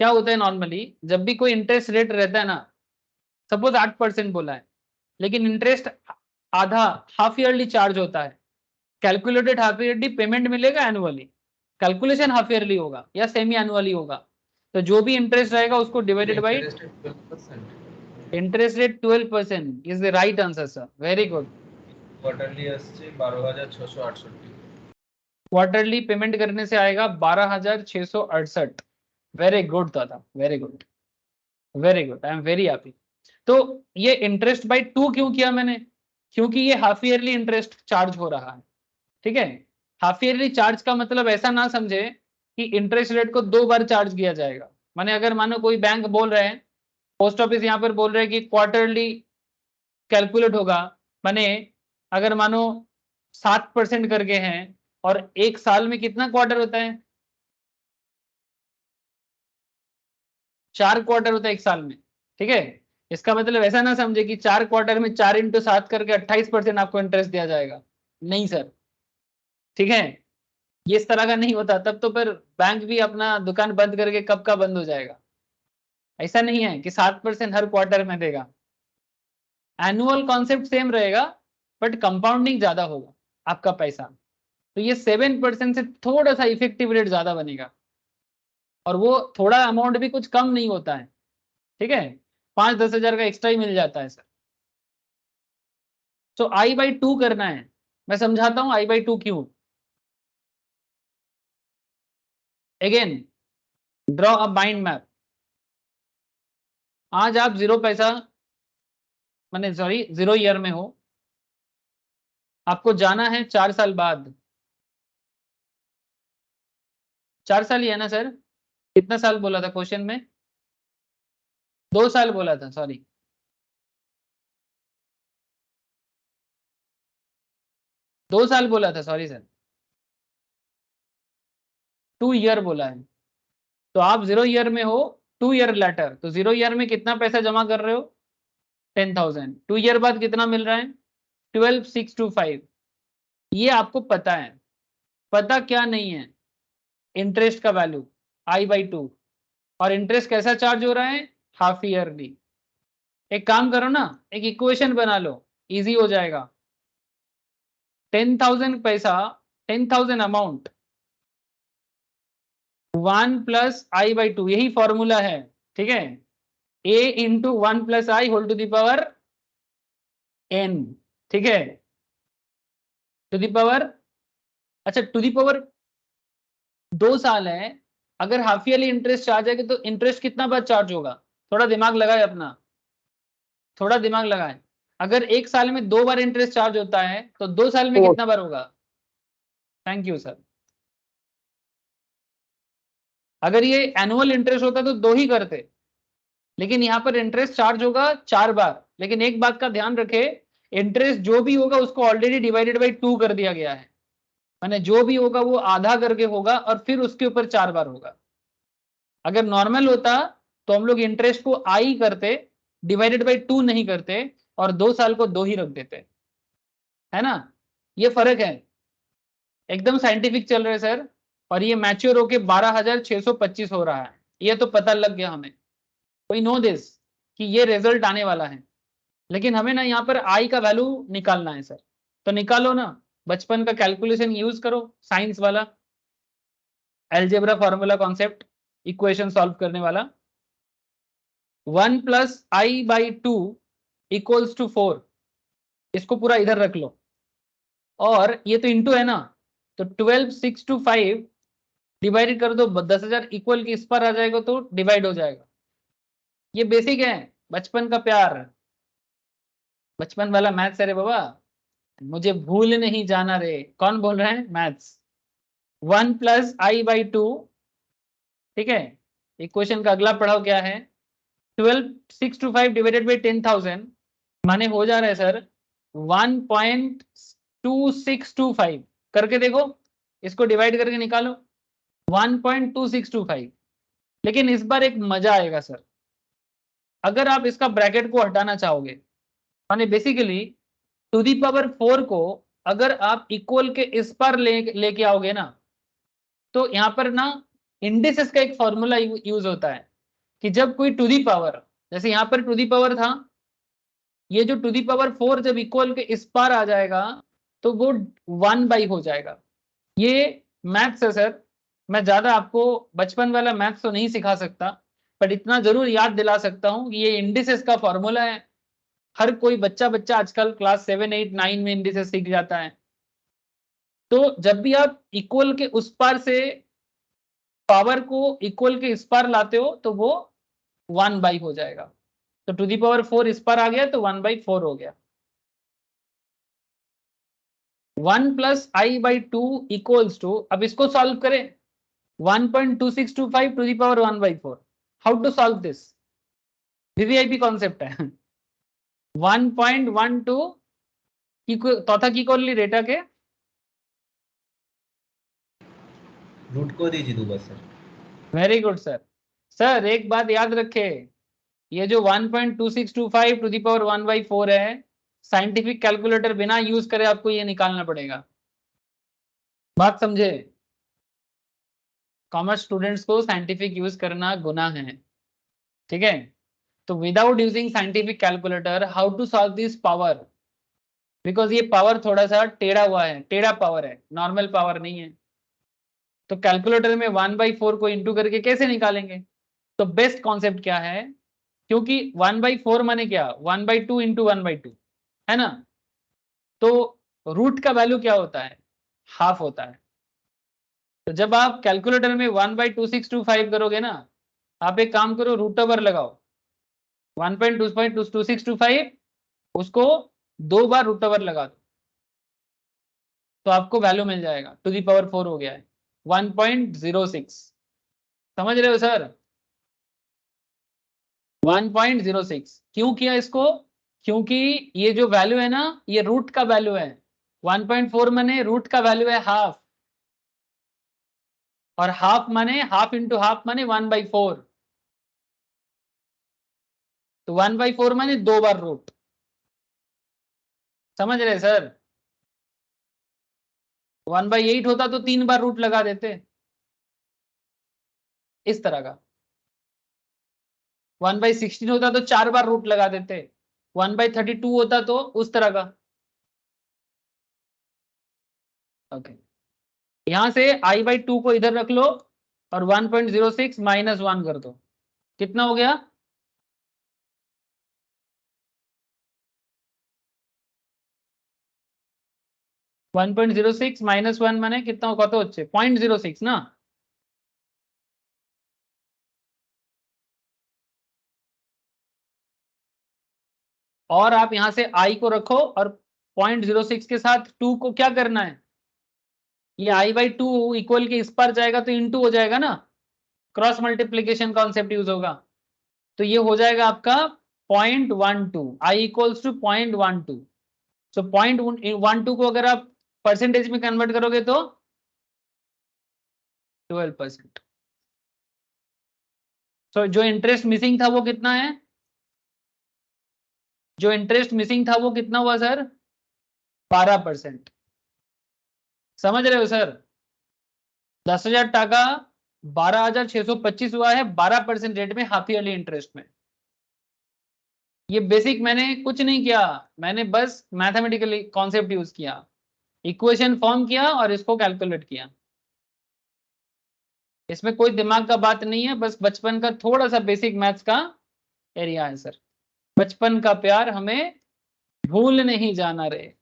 क्या होता है नॉर्मली, जब भी कोई इंटरेस्ट रेट रहता है ना, सपोज 8% बोला है, लेकिन इंटरेस्ट आधा हाफ ईयरली चार्ज होता है, कैलकुलेटेड हाफ ईयरली पेमेंट मिलेगा एनुअली, कैलकुलेशन हाफ ईयरली होगा या सेमी एनुअली होगा, तो जो भी इंटरेस्ट रहेगा उसको divided by interest rate 12% is the right answer sir, very good. Quarterly আসছে 12668। क्वार्टरली पेमेंट करने से आएगा 12668। वेरी गुड दादा, very good, very good, I am very happy. तो ये इंटरेस्ट बाय 2 क्यों किया मैंने? क्योंकि ये हाफ ईयरली इंटरेस्ट चार्ज हो रहा है, ठीक है। हाफ ईयरली चार्ज का मतलब ऐसा ना समझे कि इंटरेस्ट रेट को 2 बार चार्ज किया जाएगा। माने अगर मानो कोई बैंक बोल रहे हैं, पोस्ट ऑफिस यहाँ पर बोल रहे हैं कि क्वार्टरली कैलकुलेट होगा, माने अगर मानो 7% करके हैं और एक साल में कितना क्वार्टर होता है? 4 क्वार्टर होता है एक साल में, ठीक है। इसका मतलब ऐसा ना समझे कि 4 क्वार्टर में 4 × 7 करके 28% आपको इंटरेस्ट दिया जाएगा, नहीं सर, ठीक है। ये इस तरह का नहीं होता, तब तो फिर बैंक भी अपना दुकान बंद करके कब का बंद हो जाएगा। ऐसा नहीं है कि 7% हर क्वार्टर में देगा। एनुअल कॉन्सेप्ट सेम रहेगा, बट कंपाउंडिंग ज्यादा होगा आपका पैसा, तो ये 7% से थोड़ा सा इफेक्टिव रेट ज्यादा बनेगा, और वो थोड़ा अमाउंट भी कुछ कम नहीं होता है, ठीक है। 5-10 हजार का एक्स्ट्रा ही मिल जाता है सर। तो I/2 करना है, मैं समझाता हूं I/2 क्यों। Again draw a mind map. आज आप 0 पैसा माने सॉरी 0 ईयर में हो, आपको जाना है 4 साल बाद। 4 साल ही है ना सर? कितना साल बोला था क्वेश्चन में? 2 साल बोला था, सॉरी 2 साल बोला था, सॉरी सर 2 ईयर बोला है। तो आप 0 ईयर में हो, 2 ईयर लेटर, तो 0 ईयर में कितना पैसा जमा कर रहे हो? 10,000। 2 ईयर बाद कितना मिल रहा है? 12,625। ये आपको पता है। पता क्या नहीं है? इंटरेस्ट का वैल्यू I/2, और इंटरेस्ट कैसा चार्ज हो रहा है? Half yearly. एक काम करो ना, एक इक्वेशन बना लो, इजी हो जाएगा। 10,000 पैसा, 10,000 अमाउंट 1 + I/2, यही फॉर्मूला है, ठीक है। A × 1 + I whole to the power n, ठीक है, टू द पावर, अच्छा टू द पावर 2 साल है। अगर हाफ ईयरली इंटरेस्ट चार्ज है तो इंटरेस्ट कितना बार चार्ज होगा? थोड़ा दिमाग लगाए अपना, थोड़ा दिमाग लगाए। अगर एक साल में 2 बार इंटरेस्ट चार्ज होता है तो 2 साल में 4। कितना बार होगा? Thank you sir. अगर ये एनुअल इंटरेस्ट होता तो 2 ही करते, लेकिन यहाँ पर इंटरेस्ट चार्ज होगा 4 बार। लेकिन एक बात का ध्यान रखे, इंटरेस्ट जो भी होगा उसको ऑलरेडी डिवाइडेड बाई 2 कर दिया गया है, माने जो भी होगा वो आधा करके होगा और फिर उसके ऊपर 4 बार होगा। अगर नॉर्मल होता तो हम लोग इंटरेस्ट को आई करते, डिवाइडेड बाई 2 नहीं करते, और 2 साल को 2 ही रख देते, है ना। ये फर्क है, एकदम साइंटिफिक चल रहे हैं सर। और ये मैच्योर होके 12,625 हो रहा है, ये तो पता लग गया हमें, वी नो दिस कि ये रिजल्ट आने वाला है। लेकिन हमें ना यहाँ पर आई का वैल्यू निकालना है सर, तो निकालो ना, बचपन का कैलकुलेशन यूज करो, साइंस वाला algebra formula concept, equation solve करने वाला। 1 + i/2 = 4, इसको पूरा इधर रख लो, और ये तो इंटू है ना, तो 12,625 डिवाइडेड कर दो 10,000 इक्वल की इस पर आ जाएगा तो डिवाइड हो जाएगा। ये बेसिक है, बचपन का प्यार, बचपन वाला मैथ्स है रे बाबा, मुझे भूल नहीं जाना रे। कौन बोल रहे हैं? मैथ्स। 1 + i/2, ठीक है। इक्वेशन का अगला पढ़ाओ क्या है, 12,625 डिवाइडेड बाई 10,000 माने हो जा रहा है सर 1.2625। करके देखो, इसको डिवाइड करके निकालो 1.2625। लेकिन इस बार एक मजा आएगा सर, अगर आप इसका ब्रैकेट को हटाना चाहोगे, माने बेसिकली टू दी पावर 4 को अगर आप इक्वल के इस पर लेके आओगे ना, तो यहाँ पर ना इंडिसेस का एक फॉर्मूला यूज होता है कि जब कोई टू दी पावर, जैसे यहाँ पर टू दी पावर था, ये जो टू दी पावर 4 जब इक्वल के इस पार आ जाएगा तो वो 1/, हो जाएगा। ये मैथ्स है सर, मैं ज्यादा आपको बचपन वाला मैथ्स तो नहीं सिखा सकता, पर इतना जरूर याद दिला सकता हूं कि ये इंडिसेस का फॉर्मूला है। हर कोई बच्चा आजकल क्लास 7, 8, 9 में इंडिसेस सीख जाता है। तो जब भी आप इक्वल के उस पार से पावर को इक्वल के इस पार लाते हो तो वो 1/, हो जाएगा। तो टू दी पावर 4 इस पर आ गया तो 1/4 हो गया। 1 + i/2 = अब इसको सॉल्व करें 1.2625 to the power 1/4। How to solve this? VVIP concept है। 1.12 तथा की कोली डेटा के रूट को दीजिए दो बस sir. Very good sir. Sir एक बात याद रखे, ये जो 1.2625 टू दी पावर 1/4 है, साइंटिफिक कैलकुलेटर बिना यूज करे आपको ये निकालना पड़ेगा। बात समझे? कॉमर्स स्टूडेंट्स को साइंटिफिक यूज करना गुनाह है, ठीक है। तो without using scientific calculator how to solve this power, because ये पावर थोड़ा सा टेढ़ा हुआ है, टेढ़ा पावर है, नॉर्मल पावर नहीं है। तो कैलकुलेटर में 1/4 को इंटू करके कैसे निकालेंगे? तो बेस्ट कॉन्सेप्ट क्या है, क्योंकि 1/4 माने क्या, 1/2 इंटू 1/2 है ना। तो रूट का वैल्यू क्या होता है, हाफ होता है। तो जब आप कैलकुलेटर में 1/2625 करोगे ना, आप एक काम करो, रूट ओवर लगाओ 1.2625, उसको 2 बार रूट ओवर लगा दो तो आपको वैल्यू मिल जाएगा, टू दी पावर 4 हो गया है 1.06। समझ रहे हो सर? 1.06 क्यों किया इसको? क्योंकि ये जो वैल्यू है ना, ये रूट का वैल्यू है। 1.4 माने रूट का वैल्यू है हाफ, और हाफ माने हाफ इंटू हाफ माने 1/4। तो 1/4 माने 2 बार रूट। समझ रहे सर? 1/8 होता तो 3 बार रूट लगा देते, इस तरह का। 1/16 होता तो 4 बार रूट लगा देते, 1/32 होता तो उस तरह का। ओके, यहां से i/2 को इधर रख लो और 1.06 - 1 कर दो, कितना हो गया? (1.06 - 1) माने कितना होगा? तो 0.06 ना। और आप यहां से i को रखो और 0.06 के साथ 2 को क्या करना है, ये i/2 इक्वल के इस पर जाएगा तो इंटू हो जाएगा ना, क्रॉस मल्टीप्लीकेशन कॉन्सेप्ट यूज होगा। तो ये हो जाएगा आपका 0.12, I इक्वल्स टू 0.12। सो 0.12 को अगर आप परसेंटेज में कन्वर्ट करोगे तो 12%। सो जो इंटरेस्ट मिसिंग था वो कितना है? जो इंटरेस्ट मिसिंग था वो कितना हुआ सर? 12%। समझ रहे हो सर? 10,000 टाका 12,625 हुआ है 12% रेट में हाफ ईयरली इंटरेस्ट में। ये बेसिक मैंने कुछ नहीं किया, मैंने बस मैथमेटिकली कॉन्सेप्ट यूज किया, इक्वेशन फॉर्म किया और इसको कैलकुलेट किया। इसमें कोई दिमाग का बात नहीं है, बस बचपन का थोड़ा सा बेसिक मैथ्स का एरिया है सर। बचपन का प्यार हमें भूल नहीं जाना रे।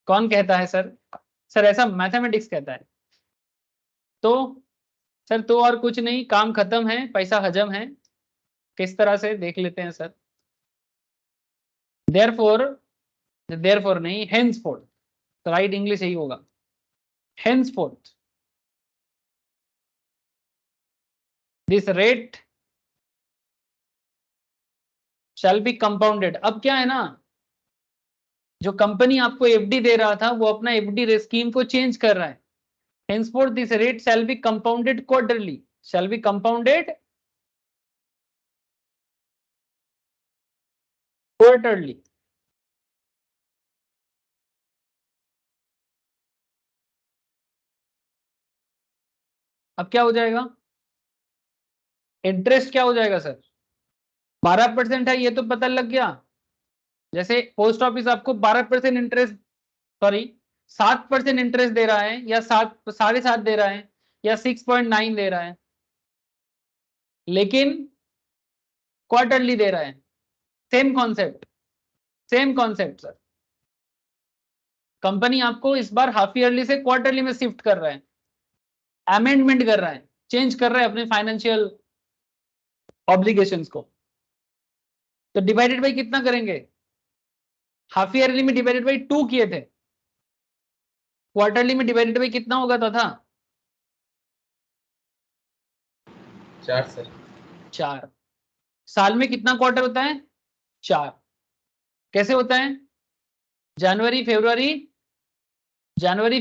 कौन कहता है सर? सर ऐसा मैथमेटिक्स कहता है। तो सर तो और कुछ नहीं, काम खत्म है, पैसा हजम है। किस तरह से देख लेते हैं सर। देयरफॉर नहीं, हेंसफोर्थ, तो राइट इंग्लिश यही होगा, henceforth this rate shall be compounded. अब क्या है ना, जो कंपनी आपको एफडी दे रहा था वो अपना एफडी स्कीम को चेंज कर रहा है। henceforth this rate shall be compounded quarterly, shall be compounded quarterly। अब क्या हो जाएगा? इंटरेस्ट क्या हो जाएगा सर? 12% है, ये तो पता लग गया। जैसे पोस्ट ऑफिस आपको 12% इंटरेस्ट, सॉरी 7% इंटरेस्ट दे रहा है, या 7.5 दे रहा है, या 6.9 दे रहा है, लेकिन क्वार्टरली दे रहा है। Same concept, same concept sir. Company आपको इस बार हाफ ईयरली से क्वार्टरली में शिफ्ट कर रहा है, अमेंडमेंट कर रहा है, चेंज कर रहा है अपने फाइनेंशियल ऑब्लिगेशंस को। तो डिवाइडेड बाई कितना करेंगे? हाफ ईयरली में डिवाइडेड बाई 2 किए थे, क्वार्टरली में डिवाइडेड बाई कितना होगा था? 4 सर। 4। साल में कितना क्वार्टर होता है? 4। कैसे होता है? जनवरी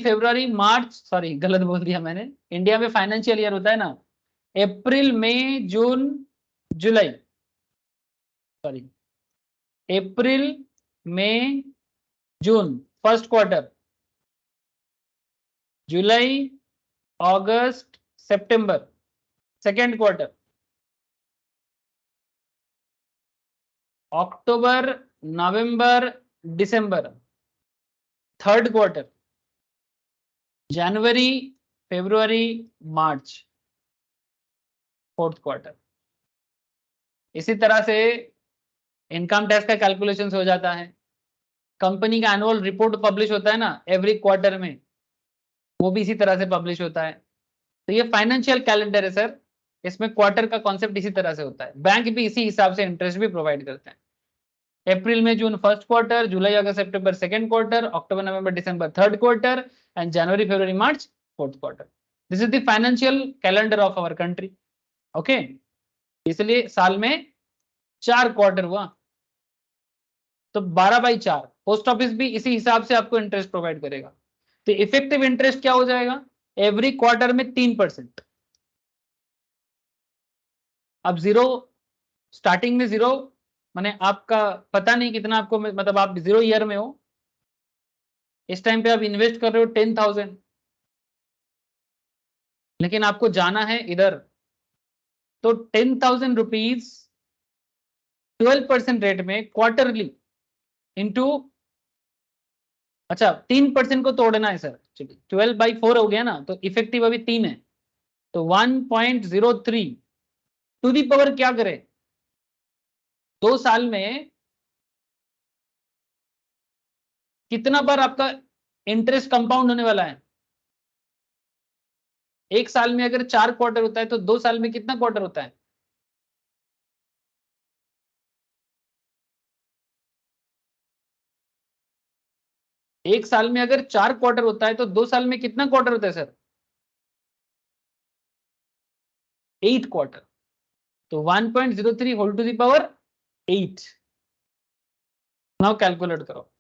फरवरी मार्च, सॉरी गलत बोल दिया मैंने, इंडिया में फाइनेंशियल ईयर होता है ना, अप्रैल मई जून जुलाई, सॉरी अप्रैल मई जून फर्स्ट क्वार्टर, जुलाई अगस्त सितंबर सेकेंड क्वार्टर, अक्टूबर नवंबर दिसंबर थर्ड क्वार्टर, जनवरी फरवरी मार्च फोर्थ क्वार्टर। इसी तरह से इनकम टैक्स का कैलकुलेशन हो जाता है। कंपनी का एनुअल रिपोर्ट पब्लिश होता है ना एवरी क्वार्टर में, वो भी इसी तरह से पब्लिश होता है। तो ये फाइनेंशियल कैलेंडर है सर, इसमें क्वार्टर का कॉन्सेप्ट इसी तरह से होता है। बैंक भी इसी हिसाब से इंटरेस्ट भी प्रोवाइड करते हैं। अप्रैल में जून फर्स्ट क्वार्टर, जुलाई अगस्त सितंबर सेकंड क्वार्टर, अक्टूबर नवंबर दिसंबर थर्ड क्वार्टर, एंड जनवरी फरवरी मार्च fourth quarter. This is the financial calendar of our country. Okay, इसलिए साल में 4 क्वार्टर हुआ, तो 12/4। पोस्ट ऑफिस भी इसी हिसाब से आपको इंटरेस्ट प्रोवाइड करेगा। तो इफेक्टिव इंटरेस्ट क्या हो जाएगा? एवरी क्वार्टर में 3%। अब जीरो, स्टार्टिंग में जीरो, माने आपका पता नहीं कितना आपको, मतलब आप 0 ईयर में हो, इस टाइम पे आप इन्वेस्ट कर रहे हो 10,000, लेकिन आपको जाना है इधर, तो 10,000 रुपीज 12% रेट में क्वार्टरली इंटू, अच्छा 3% को तोड़ना है सर, चलिए 12/4 हो गया ना, तो इफेक्टिव अभी 3 है, तो 1.03 टू दी पावर क्या करे, 2 साल में कितना बार आपका इंटरेस्ट कंपाउंड होने वाला है? एक साल में अगर 4 क्वार्टर होता है तो 2 साल में कितना क्वार्टर होता है? एक साल में अगर 4 क्वार्टर होता है तो 2 साल में कितना क्वार्टर होता है सर? 8 क्वार्टर, तो 1.03 whole to the power 8। Now calculate करो।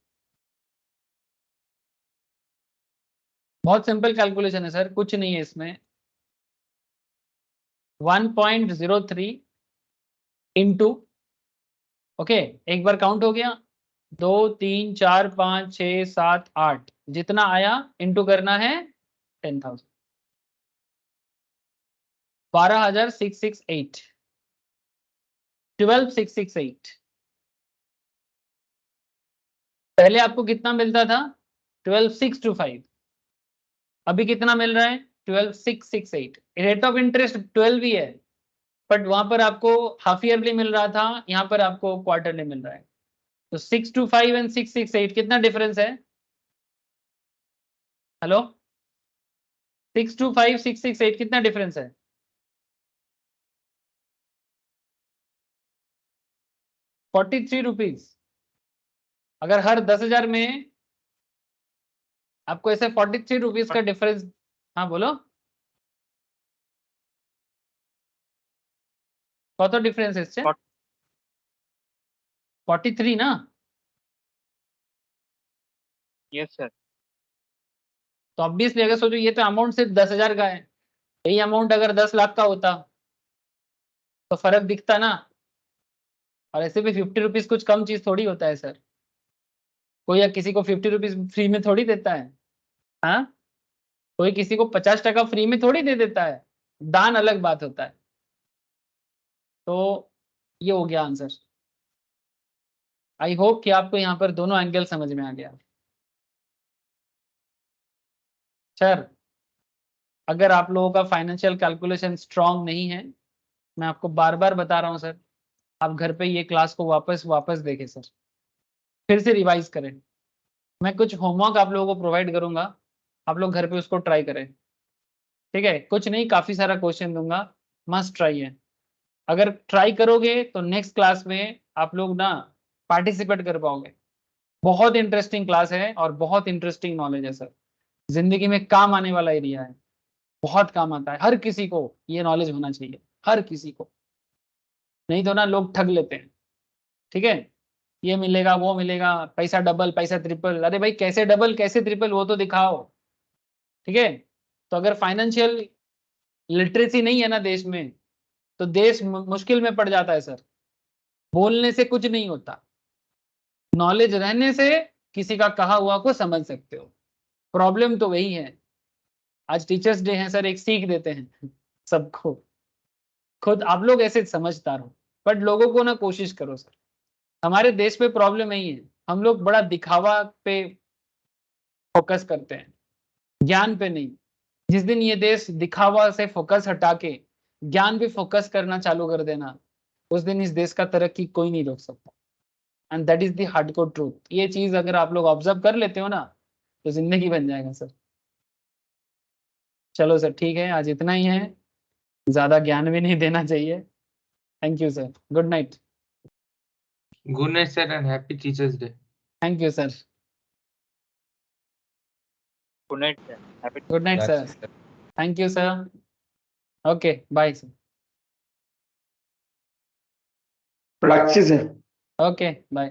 बहुत सिंपल कैलकुलेशन है सर, कुछ नहीं है इसमें। 1.03 इंटू, ओके, एक बार काउंट हो गया, 2 3 4 5 6 7 8, जितना आया इंटू करना है 10,000, 12,668, 12,668। पहले आपको कितना मिलता था? 12,625। अभी कितना मिल रहा है? 12,668। रेट ऑफ इंटरेस्ट 12 ही है, बट वहां पर आपको हाफ ईयरली मिल रहा था, यहाँ पर आपको क्वार्टरली मिल रहा है। तो 625 एंड 668 कितना डिफरेंस है? हेलो, 625 668 कितना डिफरेंस है? 43 रुपीज। अगर हर 10,000 में आपको ऐसे 43 रुपीज का डिफरेंस, हाँ बोलो, कत डिफरेंस এসছে? 43 ना? Yes sir. तो ऑब्वियसली अगर सोचो ये तो अमाउंट सिर्फ 10,000 का है, यही अमाउंट अगर 10 लाख का होता तो फर्क दिखता ना। और ऐसे भी 50 रुपीज कुछ कम चीज थोड़ी होता है सर, कोई या किसी को 50 रुपीज फ्री में थोड़ी देता है। हाँ, कोई किसी को 50 फ्री में थोड़ी दे देता है, दान अलग बात होता है। तो ये हो गया आंसर। आई होप कि आपको यहाँ पर दोनों एंगल समझ में आ गया। सर अगर आप लोगों का फाइनेंशियल कैलकुलेशन स्ट्रांग नहीं है, मैं आपको बार बार बता रहा हूँ सर, आप घर पे ये क्लास को वापस देखें सर, फिर से रिवाइज करें। मैं कुछ होमवर्क आप लोगों को प्रोवाइड करूंगा, आप लोग घर पे उसको ट्राई करें, ठीक है? कुछ नहीं, काफी सारा क्वेश्चन दूंगा, मस्ट ट्राई है। अगर ट्राई करोगे तो नेक्स्ट क्लास में आप लोग ना पार्टिसिपेट कर पाओगे। बहुत इंटरेस्टिंग क्लास है और बहुत इंटरेस्टिंग नॉलेज है सर, जिंदगी में काम आने वाला एरिया है, बहुत काम आता है। हर किसी को ये नॉलेज होना चाहिए, हर किसी को, नहीं तो ना लोग ठग लेते हैं, ठीक है? ये मिलेगा वो मिलेगा, पैसा डबल पैसा ट्रिपल, अरे भाई कैसे डबल कैसे ट्रिपल वो तो दिखाओ, ठीक है? तो अगर फाइनेंशियल लिटरेसी नहीं है ना देश में, तो देश मुश्किल में पड़ जाता है सर। बोलने से कुछ नहीं होता, नॉलेज रहने से किसी का कहा हुआ को समझ सकते हो। प्रॉब्लम तो वही है। आज टीचर्स डे है सर, एक सीख देते हैं सबको, खुद आप लोग ऐसे समझदार हो, बट लोगों को ना कोशिश करो सर। हमारे देश पे प्रॉब्लम यही है, हम लोग बड़ा दिखावा पे फोकस करते हैं, ज्ञान पे नहीं। जिस दिन ये देश दिखावा से फोकस हटा के ज्ञान पे फोकस करना चालू कर देना, उस दिन इस देश का तरक्की कोई नहीं रोक सकता। And that is the hardcore truth. ये चीज अगर आप लोग ऑब्जर्व कर लेते हो ना, तो जिंदगी बन जाएगा सर। चलो सर ठीक है, आज इतना ही है, ज्यादा ज्ञान भी नहीं देना चाहिए। Thank you sir, good night. Good night, sir, and happy Teachers' Day. Thank you sir, good night sir. Happy good night sir, thank you sir, okay bye sir, Prachi से ओके बाय।